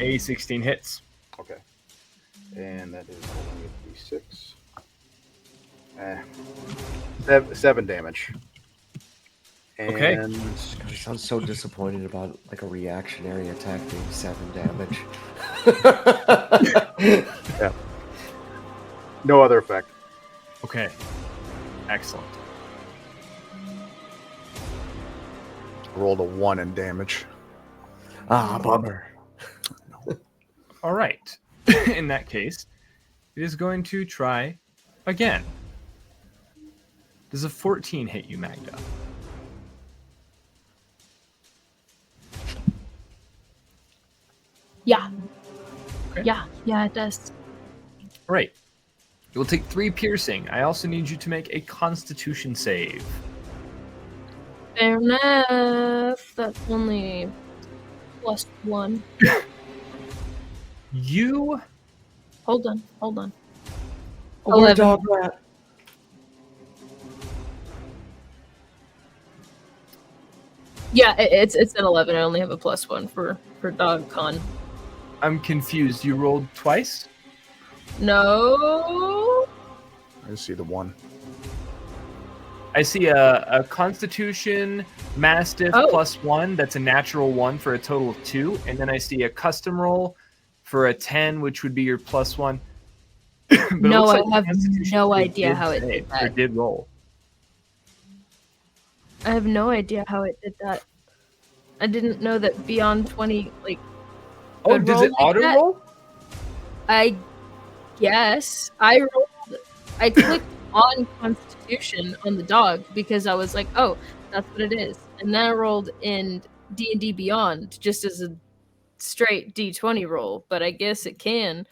[SPEAKER 5] A 16 hits.
[SPEAKER 7] Okay. And that is only a d6. 7 damage. And
[SPEAKER 5] Okay.
[SPEAKER 4] I sound so disappointed about like a reactionary attack being 7 damage.
[SPEAKER 7] Yeah. No other effect.
[SPEAKER 5] Okay. Excellent.
[SPEAKER 7] Rolled a 1 in damage.
[SPEAKER 4] Ah, bummer.
[SPEAKER 5] All right. In that case, it is going to try again. Does a 14 hit you, Magda?
[SPEAKER 6] Yeah.
[SPEAKER 5] Okay.
[SPEAKER 6] Yeah, it does.
[SPEAKER 5] All right. You will take 3 piercing. I also need you to make a Constitution save.
[SPEAKER 6] Fair enough. That's only +1.
[SPEAKER 5] You
[SPEAKER 6] Hold on.
[SPEAKER 4] Oh,
[SPEAKER 6] 11.
[SPEAKER 4] dog rat.
[SPEAKER 6] Yeah, it's an 11. I only have a +1 for dog con.
[SPEAKER 5] I'm confused. You rolled twice?
[SPEAKER 6] No.
[SPEAKER 7] I see the 1.
[SPEAKER 5] I see a Constitution Mastiff
[SPEAKER 6] Oh.
[SPEAKER 5] +1. That's a natural 1 for a total of 2. And then I see a custom roll for a 10, which would be your +1. But it
[SPEAKER 6] No,
[SPEAKER 5] looks
[SPEAKER 6] I
[SPEAKER 5] like the
[SPEAKER 6] have
[SPEAKER 5] Constitution
[SPEAKER 6] no
[SPEAKER 5] save
[SPEAKER 6] idea how it
[SPEAKER 5] save,
[SPEAKER 6] did that.
[SPEAKER 5] or did roll.
[SPEAKER 6] I have no idea how it did that. I didn't know that beyond 20, like.
[SPEAKER 5] Oh,
[SPEAKER 6] could
[SPEAKER 5] does
[SPEAKER 6] roll
[SPEAKER 5] it
[SPEAKER 6] like
[SPEAKER 5] auto
[SPEAKER 6] that.
[SPEAKER 5] roll?
[SPEAKER 6] I guess I clicked on Constitution on the dog because I was like, oh, that's what it is. And then I rolled in D&D Beyond just as a straight D20 roll, but I guess it can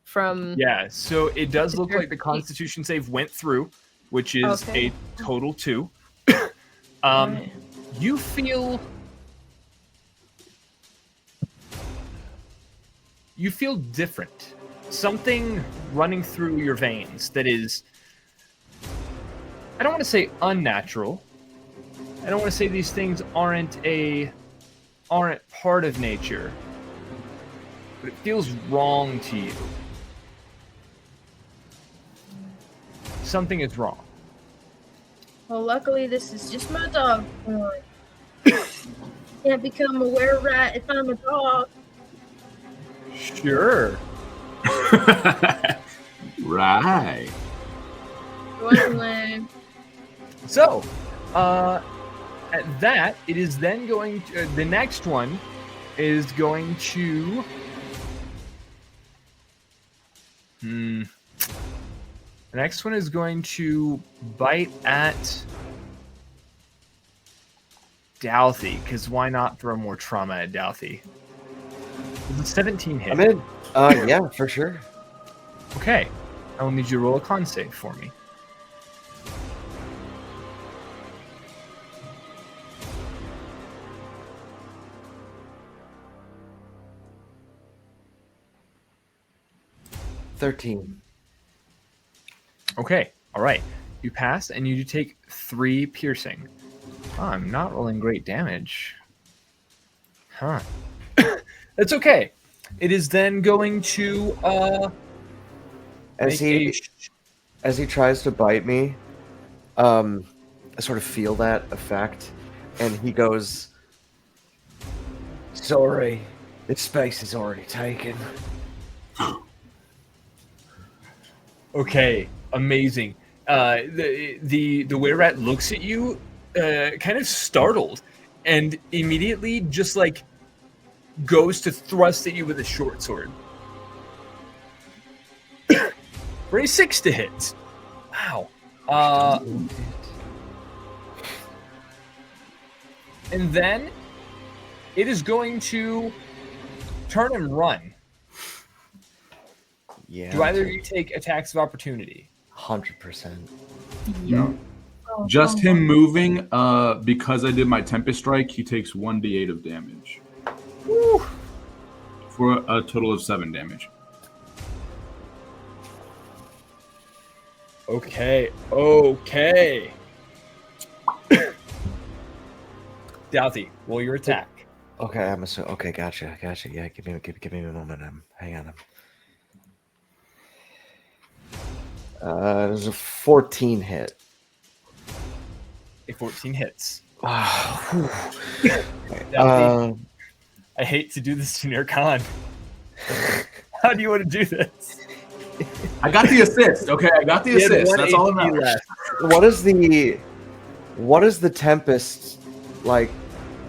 [SPEAKER 6] from.
[SPEAKER 5] Yeah, so it does look
[SPEAKER 6] Sure.
[SPEAKER 5] like the Constitution save went through, which is
[SPEAKER 6] Okay.
[SPEAKER 5] a total 2.
[SPEAKER 6] Right.
[SPEAKER 5] You feel different. Something running through your veins that is, I don't want to say unnatural. I don't want to say these things aren't part of nature. But it feels wrong to you. Something is wrong.
[SPEAKER 6] Well, luckily this is just my dog form. Can't become a were-rat if I'm a dog.
[SPEAKER 5] Sure.
[SPEAKER 2] Right.
[SPEAKER 6] So anyway,
[SPEAKER 5] So, at that, it is then going to, the next one is going to, the next one is going to bite at Daudi, because why not throw more trauma at Daudi? Does a 17 hit?
[SPEAKER 4] I'm in. Yeah, for sure.
[SPEAKER 5] Okay. I will need you to roll a con save for me.
[SPEAKER 4] $13.
[SPEAKER 5] Okay. All right. You pass, and you do take 3 piercing. Oh, I'm not rolling great damage. Huh. That's okay. It is then going to
[SPEAKER 4] As
[SPEAKER 5] make
[SPEAKER 4] he tries to bite me, I sort of feel that effect, and he goes, "Sorry, this space is already taken."
[SPEAKER 5] Okay, amazing. The were-rat looks at you, kind of startled, and immediately just like goes to thrust at you with a short sword. For a 6 to hit. Wow. And then it is going to turn and run.
[SPEAKER 4] Yeah.
[SPEAKER 5] Do either of you take attacks of opportunity?
[SPEAKER 4] 100%.
[SPEAKER 2] Yeah. Just him moving, because I did my Tempest Strike, he takes 1d8 of damage.
[SPEAKER 5] Woo.
[SPEAKER 2] For a total of 7 damage.
[SPEAKER 5] Okay. Daudi, roll your attack.
[SPEAKER 4] Okay, okay, gotcha. Yeah, give me a moment. Hang on. There's a 14 hit.
[SPEAKER 5] A 14 hits.
[SPEAKER 4] Okay,
[SPEAKER 5] Daudi, I hate to do this to your con. How do you want to do this?
[SPEAKER 2] I got the assist. Okay, I got the
[SPEAKER 5] You had
[SPEAKER 2] assist.
[SPEAKER 5] 1
[SPEAKER 2] That's all that
[SPEAKER 5] HP
[SPEAKER 2] matters.
[SPEAKER 5] left.
[SPEAKER 4] what is the Tempest like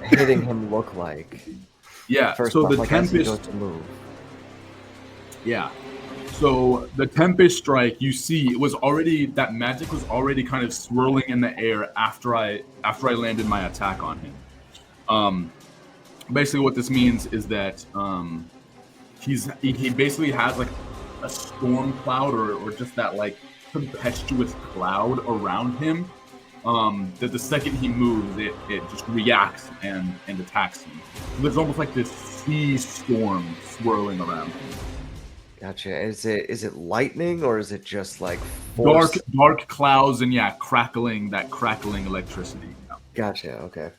[SPEAKER 4] hitting him look like?
[SPEAKER 2] Yeah,
[SPEAKER 4] First
[SPEAKER 2] so
[SPEAKER 4] off,
[SPEAKER 2] the
[SPEAKER 4] like, as he goes
[SPEAKER 2] Tempest.
[SPEAKER 4] to move.
[SPEAKER 2] Yeah. So the Tempest Strike, you see, it was already, that magic was already kind of swirling in the air after I landed my attack on him. Basically what this means is that he basically has like a storm cloud or just that like tempestuous cloud around him. That the second he moves, it just reacts and attacks him. So there's almost like this sea storm swirling around him.
[SPEAKER 4] Gotcha. Is it lightning or is it just like force?
[SPEAKER 2] Dark clouds and crackling electricity. Yeah.
[SPEAKER 4] Gotcha. Okay.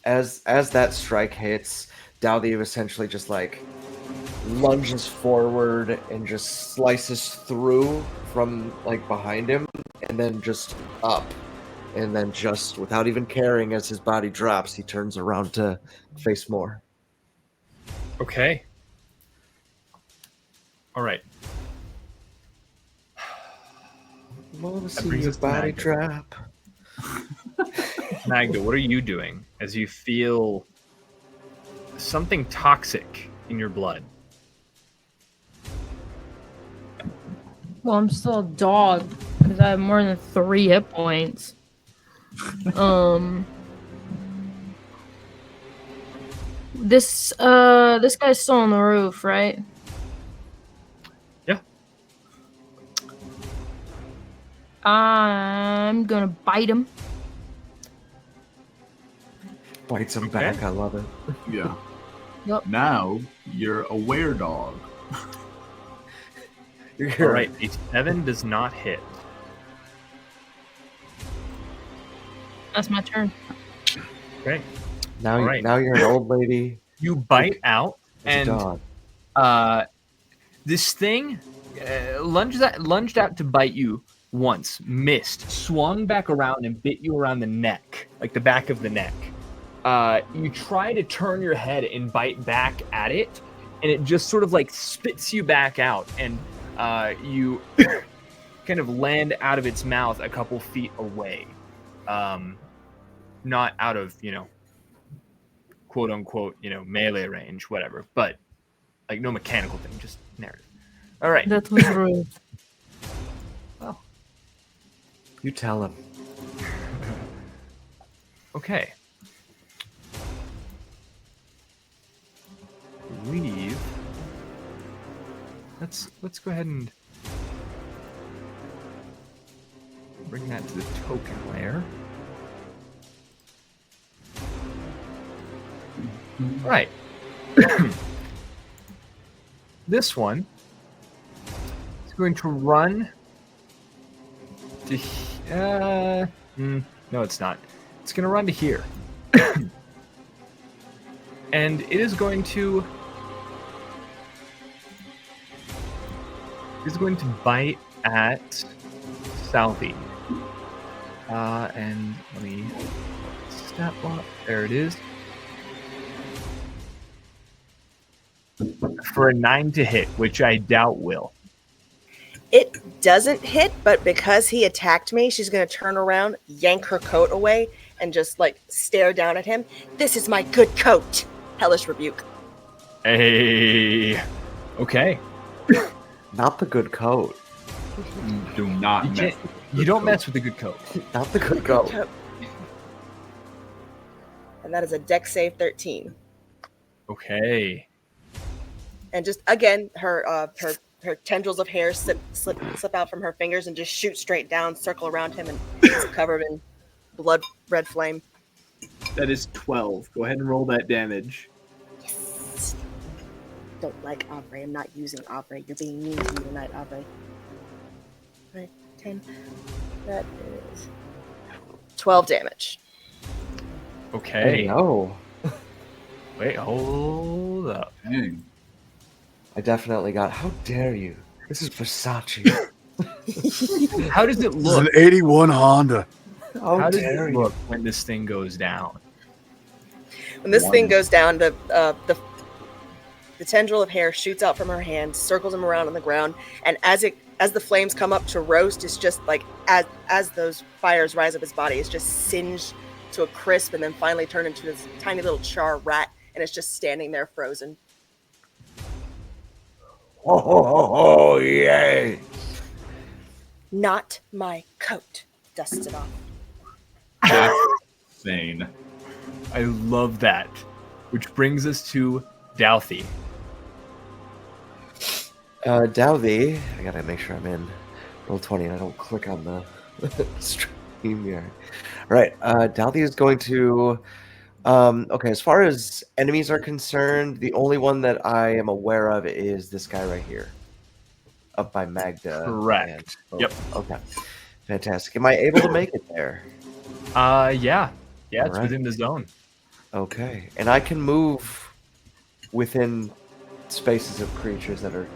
[SPEAKER 4] As that strike hits, Daudi essentially just like lunges forward and just slices through from like behind him, and then just up, and then just without even caring, as his body drops, he turns around to face more.
[SPEAKER 5] Okay. All right.
[SPEAKER 4] Want to see
[SPEAKER 5] brings
[SPEAKER 4] your
[SPEAKER 5] us to
[SPEAKER 4] body
[SPEAKER 5] Magda.
[SPEAKER 4] drop?
[SPEAKER 5] Magda, what are you doing as you feel something toxic in your blood?
[SPEAKER 6] Well, I'm still a dog because I have more than 3 hit points. This guy's still on the roof, right?
[SPEAKER 5] Yeah.
[SPEAKER 6] I'm gonna bite him.
[SPEAKER 4] Bites him
[SPEAKER 5] Okay.
[SPEAKER 4] back. I love it.
[SPEAKER 2] Yeah.
[SPEAKER 6] Yep.
[SPEAKER 2] Now you're a were-dog.
[SPEAKER 5] All right. A 7 does not hit.
[SPEAKER 6] That's my turn.
[SPEAKER 5] Okay.
[SPEAKER 4] Now,
[SPEAKER 5] All right.
[SPEAKER 4] now you're an old lady.
[SPEAKER 5] You bite out,
[SPEAKER 4] As a
[SPEAKER 5] and
[SPEAKER 4] dog.
[SPEAKER 5] this thing lunged out to bite you once, missed, swung back around and bit you around the neck, like the back of the neck. You try to turn your head and bite back at it, and it just sort of like spits you back out, and you kind of land out of its mouth a couple feet away. Not out of, quote unquote, melee range, whatever, but like no mechanical thing, just narrative. All right.
[SPEAKER 6] That was rude.
[SPEAKER 4] You tell him.
[SPEAKER 5] Okay. We let's go ahead and bring that to the token layer. Right. This one is going to run to. No, it's not. It's going to run to here, and it is going to. It's going to bite at Southie. And let me stat block. There it is. For a 9 to hit, which I doubt will.
[SPEAKER 3] It doesn't hit, but because he attacked me, she's going to turn around, yank her coat away, and just like stare down at him. This is my good coat. Hellish rebuke.
[SPEAKER 5] Hey. Okay.
[SPEAKER 4] Not the good coat.
[SPEAKER 2] Do not mess.
[SPEAKER 5] You don't mess with the good coat.
[SPEAKER 4] Not the good coat.
[SPEAKER 3] And that is a dex save 13.
[SPEAKER 5] Okay.
[SPEAKER 3] And just again, her tendrils of hair slip out from her fingers and just shoot straight down, circle around him, and it's covered in blood red flame.
[SPEAKER 11] That is 12. Go ahead and roll that damage.
[SPEAKER 3] Yes. Don't like Aubrey. I'm not using Aubrey. You're being mean to me tonight, Aubrey. 9, 10. That is 12 damage.
[SPEAKER 5] Okay.
[SPEAKER 4] No.
[SPEAKER 5] Wait, hold up.
[SPEAKER 2] Dang.
[SPEAKER 4] I definitely got. How dare you? This is Versace.
[SPEAKER 5] How does it
[SPEAKER 7] This is
[SPEAKER 5] look?
[SPEAKER 7] an 81 Honda.
[SPEAKER 4] How
[SPEAKER 5] does
[SPEAKER 4] dare
[SPEAKER 5] it
[SPEAKER 4] you?
[SPEAKER 5] look when this thing goes down?
[SPEAKER 3] When this thing goes down, the tendril of hair shoots out from her hand, circles him around on the ground, and as the flames come up to roast, it's just like as those fires rise up his body, it's just singed to a crisp, and then finally turned into this tiny little char rat, and it's just standing there frozen.
[SPEAKER 4] Oh, yay!
[SPEAKER 3] Not my coat. Dusts it off.
[SPEAKER 2] That's insane.
[SPEAKER 5] I love that. Which brings us to Daudi.
[SPEAKER 4] Daudi, I gotta make sure I'm in Roll20 and I don't click on the stream here. Right, Daudi is going to. Okay, as far as enemies are concerned, the only one that I am aware of is this guy right here, up by Magda.
[SPEAKER 5] Correct. Yep.
[SPEAKER 4] Okay, fantastic. Am I able to make it there?
[SPEAKER 5] Yeah, it's
[SPEAKER 4] All right.
[SPEAKER 5] within the zone.
[SPEAKER 4] Okay, and I can move within spaces of creatures that are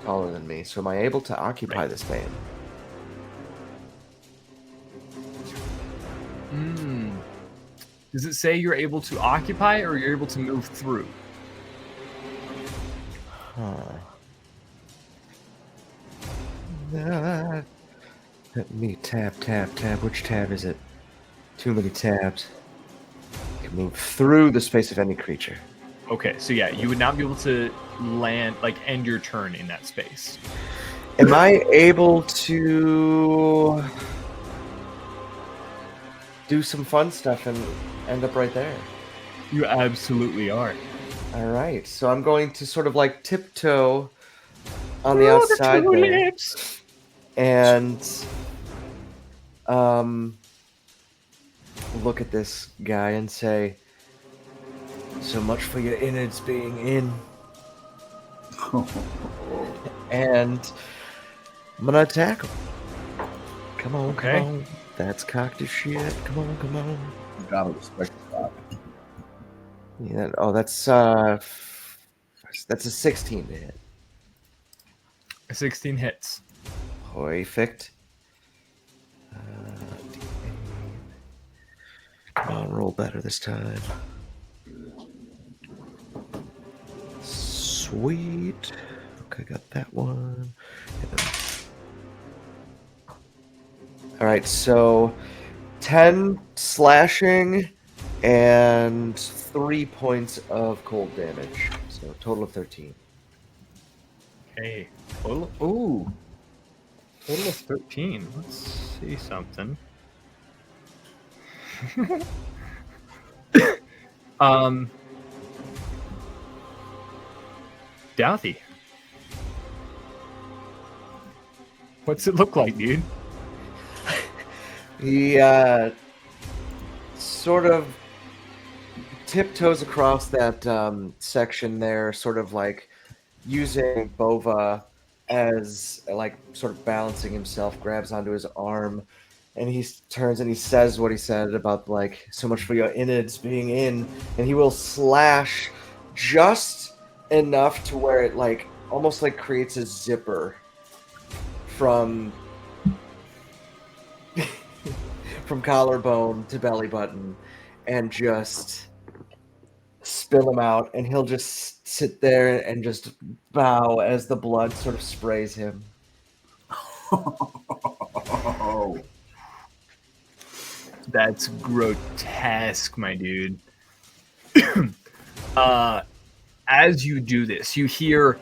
[SPEAKER 4] taller than me. So am I able to occupy this thing?
[SPEAKER 5] Does it say you're able to occupy or you're able to move through?
[SPEAKER 4] Let me tab. Which tab is it? Too many tabs. You can move through the space of any creature.
[SPEAKER 5] Okay, so yeah, you would not be able to land, like, end your turn in that space.
[SPEAKER 4] Am I able to do some fun stuff and end up right there?
[SPEAKER 5] You absolutely are.
[SPEAKER 4] All right, so I'm going to sort of like tiptoe on the outside there, and look at this guy and say, "So much for your innards being in." And I'm gonna attack him. Come on,
[SPEAKER 5] Okay.
[SPEAKER 4] come on. That's cocked as shit. Come on.
[SPEAKER 2] You gotta respect that.
[SPEAKER 4] Yeah. Oh, that's a 16 to hit.
[SPEAKER 5] A 16 hits.
[SPEAKER 4] Perfect. Come on, roll better this time. Sweet. Okay, got that one. All right, so 10 slashing and 3 points of cold damage. So a total of 13.
[SPEAKER 5] Okay. Total of 13. Let's see something. Daudi. What's it look like, dude?
[SPEAKER 4] He sort of tiptoes across that section there, sort of like using Bova as like sort of balancing himself, grabs onto his arm, and he turns and he says what he said about like so much for your innards being in, and he will slash just enough to where it like almost like creates a zipper from collarbone to belly button, and just spill him out, and he'll just sit there and just bow as the blood sort of sprays him.
[SPEAKER 5] That's grotesque, my dude. As you do this, you hear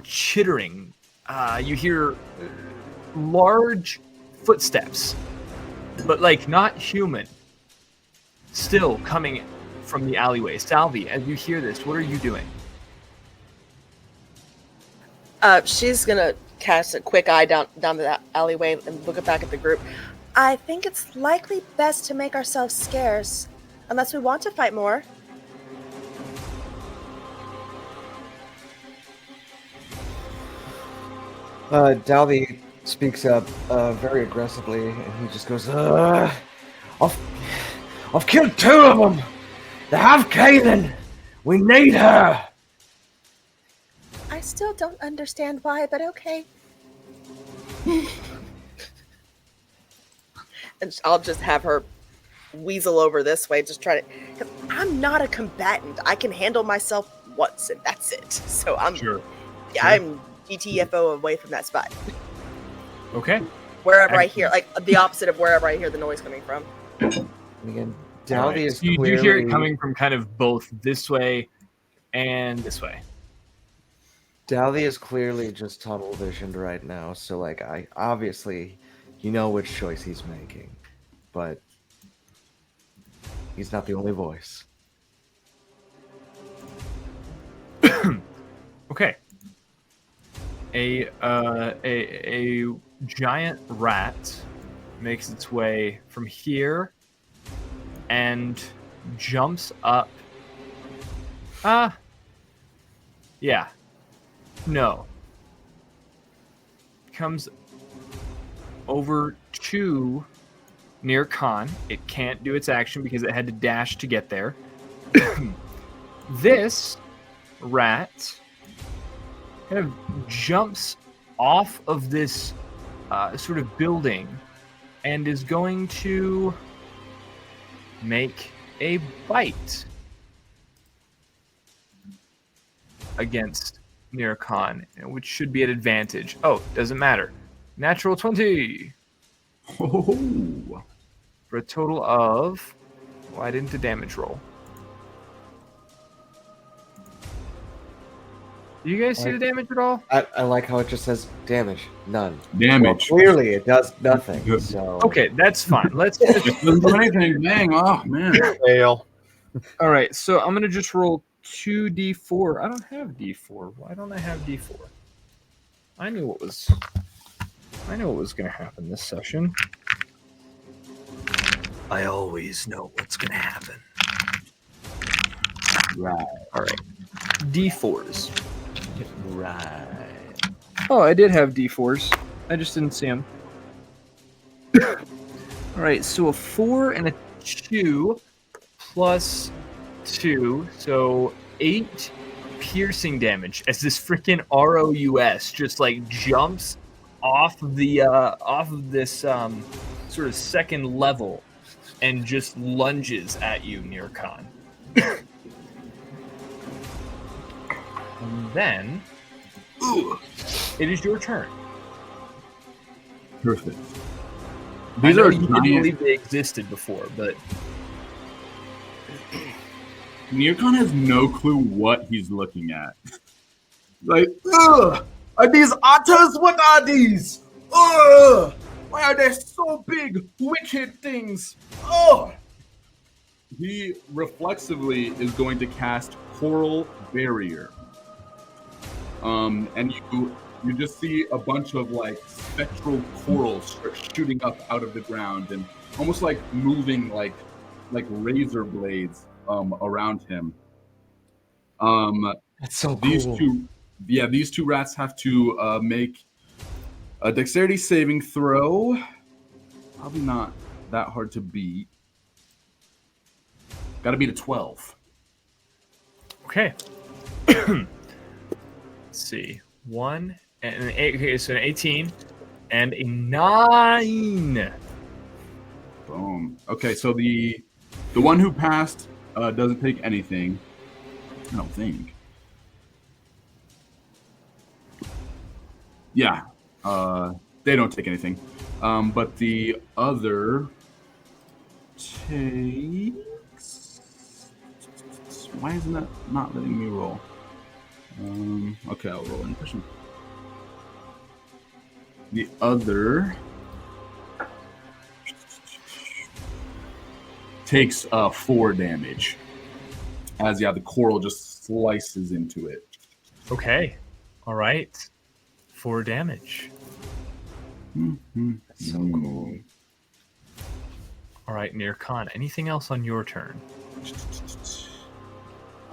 [SPEAKER 5] chittering. You hear large footsteps, but like not human, still coming from the alleyway. Salvi, as you hear this, what are you doing?
[SPEAKER 3] She's gonna cast a quick eye down the alleyway and look back at the group. I think it's likely best to make ourselves scarce, unless we want to fight more.
[SPEAKER 4] Daudi speaks up very aggressively, and he just goes, I've killed 2 of them! They have Kaelin! We need her!
[SPEAKER 3] I still don't understand why, but okay. And I'll just have her weasel over this way, just try to... 'cause I'm not a combatant. I can handle myself once, and that's it. So I'm...
[SPEAKER 5] Sure.
[SPEAKER 3] Yeah, I'm GTFO away from that spot.
[SPEAKER 5] Okay.
[SPEAKER 3] Wherever I hear, like, the opposite of wherever I hear the noise coming from.
[SPEAKER 4] And again, Daudi is
[SPEAKER 5] You
[SPEAKER 4] clearly...
[SPEAKER 5] do hear it coming from kind of both this way and this way.
[SPEAKER 4] Daudi is clearly just tunnel visioned right now, so like I obviously you know which choice he's making, but he's not the only voice.
[SPEAKER 5] Okay. A giant rat makes its way from here and jumps up. Yeah. No. Comes over to near Khan. It can't do its action because it had to dash to get there. This rat kind of jumps off of this sort of building and is going to make a bite against Near Khan, which should be an advantage. Oh, doesn't matter. Natural 20.
[SPEAKER 2] Oh.
[SPEAKER 5] For a total of... Why didn't the damage roll? Do you guys see the damage at all?
[SPEAKER 4] I like how it just says damage, none.
[SPEAKER 2] Damage.
[SPEAKER 4] Well, clearly it does nothing.
[SPEAKER 2] Good.
[SPEAKER 4] So
[SPEAKER 5] Okay, that's fine. Let's
[SPEAKER 2] It doesn't do anything. Dang. Oh, man.
[SPEAKER 7] Fail.
[SPEAKER 5] All right, so I'm gonna just roll 2d4. I don't have d4. Why don't I have d4? I knew what was gonna happen this session.
[SPEAKER 8] I always know what's gonna happen.
[SPEAKER 2] Right.
[SPEAKER 5] All right, d4s.
[SPEAKER 8] Right.
[SPEAKER 5] Oh, I did have d4s. I just didn't see them. All right, so a 4 and a 2 plus 2, so 8 piercing damage as this freaking ROUS just like jumps off of this sort of second level and just lunges at you, Near Khan. And then it is your turn.
[SPEAKER 2] Perfect.
[SPEAKER 5] I
[SPEAKER 2] These
[SPEAKER 5] know
[SPEAKER 2] are
[SPEAKER 5] you didn't
[SPEAKER 2] giant.
[SPEAKER 5] believe they existed before, but
[SPEAKER 2] Nearcon has no clue what he's looking at. Like, ugh! Are these otters? What are these? Ugh! Why are they so big, wicked things? Ugh! He reflexively is going to cast Coral Barrier. And you you just see a bunch of like spectral corals start shooting up out of the ground and almost like moving like razor blades around him.
[SPEAKER 4] That's so
[SPEAKER 2] These
[SPEAKER 4] cool.
[SPEAKER 2] these two rats have to make a dexterity saving throw. Probably not that hard to beat. Got to beat a 12.
[SPEAKER 5] Okay. Let's see. 1 and an 8. Okay, so an 18 and a 9.
[SPEAKER 2] Boom. Okay, so the one who passed doesn't take anything. I don't think. Yeah, they don't take anything. But the other takes. Why isn't that not letting me roll? Okay, I'll roll in question. The other takes 4 damage. As the coral just slices into it.
[SPEAKER 5] Okay. All right. 4 damage.
[SPEAKER 4] That's so cool.
[SPEAKER 5] All right, Nir Khan. Anything else on your turn?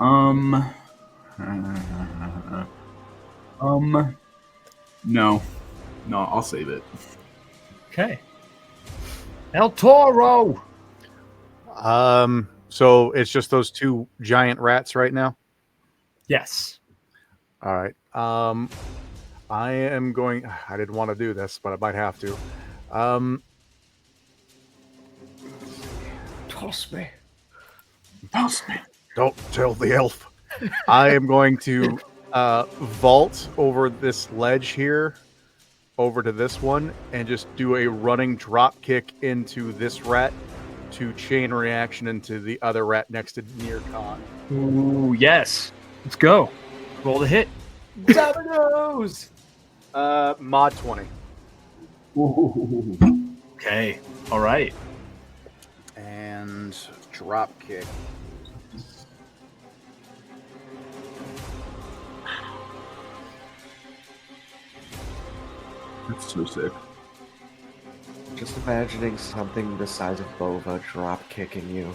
[SPEAKER 2] No, I'll save it.
[SPEAKER 5] Okay. El Toro.
[SPEAKER 7] So it's just those 2 giant rats right now.
[SPEAKER 5] Yes.
[SPEAKER 7] All right. I am going. I didn't want to do this, but I might have to.
[SPEAKER 4] Toss me.
[SPEAKER 7] Don't tell the elf. I am going to vault over this ledge here, over to this one, and just do a running drop kick into this rat to chain reaction into the other rat next to Nir Khan.
[SPEAKER 5] Ooh, yes. Let's go. Roll the hit.
[SPEAKER 4] Dominoes!
[SPEAKER 7] Mod 20.
[SPEAKER 5] Okay. All right.
[SPEAKER 7] And drop kick.
[SPEAKER 2] That's so sick.
[SPEAKER 4] Just imagining something the size of Bova drop kicking you.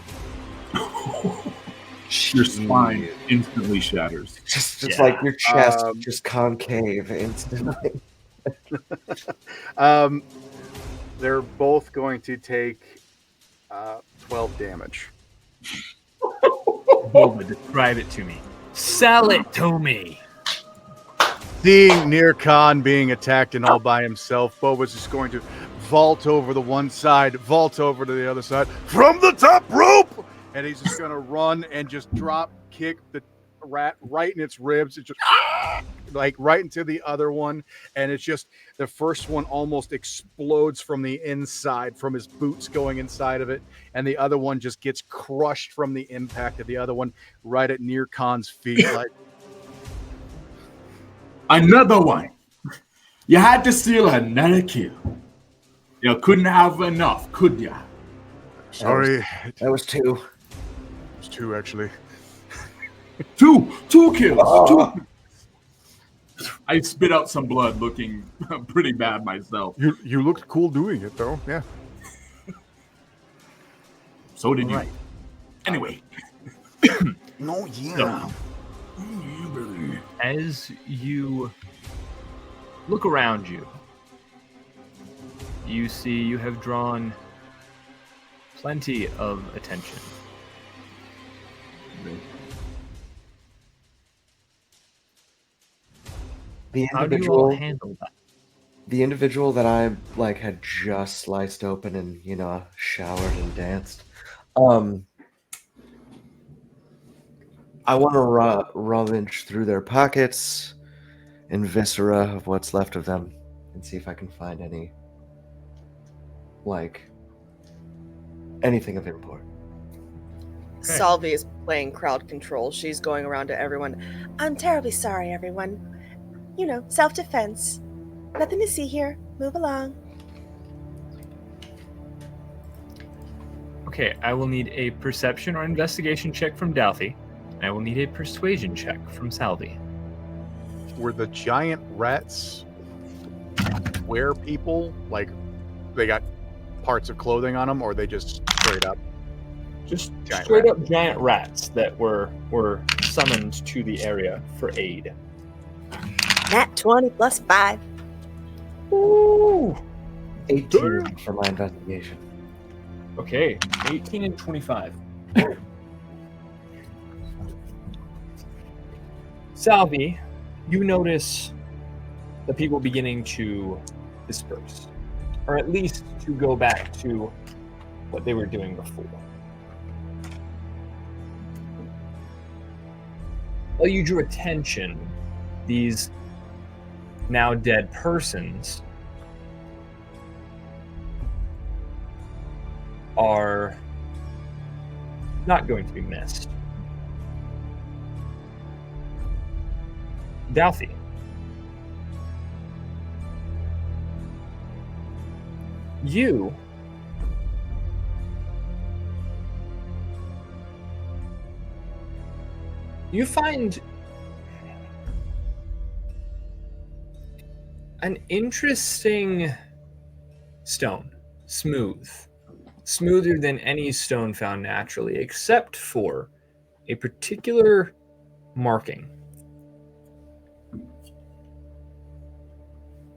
[SPEAKER 2] Your spine instantly shatters.
[SPEAKER 4] Just like your chest, just concave instantly.
[SPEAKER 7] They're both going to take 12 damage.
[SPEAKER 5] Boba, describe it to me. Sell it to me.
[SPEAKER 7] Seeing Nir Khan being attacked and all by himself, Boba's just going to vault over the one side, vault over to the other side from the top rope, and he's just going to run and just drop kick the rat right in its ribs. It's just like right into the other one, and it's just the first one almost explodes from the inside from his boots going inside of it, and the other one just gets crushed from the impact of the other one right at Nir Khan's feet. Like,
[SPEAKER 2] another one. You had to steal another kill. You couldn't have enough, could ya?
[SPEAKER 7] sorry,
[SPEAKER 4] That was 2.
[SPEAKER 7] it was 2 actually.
[SPEAKER 2] Two kills. 2. I spit out some blood, looking pretty bad myself.
[SPEAKER 7] You looked cool doing it though. Yeah.
[SPEAKER 2] So did you.
[SPEAKER 5] Right.
[SPEAKER 2] Anyway.
[SPEAKER 7] No, yeah.
[SPEAKER 5] As you look around you, you see you have drawn plenty of attention.
[SPEAKER 4] The
[SPEAKER 5] How do you all
[SPEAKER 4] individual,
[SPEAKER 5] handle that?
[SPEAKER 4] the individual that I had just sliced open and showered and danced. I want to rummage through their pockets and viscera of what's left of them, and see if I can find anything of import.
[SPEAKER 3] Salvi is playing crowd control. She's going around to everyone. I'm terribly sorry, everyone. Self-defense. Nothing to see here. Move along.
[SPEAKER 5] Okay, I will need a perception or investigation check from Daudi. I will need a persuasion check from Salvi.
[SPEAKER 7] were the giant rats wear people? Like, they got parts of clothing on them, or they just straight up?
[SPEAKER 5] Just
[SPEAKER 7] Giant
[SPEAKER 5] straight
[SPEAKER 7] rat.
[SPEAKER 5] up giant rats that were summoned to the area for aid.
[SPEAKER 3] Nat 20 plus 5.
[SPEAKER 5] Ooh.
[SPEAKER 4] 18 for my investigation.
[SPEAKER 5] Okay, 18 and 25. Salvi, you notice the people beginning to disperse, or at least to go back to what they were doing before. While you drew attention, these now dead persons are not going to be missed. Daudi, you find an interesting stone, smoother than any stone found naturally, except for a particular marking.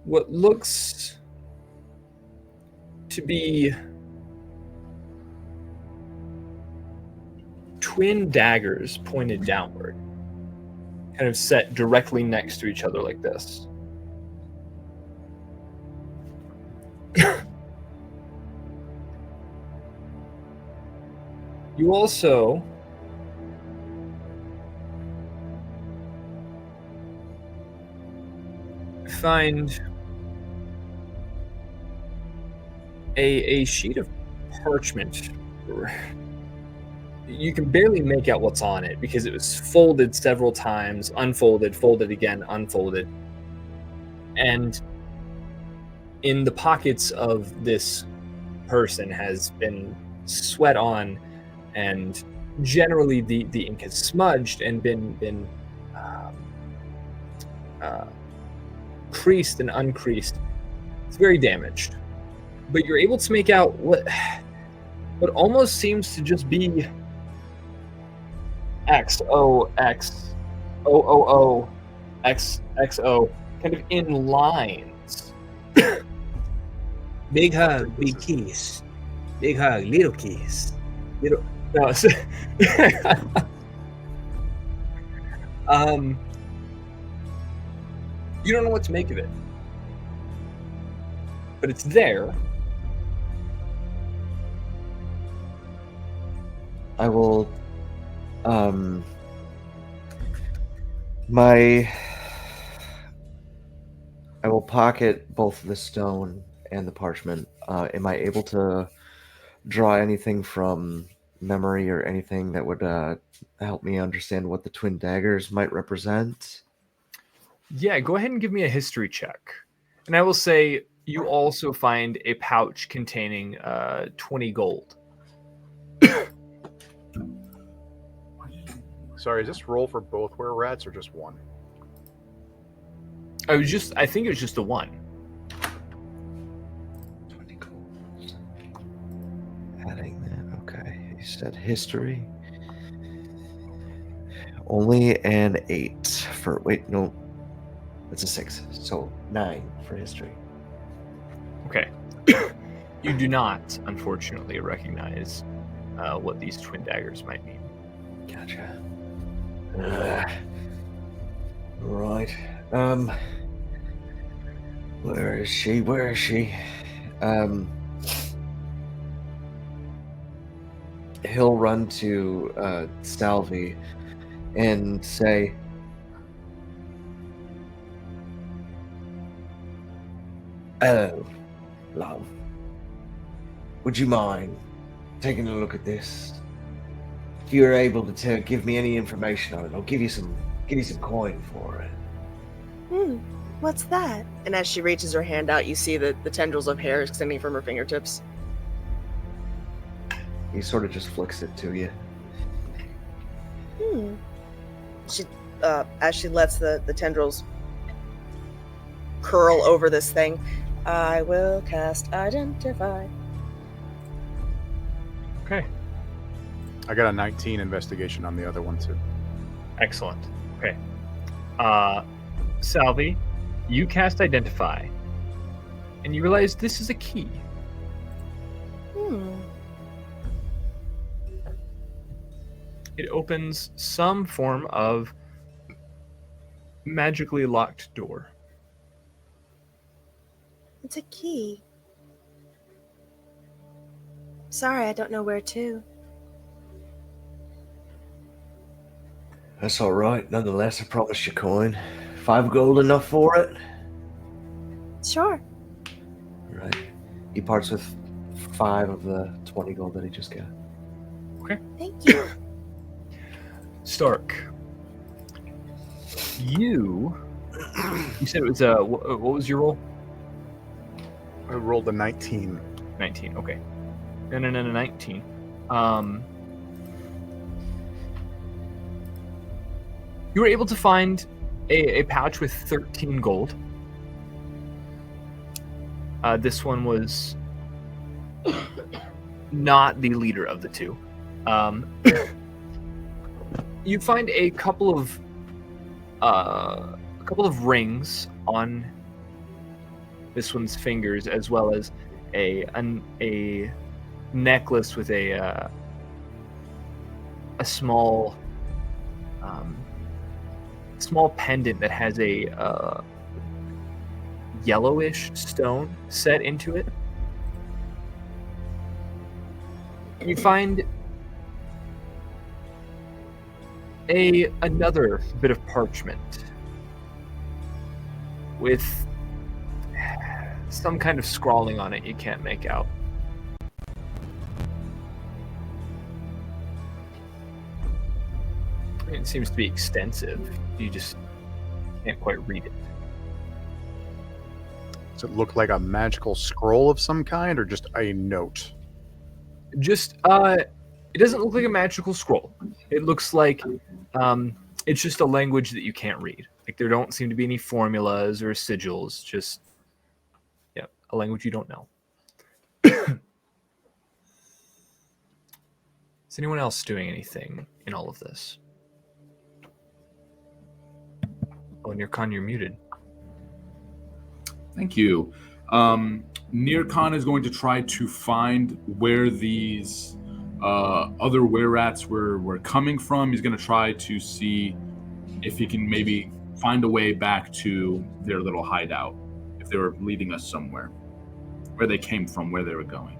[SPEAKER 5] What looks to be twin daggers pointed downward, kind of set directly next to each other like this. You also find a sheet of parchment. You can barely make out what's on it because it was folded several times, unfolded, folded again, unfolded. And in the pockets of this person has been sweat on, and generally the ink has smudged and been creased and uncreased. It's very damaged. But you're able to make out what almost seems to just be XOXOOO XXO, kind of in lines.
[SPEAKER 8] Big hug, big kiss. Big hug, little kiss.
[SPEAKER 5] No, you don't know what to make of it, but it's there.
[SPEAKER 4] I will I will pocket both the stone and the parchment. Am I able to draw anything from memory or anything that would help me understand what the twin daggers might represent?
[SPEAKER 5] Yeah, go ahead and give me a history check. And I will say you also find a pouch containing 20 gold.
[SPEAKER 7] Sorry, is this roll for both were rats or just one?
[SPEAKER 5] I think it was just the one.
[SPEAKER 4] 20 gold. Adding that, okay. You said history. Only an 8 for, wait, no. It's a 6, so 9 for history.
[SPEAKER 5] Okay. You do not, unfortunately, recognize what these twin daggers might mean.
[SPEAKER 4] Gotcha. Right. Where is she? Where is she? He'll run to Salvi and say, "Hello, love. Would you mind taking a look at this? If you're able to give me any information on it, I'll give you some coin for it."
[SPEAKER 3] What's that? And as she reaches her hand out, you see the tendrils of hair extending from her fingertips.
[SPEAKER 4] He sort of just flicks it to you.
[SPEAKER 3] She, as she lets the tendrils curl over this thing. I will cast Identify.
[SPEAKER 5] Okay.
[SPEAKER 7] I got a 19 investigation on the other one too.
[SPEAKER 5] Excellent. Okay. Salvi, you cast Identify, and you realize this is a key. It opens some form of magically locked door.
[SPEAKER 3] It's a key. Sorry, I don't know where to.
[SPEAKER 4] That's all right. Nonetheless, I promised you coin. 5 gold enough for it?
[SPEAKER 3] Sure.
[SPEAKER 4] Right. He parts with 5 of the 20 gold that he just got.
[SPEAKER 5] Okay.
[SPEAKER 3] Thank you.
[SPEAKER 5] Stark. You said it was what was your roll?
[SPEAKER 7] I rolled a 19.
[SPEAKER 5] 19. Okay. No, 19. You were able to find a pouch with 13 gold. This one was not the leader of the two. You find a couple of rings on this one's fingers, as well as a necklace with a small pendant that has a yellowish stone set into it. You find another bit of parchment with some kind of scrawling on it you can't make out. It seems to be extensive. You just can't quite read it.
[SPEAKER 7] Does it look like a magical scroll of some kind, or just a note?
[SPEAKER 5] Just, it doesn't look like a magical scroll. It looks like it's just a language that you can't read. Like, there don't seem to be any formulas or sigils. Just, yeah, a language you don't know. Is anyone else doing anything in all of this? Oh, Nirkan, you're muted.
[SPEAKER 2] Thank you. Nirkan is going to try to find where these other were-rats were coming from. He's going to try to see if he can maybe find a way back to their little hideout, if they were leading us somewhere, where they came from, where they were going.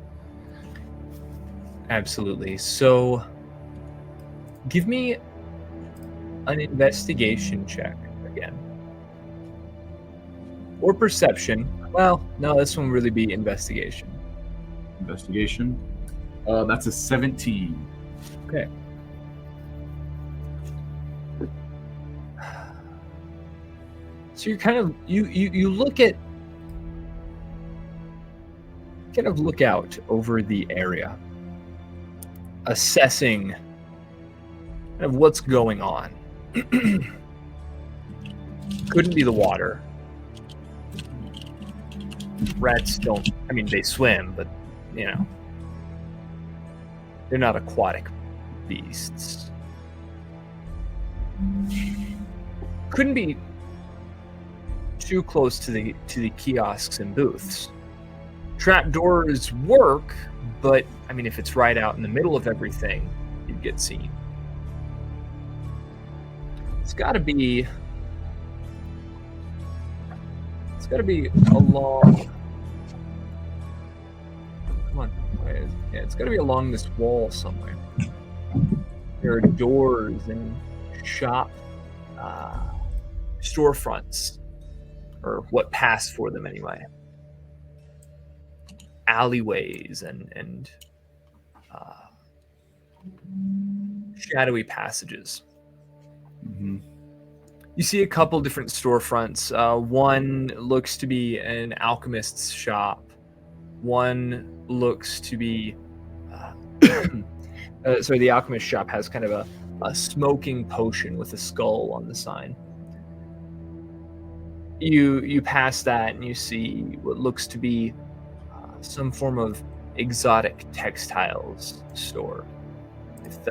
[SPEAKER 5] Absolutely. So, give me an investigation check again. Or perception. Well, no, this one really be investigation.
[SPEAKER 2] Investigation. That's a 17.
[SPEAKER 5] Okay. So you're kind of you look at kind of look out over the area, assessing kind of what's going on. Couldn't be the water. Rats don't, I mean, they swim, but, you know, they're not aquatic beasts. Couldn't be too close to the kiosks and booths. Trapdoors work, but, I mean, if it's right out in the middle of everything, you'd get seen. It's got to be along. Come on. Yeah, it's got to be along this wall somewhere. There are doors and shop storefronts, or what pass for them anyway. Alleyways and shadowy passages.
[SPEAKER 2] Mm-hmm.
[SPEAKER 5] You see a couple different storefronts. One looks to be an alchemist's shop. One looks to be... the alchemist shop has kind of a smoking potion with a skull on the sign. You pass that and you see what looks to be some form of exotic textiles store with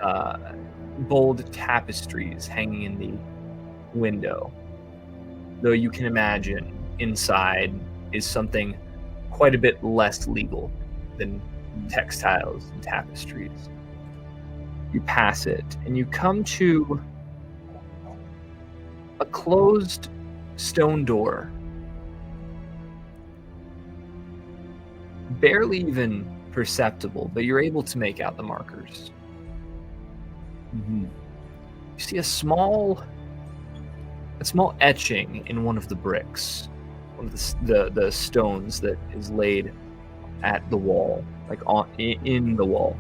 [SPEAKER 5] bold tapestries hanging in the window. Though you can imagine inside is something quite a bit less legal than textiles and tapestries. You pass it and you come to a closed stone door, barely even perceptible, but you're able to make out the markers. You see a small etching in one of the bricks, one of the stones that is laid at the wall, like in the wall.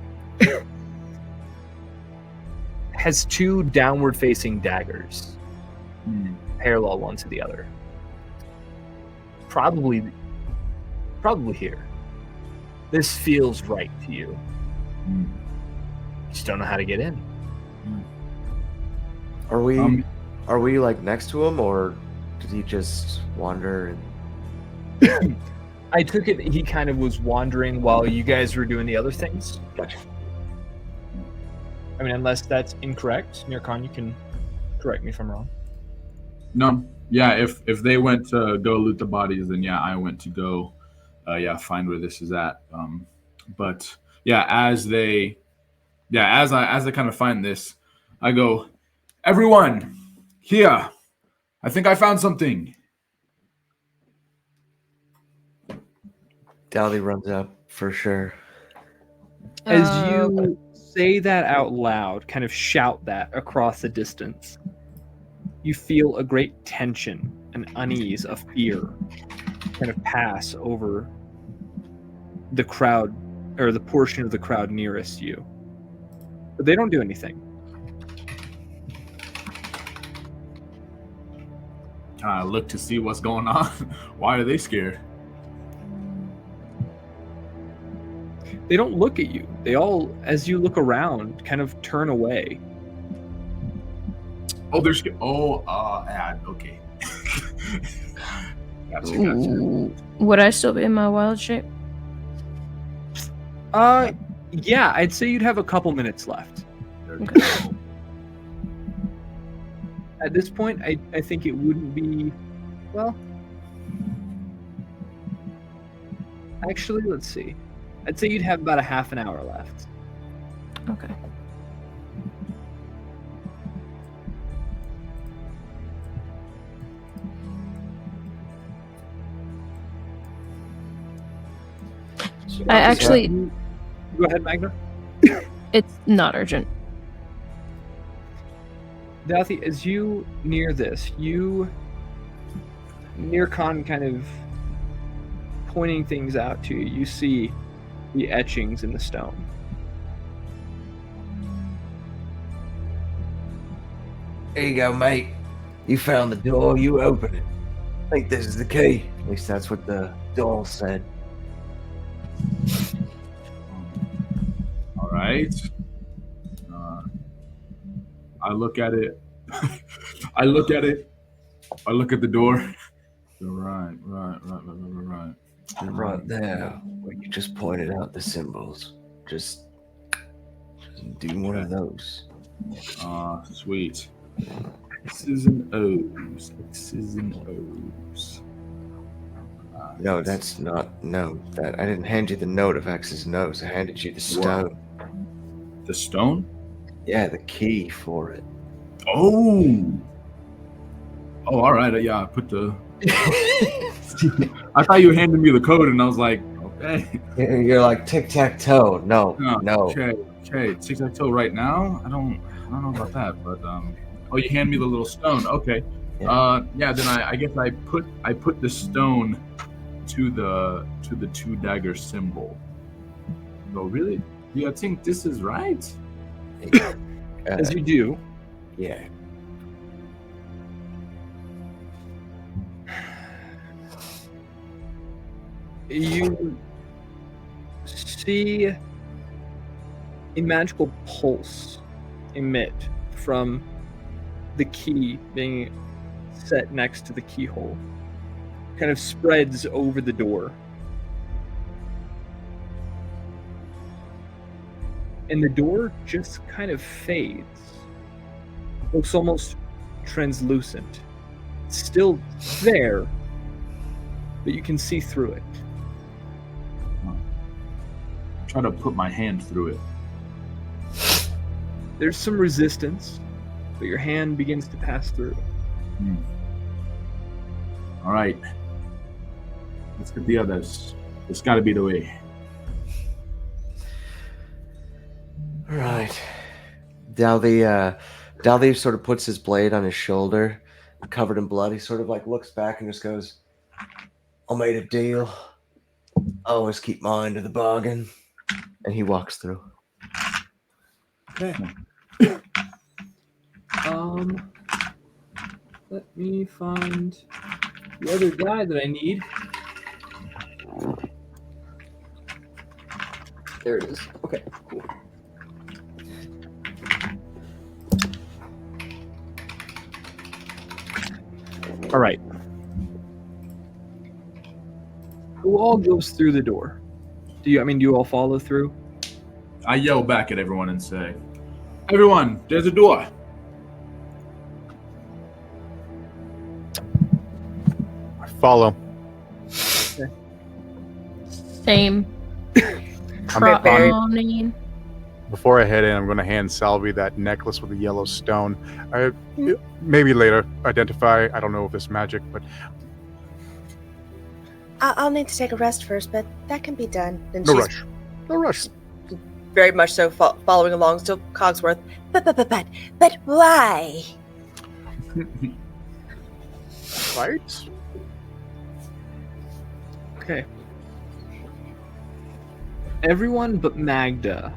[SPEAKER 5] Has two downward facing daggers, parallel one to the other. Probably here. This feels right to you. You just don't know how to get in.
[SPEAKER 4] Are we like next to him, or did he just wander?
[SPEAKER 5] I took it he kind of was wandering while you guys were doing the other things.
[SPEAKER 4] Gotcha.
[SPEAKER 5] I mean, unless that's incorrect, Nircon, you can correct me if I'm wrong.
[SPEAKER 2] No. Yeah, if they went to go loot the bodies, then yeah, I went to go find where this is at. But yeah, as I kind of find this, I go, everyone, here, I think I found something.
[SPEAKER 4] Daudi runs up for sure.
[SPEAKER 5] As you say that out loud, kind of shout that across the distance, you feel a great tension, an unease, a fear kind of pass over the crowd, or the portion of the crowd nearest you. But they don't do anything.
[SPEAKER 2] I look to see what's going on. Why are they scared?
[SPEAKER 5] They don't look at you. They all, as you look around, kind of turn away.
[SPEAKER 2] Oh, they're scared. Okay. Gotcha.
[SPEAKER 6] Would I still be in my wild shape?
[SPEAKER 5] Yeah, I'd say you'd have a couple minutes left.
[SPEAKER 6] Okay.
[SPEAKER 5] At this point, I think it wouldn't be, well, actually, let's see. I'd say you'd have about a half an hour left.
[SPEAKER 6] Okay. I actually...
[SPEAKER 5] Go ahead, Magna.
[SPEAKER 6] It's not urgent.
[SPEAKER 5] Daudi, as you near this, Nircon kind of pointing things out to you, you see the etchings in the stone.
[SPEAKER 8] There you go, mate. You found the door, you open it.
[SPEAKER 4] I think this is the key. At least that's what the doll said.
[SPEAKER 2] All right. I look at it. I look at the door. Right.
[SPEAKER 4] And right there, where you just pointed out the symbols. Just do one of those.
[SPEAKER 2] Sweet. X's and O's.
[SPEAKER 4] No, that's not. No, that I didn't hand you the note of X's and O's. I handed you the stone.
[SPEAKER 2] The stone?
[SPEAKER 4] Yeah, the key for it.
[SPEAKER 2] Oh, all right. Yeah, I put the. I thought you handed me the code, and I was like, okay.
[SPEAKER 4] You're like tic-tac-toe. No.
[SPEAKER 2] Okay. Tic-tac-toe right now? I don't know about that, but oh, you hand me the little stone. Okay.
[SPEAKER 4] Yeah.
[SPEAKER 2] Then I guess I put the stone to the two dagger symbol. Oh, really? You think this is right?
[SPEAKER 5] As you do,
[SPEAKER 4] yeah.
[SPEAKER 5] You see a magical pulse emit from the key being set next to the keyhole. kind of spreads over the door. And the door just kind of fades. Looks almost translucent. It's still there, but you can see through it.
[SPEAKER 2] Try to put my hand through it.
[SPEAKER 5] There's some resistance, but your hand begins to pass through.
[SPEAKER 2] All right. Let's get the others. It's got to be the way.
[SPEAKER 4] All right. Daudi sort of puts his blade on his shoulder, covered in blood. He sort of like looks back and just goes, I made a deal. Always keep my end of the bargain. And he walks through.
[SPEAKER 5] Okay. Let me find the other guy that I need. There it is. Okay, cool. All right. Who all goes through the door? Do you all follow through?
[SPEAKER 2] I yell back at everyone and say, everyone, there's a door.
[SPEAKER 7] I follow.
[SPEAKER 6] Same.
[SPEAKER 7] Before I head in, I'm going to hand Salvi that necklace with the yellow stone. Maybe later identify. I don't know if it's magic, but
[SPEAKER 3] I'll need to take a rest first, but that can be done. And
[SPEAKER 7] no
[SPEAKER 3] she's
[SPEAKER 7] rush. No rush.
[SPEAKER 3] very much so following along, still Cogsworth. But why?
[SPEAKER 7] Right?
[SPEAKER 5] Okay. Everyone but Magda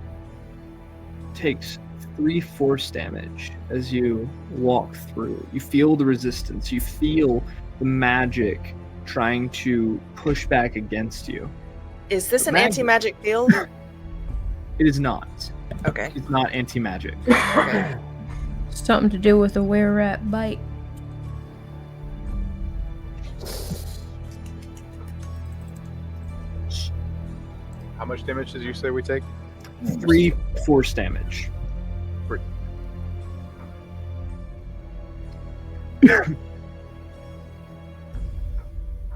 [SPEAKER 5] takes 3 force damage as you walk through. You feel the resistance. You feel the magic trying to push back against you.
[SPEAKER 3] Is this an
[SPEAKER 5] Magda-
[SPEAKER 3] anti-magic field?
[SPEAKER 5] It is not.
[SPEAKER 3] Okay.
[SPEAKER 5] It's not anti-magic.
[SPEAKER 3] Okay.
[SPEAKER 6] Something to do with a were-rat bite.
[SPEAKER 7] How much damage did you say we take?
[SPEAKER 5] 3 force damage.
[SPEAKER 7] 3.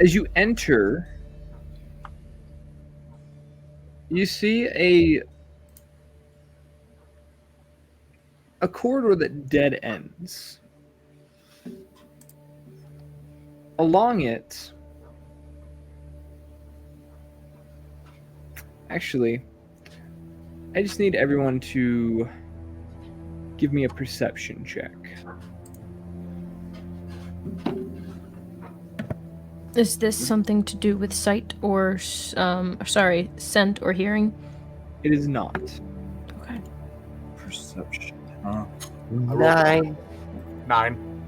[SPEAKER 5] As you enter, you see a corridor that dead ends. Along it, actually, I just need everyone to give me a perception check.
[SPEAKER 6] Is this something to do with sight or, scent or hearing?
[SPEAKER 5] It is not.
[SPEAKER 6] Okay.
[SPEAKER 5] Perception.
[SPEAKER 4] 9.
[SPEAKER 7] 9.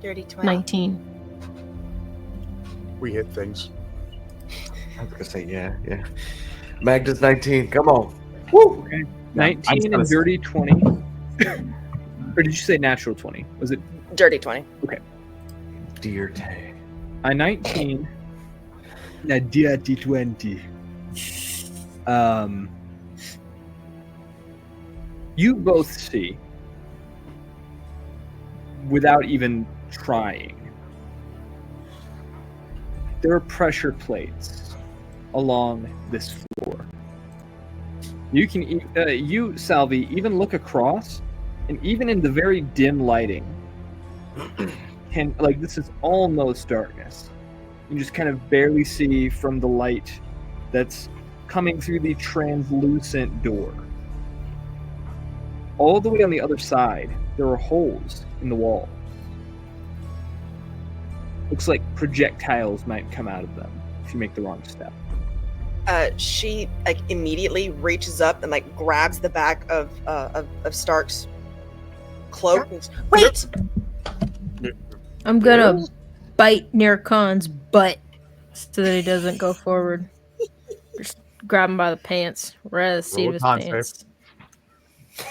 [SPEAKER 3] Dirty 20.
[SPEAKER 6] 19.
[SPEAKER 7] We hit things.
[SPEAKER 4] I was gonna say yeah. Magda's 19. Come on. Woo!
[SPEAKER 5] Okay.
[SPEAKER 2] Yeah,
[SPEAKER 5] 19 and dirty 20. Or did you say natural 20? Was it
[SPEAKER 3] Dirty 20.
[SPEAKER 4] Dear Tay.
[SPEAKER 5] a 19? A dirty 20. You both see, without even trying, there are pressure plates along this floor. You can, you, Salvi, even look across, and even in the very dim lighting, this is almost darkness. You just kind of barely see from the light that's coming through the translucent door. All the way on the other side, there are holes in the wall. Looks like projectiles might come out of them if you make the wrong step.
[SPEAKER 3] She immediately reaches up and grabs the back of Stark's cloak. And, wait!
[SPEAKER 6] I'm gonna bite near Khan's butt so that he doesn't go forward. Just grab him by the pants, right at the seat of his
[SPEAKER 7] con save.
[SPEAKER 6] pants.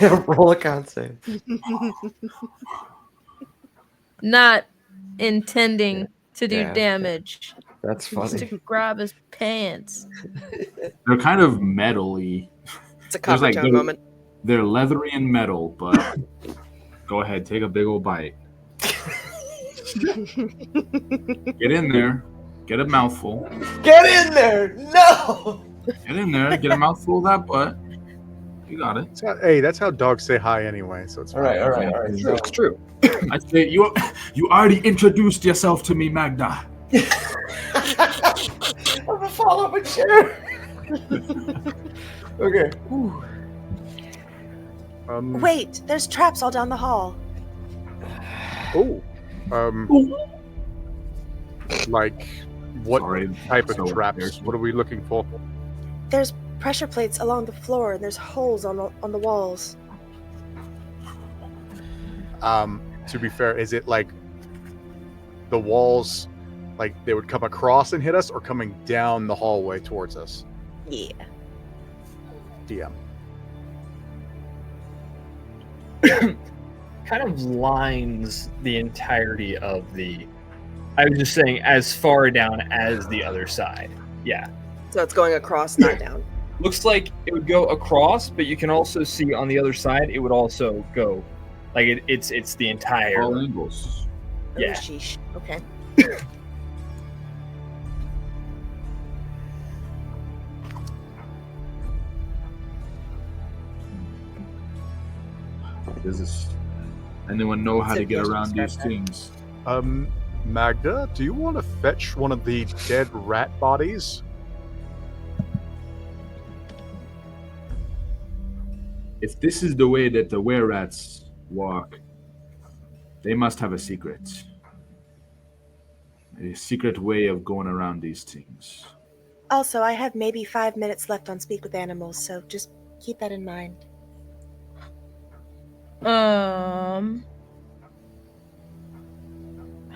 [SPEAKER 4] Roll a con save.
[SPEAKER 6] Not intending to do
[SPEAKER 4] Yeah.
[SPEAKER 6] damage.
[SPEAKER 4] That's
[SPEAKER 6] Just
[SPEAKER 4] funny.
[SPEAKER 6] to grab his pants.
[SPEAKER 2] They're kind of metal-y.
[SPEAKER 3] It's a
[SPEAKER 2] There's
[SPEAKER 3] copper tone moment.
[SPEAKER 2] They're leathery and metal, but go ahead, take a big old bite. Get in there. Get a mouthful.
[SPEAKER 4] Get in there! No!
[SPEAKER 2] Get in there. Get a mouthful of that butt. You got it.
[SPEAKER 7] Hey, that's how dogs say hi anyway, so it's
[SPEAKER 4] All right. So,
[SPEAKER 1] It's true.
[SPEAKER 2] I say you already introduced yourself to me, Magda.
[SPEAKER 4] I'm gonna fall off a chair. Okay. Whew.
[SPEAKER 3] Wait, there's traps all down the hall.
[SPEAKER 7] Oh. Like, what
[SPEAKER 2] Sorry,
[SPEAKER 7] type of
[SPEAKER 2] so
[SPEAKER 7] traps?
[SPEAKER 2] embarrassing.
[SPEAKER 7] What are we looking for?
[SPEAKER 3] There's pressure plates along the floor, and there's holes on the walls.
[SPEAKER 7] To be fair, is it like the walls, like they would come across and hit us, or coming down the hallway towards us?
[SPEAKER 3] Yeah.
[SPEAKER 7] DM.
[SPEAKER 5] Kind of lines the entirety of the. I was just saying, as far down as the other side. Yeah.
[SPEAKER 3] So it's going across, not down.
[SPEAKER 5] Looks like it would go across, but you can also see on the other side it would also go, like it's the entire.
[SPEAKER 2] All angles.
[SPEAKER 5] Yeah.
[SPEAKER 3] Oh, sheesh. Okay.
[SPEAKER 2] Does anyone know how to get around these
[SPEAKER 3] Describe
[SPEAKER 2] things?
[SPEAKER 7] Magda, do you want to fetch one of the dead rat bodies?
[SPEAKER 2] If this is the way that the were-rats walk, they must have a secret. A secret way of going around these things.
[SPEAKER 3] Also, I have maybe 5 minutes left on Speak with Animals, so just keep that in mind.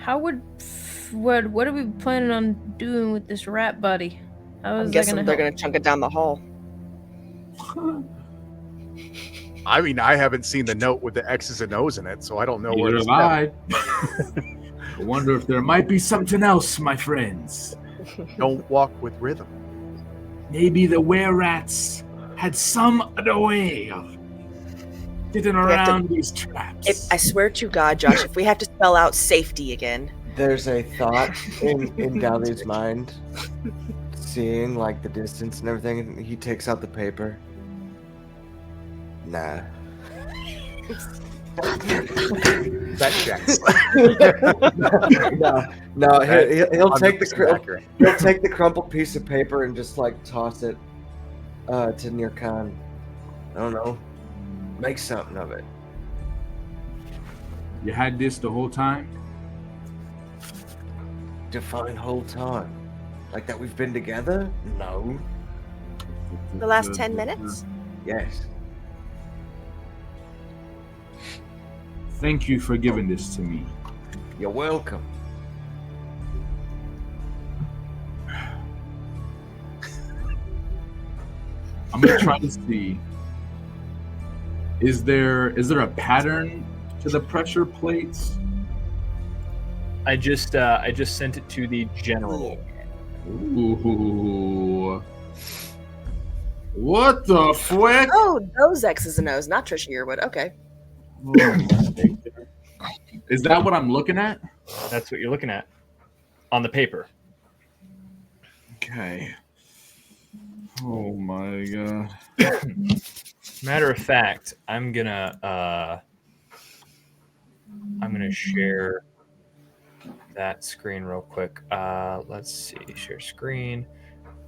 [SPEAKER 6] How what are we planning on doing with this rat body? How
[SPEAKER 3] I'm
[SPEAKER 6] is that
[SPEAKER 3] guessing
[SPEAKER 6] gonna
[SPEAKER 3] they're
[SPEAKER 6] help?
[SPEAKER 3] going to chunk it down the hall.
[SPEAKER 7] I mean, I haven't seen the note with the X's and O's in it, so I don't know where
[SPEAKER 2] Neither
[SPEAKER 7] it's
[SPEAKER 2] have I. I wonder if there might be something else, my friends.
[SPEAKER 7] Don't walk with rhythm.
[SPEAKER 2] Maybe the were-rats had some other way of getting around these traps.
[SPEAKER 3] I swear to God, Josh, if we have to spell out safety again.
[SPEAKER 4] There's a thought in Daudi's mind, seeing like the distance and everything, and he takes out the paper. Nah.
[SPEAKER 7] That checks.
[SPEAKER 4] No. He'll take the
[SPEAKER 7] accurate.
[SPEAKER 4] he'll take the crumpled piece of paper and just like toss it to Nir Khan. I don't know. Make something of it.
[SPEAKER 2] You had this the whole time?
[SPEAKER 4] Define whole time. Like that we've been together? No.
[SPEAKER 3] The last 10 minutes?
[SPEAKER 4] Yes.
[SPEAKER 2] Thank you for giving this to me.
[SPEAKER 4] You're welcome.
[SPEAKER 2] I'm gonna try to see. Is there a pattern to the pressure plates?
[SPEAKER 5] I just sent it to the general.
[SPEAKER 2] Ooh. What the frick?
[SPEAKER 3] Oh, those X's and O's, not Trisha Yearwood. Okay.
[SPEAKER 2] Is that what I'm looking at?
[SPEAKER 5] That's what you're looking at on the paper.
[SPEAKER 2] Okay. Oh my god.
[SPEAKER 5] Matter of fact, I'm gonna share that screen real quick. Let's see, share screen.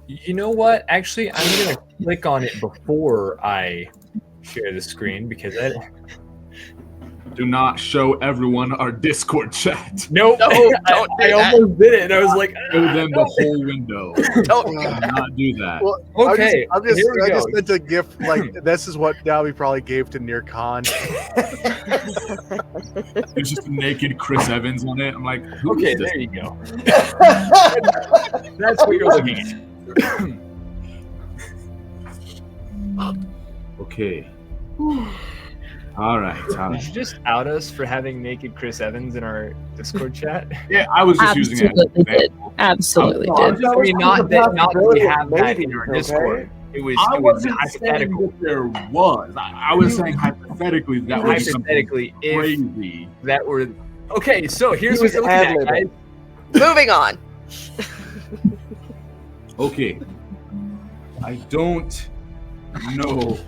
[SPEAKER 5] You know what? Actually, I'm gonna click on it before I share the screen because I
[SPEAKER 2] Do not show everyone our Discord chat.
[SPEAKER 5] nope.
[SPEAKER 3] No, don't do
[SPEAKER 5] I
[SPEAKER 3] that.
[SPEAKER 5] almost did it, and I was like,
[SPEAKER 2] Show them the whole window.
[SPEAKER 3] Don't
[SPEAKER 2] Do not do that.
[SPEAKER 7] Well,
[SPEAKER 5] okay.
[SPEAKER 7] I
[SPEAKER 5] here we
[SPEAKER 7] just
[SPEAKER 5] go.
[SPEAKER 7] sent a gift. Like this is what Daudi probably gave to Nir Khan.
[SPEAKER 2] There's just a naked Chris Evans on it. I'm like, who
[SPEAKER 5] Okay,
[SPEAKER 2] is this?
[SPEAKER 5] there you go. That's what you're looking at.
[SPEAKER 2] Okay. All right.
[SPEAKER 5] Did you just out us for having naked Chris Evans in our Discord chat?
[SPEAKER 2] Yeah, I was just using it as an
[SPEAKER 6] Absolutely did.
[SPEAKER 2] example.
[SPEAKER 6] Absolutely
[SPEAKER 2] I'm-
[SPEAKER 6] did.
[SPEAKER 5] I mean, not that we have that in
[SPEAKER 4] Maybe,
[SPEAKER 5] our
[SPEAKER 4] okay?
[SPEAKER 5] Discord. It was
[SPEAKER 2] I wasn't saying
[SPEAKER 5] hypothetical.
[SPEAKER 2] that there was. I was saying hypothetically that would be something
[SPEAKER 5] Hypothetically, if
[SPEAKER 2] crazy.
[SPEAKER 5] that were okay. So here's
[SPEAKER 4] He
[SPEAKER 5] what you're
[SPEAKER 4] was
[SPEAKER 5] looking at,
[SPEAKER 4] ad-libbing.
[SPEAKER 5] guys.
[SPEAKER 3] Moving on.
[SPEAKER 2] Okay. I don't know.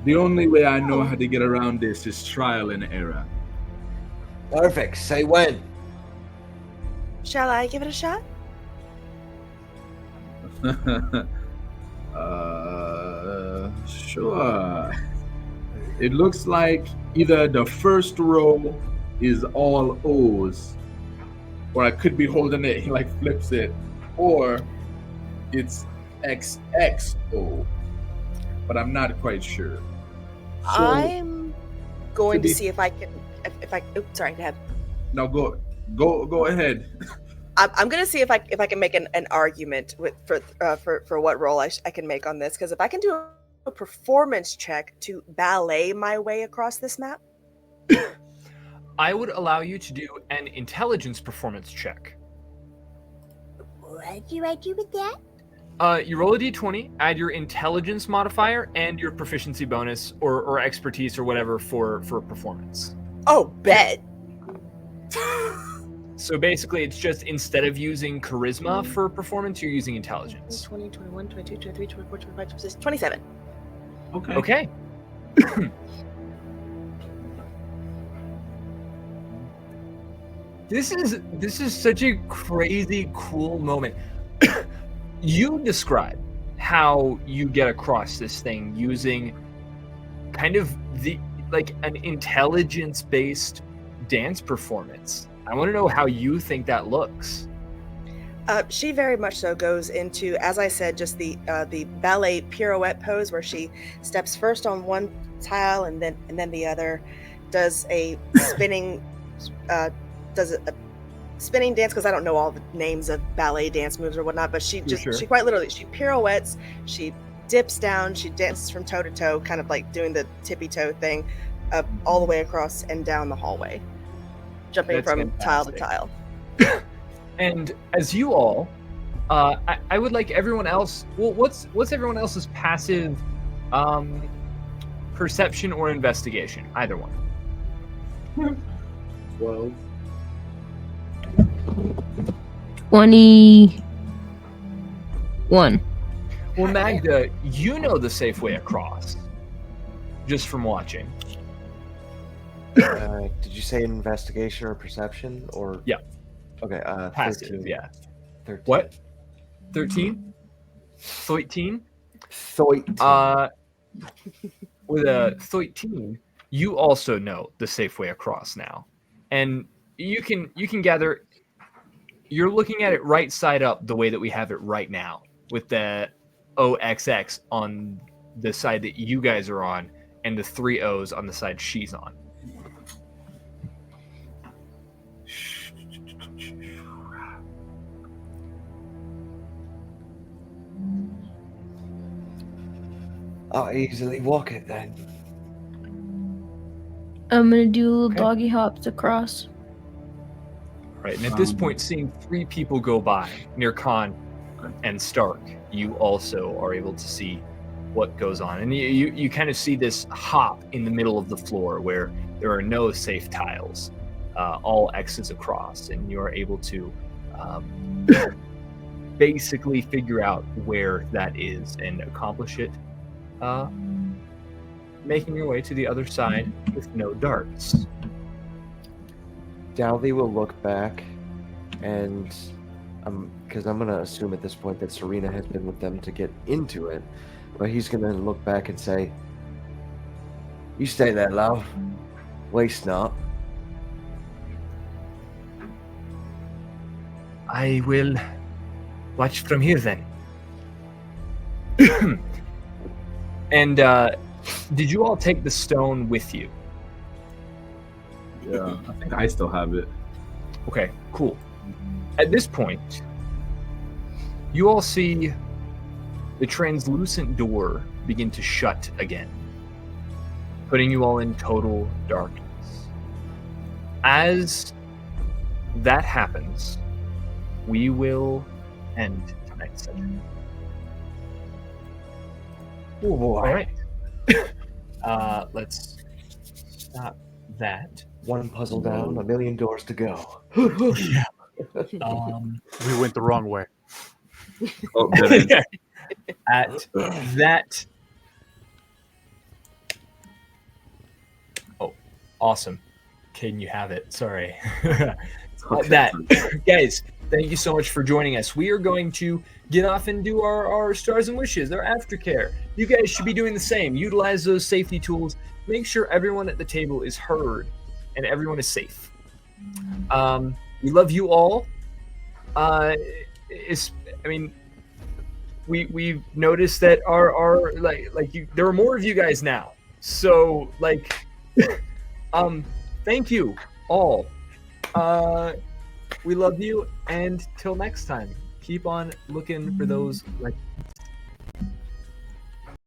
[SPEAKER 2] The only way I know how to get around this is trial and error.
[SPEAKER 4] Perfect. Say when.
[SPEAKER 3] Shall I give it a shot?
[SPEAKER 2] Sure. It looks like either the first row is all O's, or I could be holding it, he like flips it, or it's XXO, but I'm not quite sure. So,
[SPEAKER 3] I'm going to
[SPEAKER 2] be-
[SPEAKER 3] see if I can. If I. Oops, sorry. Go ahead.
[SPEAKER 2] now go ahead.
[SPEAKER 3] I'm going to see if I can make an argument for what role I can make on this, because if I can do a performance check to ballet my way across this map.
[SPEAKER 5] I would allow you to do an intelligence performance check.
[SPEAKER 12] What do I do with that?
[SPEAKER 5] You roll a d20, add your intelligence modifier and your proficiency bonus or expertise or whatever for performance.
[SPEAKER 3] Oh, bet.
[SPEAKER 5] So basically, it's just instead of using charisma for performance, you're using intelligence.
[SPEAKER 3] 20, 21, 22, 23, 24, 25, 26, 27.
[SPEAKER 2] Okay.
[SPEAKER 5] Okay. This is such a crazy cool moment. You describe how you get across this thing using kind of an intelligence-based dance performance. I want to know how you think that looks.
[SPEAKER 3] She very much so goes into, as I said, just the ballet pirouette pose where she steps first on one tile and then the other, does a spinning spinning dance, because I don't know all the names of ballet dance moves or whatnot, but she quite literally, she pirouettes, she dips down, she dances from toe to toe, kind of like doing the tippy toe thing, all the way across and down the hallway, jumping
[SPEAKER 5] That's
[SPEAKER 3] from tile to
[SPEAKER 5] fantastic.
[SPEAKER 3] tile.
[SPEAKER 5] And as you all, I would like everyone else. Well, what's everyone else's passive perception or investigation? Either one.
[SPEAKER 2] 12.
[SPEAKER 6] 21.
[SPEAKER 5] Well, Magda, you know the safe way across, just from watching.
[SPEAKER 4] Did you say investigation or perception or?
[SPEAKER 5] Yeah.
[SPEAKER 4] Okay.
[SPEAKER 5] Passive,
[SPEAKER 4] 13.
[SPEAKER 5] yeah.
[SPEAKER 4] 13.
[SPEAKER 5] What? 13? 13?
[SPEAKER 4] 13.
[SPEAKER 5] With a 13, you also know the safe way across now, and you can gather. You're looking at it right side up, the way that we have it right now, with the OXX on the side that you guys are on, and the 3 O's on the side she's on.
[SPEAKER 4] I'll easily walk it then.
[SPEAKER 6] I'm gonna do little
[SPEAKER 5] Okay.
[SPEAKER 6] doggy hops across.
[SPEAKER 5] Right, and at this point, seeing 3 people go by near Khan and Stark, you also are able to see what goes on, and you kind of see this hop in the middle of the floor where there are no safe tiles, all X's across, and you are able to basically figure out where that is and accomplish it, making your way to the other side with no darts.
[SPEAKER 4] Daudi will look back, and because I'm gonna assume at this point that Serena has been with them to get into it, but he's gonna look back and say, "You stay there, love. Waste not."
[SPEAKER 5] I will watch from here then. And did you all take the stone with you?
[SPEAKER 2] Yeah, I think I still have it.
[SPEAKER 5] Okay, cool. At this point, you all see the translucent door begin to shut again, putting you all in total darkness. As that happens, we will end tonight's session.
[SPEAKER 4] Oh boy.
[SPEAKER 5] All right. Let's stop that.
[SPEAKER 4] One puzzle down, a million doors to go.
[SPEAKER 7] We went the wrong way.
[SPEAKER 10] Oh, good.
[SPEAKER 5] At that. Oh, awesome. Caden, you have it. Sorry.
[SPEAKER 10] Okay.
[SPEAKER 5] That, guys, thank you so much for joining us. We are going to get off and do our stars and wishes, our aftercare. You guys should be doing the same. Utilize those safety tools. Make sure everyone at the table is heard and everyone is safe. We love you all. We've noticed that our there are more of you guys now. So thank you all. We love you, and till next time, keep on looking for those